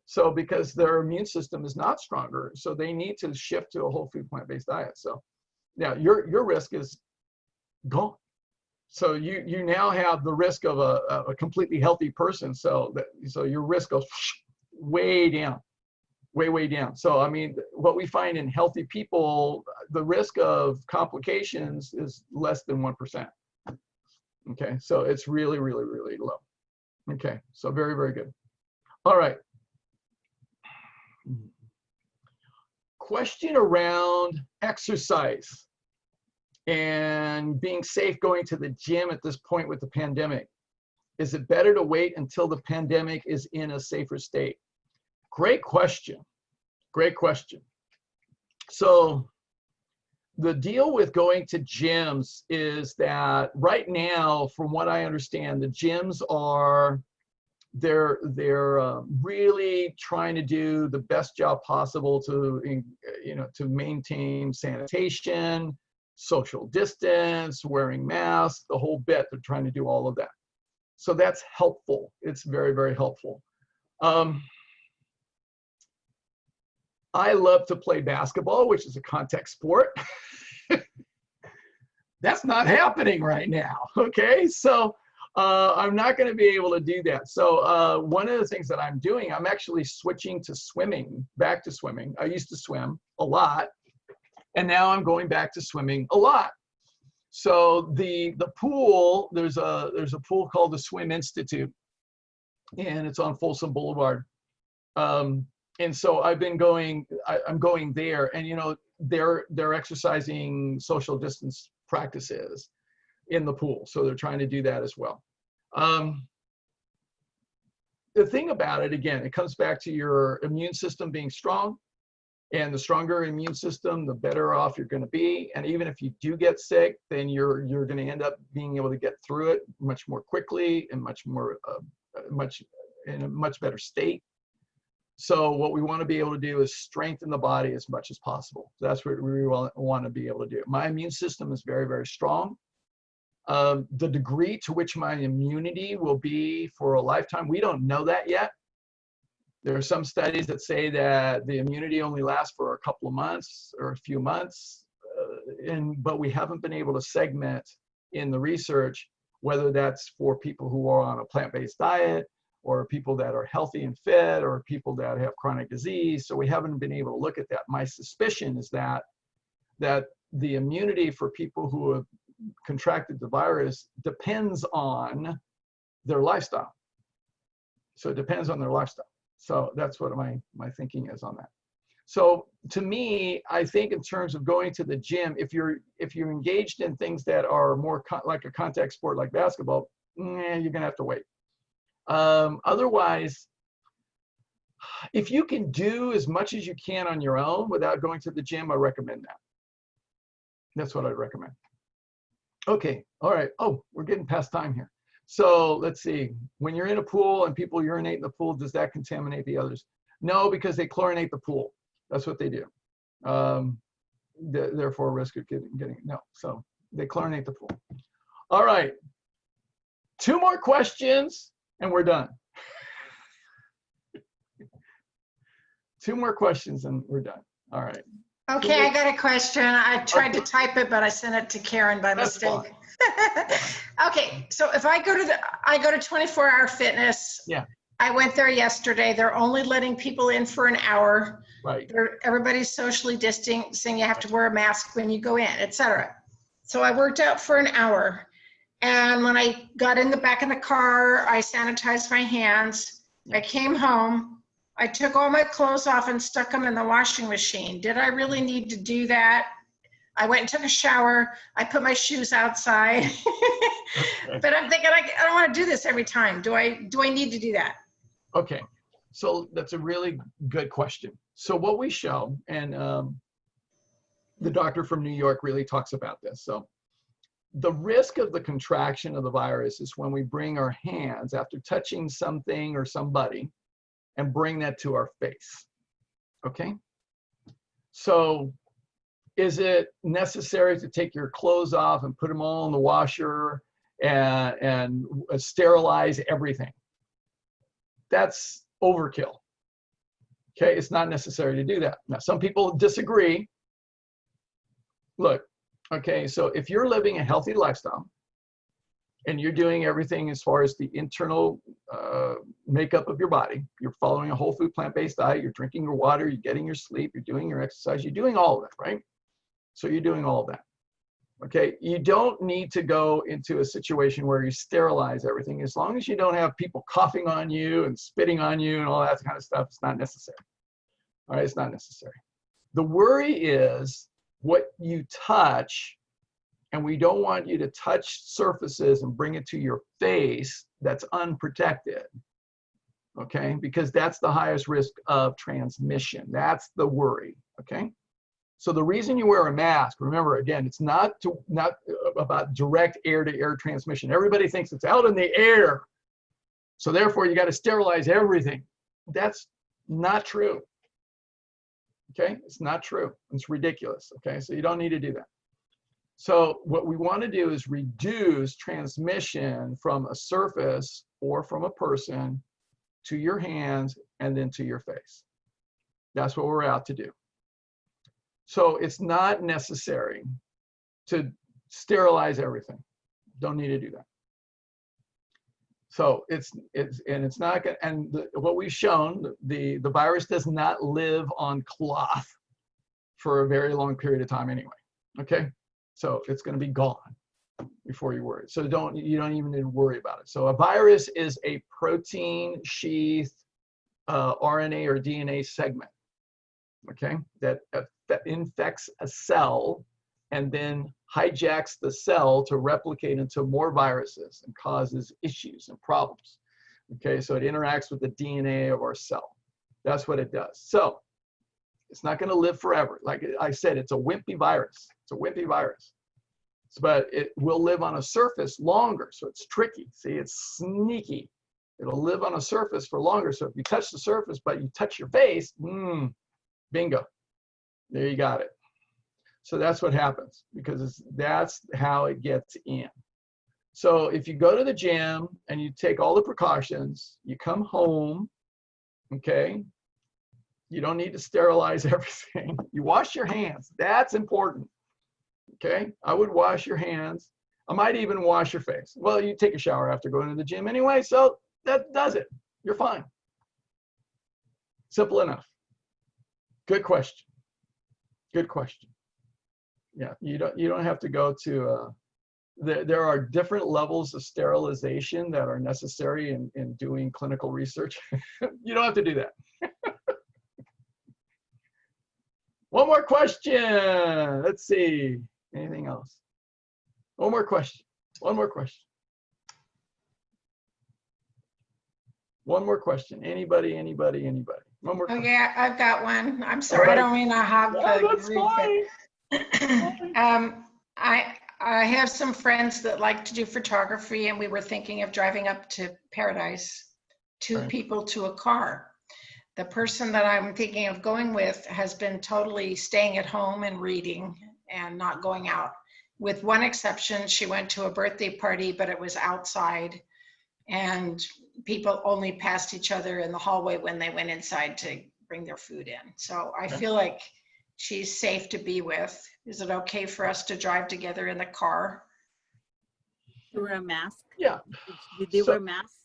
So because their immune system is not stronger, so they need to shift to a whole food plant-based diet. So now your risk is gone. So you now have the risk of a completely healthy person. So your risk goes way down, way down. So I mean, what we find in healthy people, the risk of complications is less than 1%. Okay, so it's really, really, really low. Okay, so very, very good. All right. Question around exercise and being safe going to the gym at this point with the pandemic. Is it better to wait until the pandemic is in a safer state? Great question. Great question. So the deal with going to gyms is that right now, from what I understand, the gyms are they're really trying to do the best job possible to maintain sanitation, social distance, wearing masks, the whole bit. They're trying to do all of that. So that's helpful. It's very, very helpful. I love to play basketball, which is a contact sport. That's not happening right now. Okay, so I'm not going to be able to do that. So one of the things that I'm doing, I'm actually switching to swimming, back to swimming. I used to swim a lot, and now I'm going back to swimming a lot. So the pool, there's a pool called the Swim Institute, and it's on Folsom Boulevard. And so I've been going, I'm going there, and they're exercising social distance practices in the pool. So they're trying to do that as well. The thing about it, again, it comes back to your immune system being strong, and the stronger immune system, the better off you're going to be. And even if you do get sick, then you're going to end up being able to get through it much more quickly and in a much better state. So what we want to be able to do is strengthen the body as much as possible. That's what we want to be able to do. My immune system is very, very strong. The degree to which my immunity will be for a lifetime, we don't know that yet. There are some studies that say that the immunity only lasts for a couple of months or a few months, but we haven't been able to segment in the research whether that's for people who are on a plant-based diet, or people that are healthy and fit, or people that have chronic disease. So we haven't been able to look at that. My suspicion is that the immunity for people who have contracted the virus depends on their lifestyle. So it depends on their lifestyle. So that's what my thinking is on that. So to me, I think in terms of going to the gym, if you're engaged in things that are more like a contact sport like basketball, you're gonna have to wait. Otherwise, if you can do as much as you can on your own without going to the gym, I recommend that. That's what I'd recommend. Okay, all right. Oh, we're getting past time here. So let's see. When you're in a pool and people urinate in the pool, does that contaminate the others? No, because they chlorinate the pool. That's what they do. Therefore, risk of getting no. So they chlorinate the pool. All right. 2 more questions. And we're done. 2 more questions and we're done. All right. Okay, I got a question. I tried to type it, but I sent it to Karen by mistake. Okay, so if I go to 24 Hour Fitness. Yeah. I went there yesterday. They're only letting people in for an hour. Right. Everybody's socially distancing. You have to wear a mask when you go in, etc. So I worked out for an hour. And when I got in the back of the car, I sanitized my hands. I came home. I took all my clothes off and stuck them in the washing machine. Did I really need to do that? I went and took a shower. I put my shoes outside. But I'm thinking, I don't want to do this every time. Do I need to do that? Okay. So that's a really good question. So what we show, and the doctor from New York really talks about this. So the risk of the contraction of the virus is when we bring our hands after touching something or somebody and bring that to our face. Okay? So is it necessary to take your clothes off and put them all in the washer and sterilize everything? That's overkill. Okay, it's not necessary to do that. Now, some people disagree. Look, okay, so if you're living a healthy lifestyle and you're doing everything as far as the internal makeup of your body, you're following a whole food plant-based diet, you're drinking your water, you're getting your sleep, you're doing your exercise, you're doing all of that, right? So you're doing all of that. Okay, you don't need to go into a situation where you sterilize everything. As long as you don't have people coughing on you and spitting on you and all that kind of stuff, it's not necessary. All right, it's not necessary. The worry is what you touch, and we don't want you to touch surfaces and bring it to your face that's unprotected. Okay, because that's the highest risk of transmission. That's the worry. Okay. So the reason you wear a mask, remember, again, it's not about direct air-to-air transmission. Everybody thinks it's out in the air, so therefore you got to sterilize everything. That's not true. Okay, it's not true. It's ridiculous. Okay, so you don't need to do that. So what we want to do is reduce transmission from a surface or from a person to your hands and then to your face. That's what we're out to do. So it's not necessary to sterilize everything. Don't need to do that. So it's not gonna, and what we've shown, the virus does not live on cloth for a very long period of time anyway. Okay, so it's going to be gone before you worry. So you don't even need to worry about it. So a virus is a protein sheath RNA or DNA segment. Okay, that infects a cell and then hijacks the cell to replicate into more viruses and causes issues and problems. Okay, so it interacts with the DNA of our cell. That's what it does. So it's not going to live forever. Like I said, it's a wimpy virus. It's a wimpy virus. But it will live on a surface longer, so it's tricky. See, it's sneaky. It'll live on a surface for longer. So if you touch the surface, but you touch your face, bingo. There you got it. So that's what happens, because that's how it gets in. So if you go to the gym and you take all the precautions, you come home, okay, you don't need to sterilize everything. You wash your hands. That's important. Okay, I would wash your hands. I might even wash your face. Well, you take a shower after going to the gym anyway, so that does it. You're fine. Simple enough. Good question. Good question. Yeah, you don't have to go to, there are different levels of sterilization that are necessary in doing clinical research. You don't have to do that. One more question. Let's see. Anything else? One more question. One more question. One more question. Anybody? One more question. Oh yeah, I've got one. I'm sorry, right. I don't mean to hog the group. I have some friends that like to do photography, and we were thinking of driving up to Paradise, two people to a car. The person that I'm thinking of going with has been totally staying at home and reading and not going out. With one exception, she went to a birthday party, but it was outside, and people only passed each other in the hallway when they went inside to bring their food in. So I feel like she's safe to be with. Is it okay for us to drive together in the car? To wear a mask? Yeah. Do they wear masks?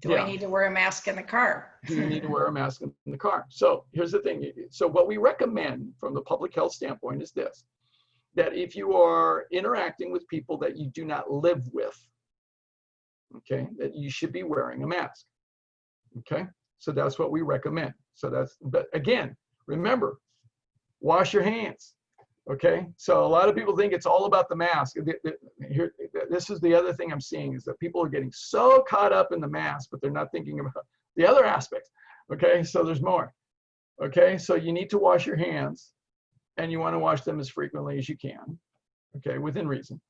Do I need to wear a mask in the car? Do you need to wear a mask in the car? So here's the thing. So what we recommend from the public health standpoint is this, that if you are interacting with people that you do not live with, okay, that you should be wearing a mask. Okay, so that's what we recommend. So that's, but again, remember, wash your hands. Okay, so a lot of people think it's all about the mask. Here, this is the other thing I'm seeing, is that people are getting so caught up in the mask, but they're not thinking about the other aspects. Okay, so there's more. Okay, so you need to wash your hands, and you want to wash them as frequently as you can. Okay, within reason.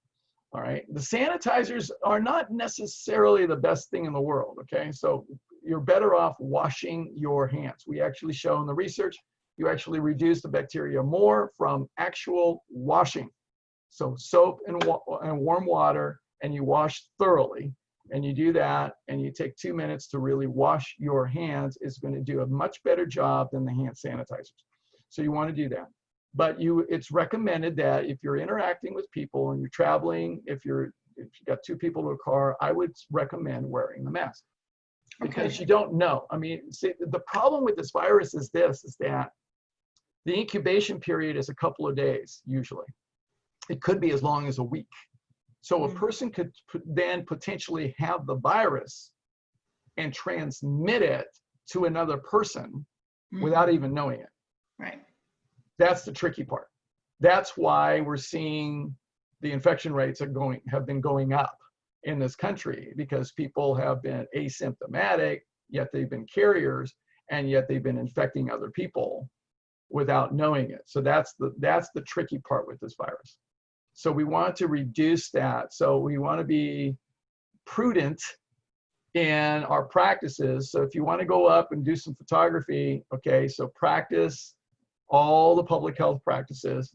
All right, the sanitizers are not necessarily the best thing in the world. Okay, so you're better off washing your hands. We actually show in the research you actually reduce the bacteria more from actual washing. So soap and warm water, and you wash thoroughly. And you do that, and you take 2 minutes to really wash your hands. It's going to do a much better job than the hand sanitizers. So you want to do that. But it's recommended that if you're interacting with people and you're traveling, if you got 2 people in a car, I would recommend wearing the mask. Because you don't know. I mean, see, the problem with this virus is that the incubation period is a couple of days, usually. It could be as long as a week. So a person could then potentially have the virus and transmit it to another person without even knowing it. Right. That's the tricky part. That's why we're seeing the infection rates have been going up in this country, because people have been asymptomatic, yet they've been carriers, and yet they've been infecting other people without knowing it. So that's the tricky part with this virus. So we want to reduce that. So we want to be prudent in our practices. So if you want to go up and do some photography, okay, so practice all the public health practices,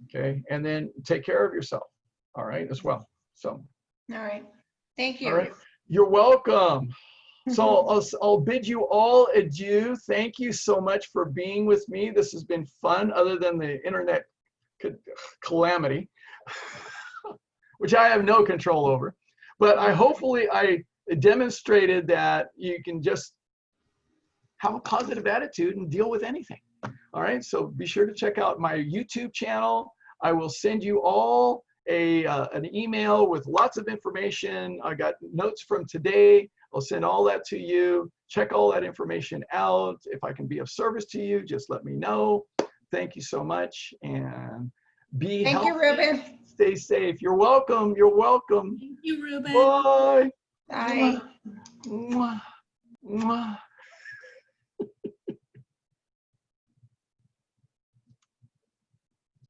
okay, and then take care of yourself, all right, as well. So. All right. Thank you. All right. You're welcome. So I'll bid you all adieu. Thank you so much for being with me. This has been fun, other than the internet calamity, which I have no control over. But hopefully I demonstrated that you can just have a positive attitude and deal with anything. All right. So be sure to check out my YouTube channel. I will send you all an email with lots of information. I got notes from today. I'll send all that to you. Check all that information out. If I can be of service to you, just let me know. Thank you so much, and be healthy. Thank you, Ruben. Stay safe. You're welcome. You're welcome. Thank you, Ruben. Bye. Bye. Mwah. Mwah.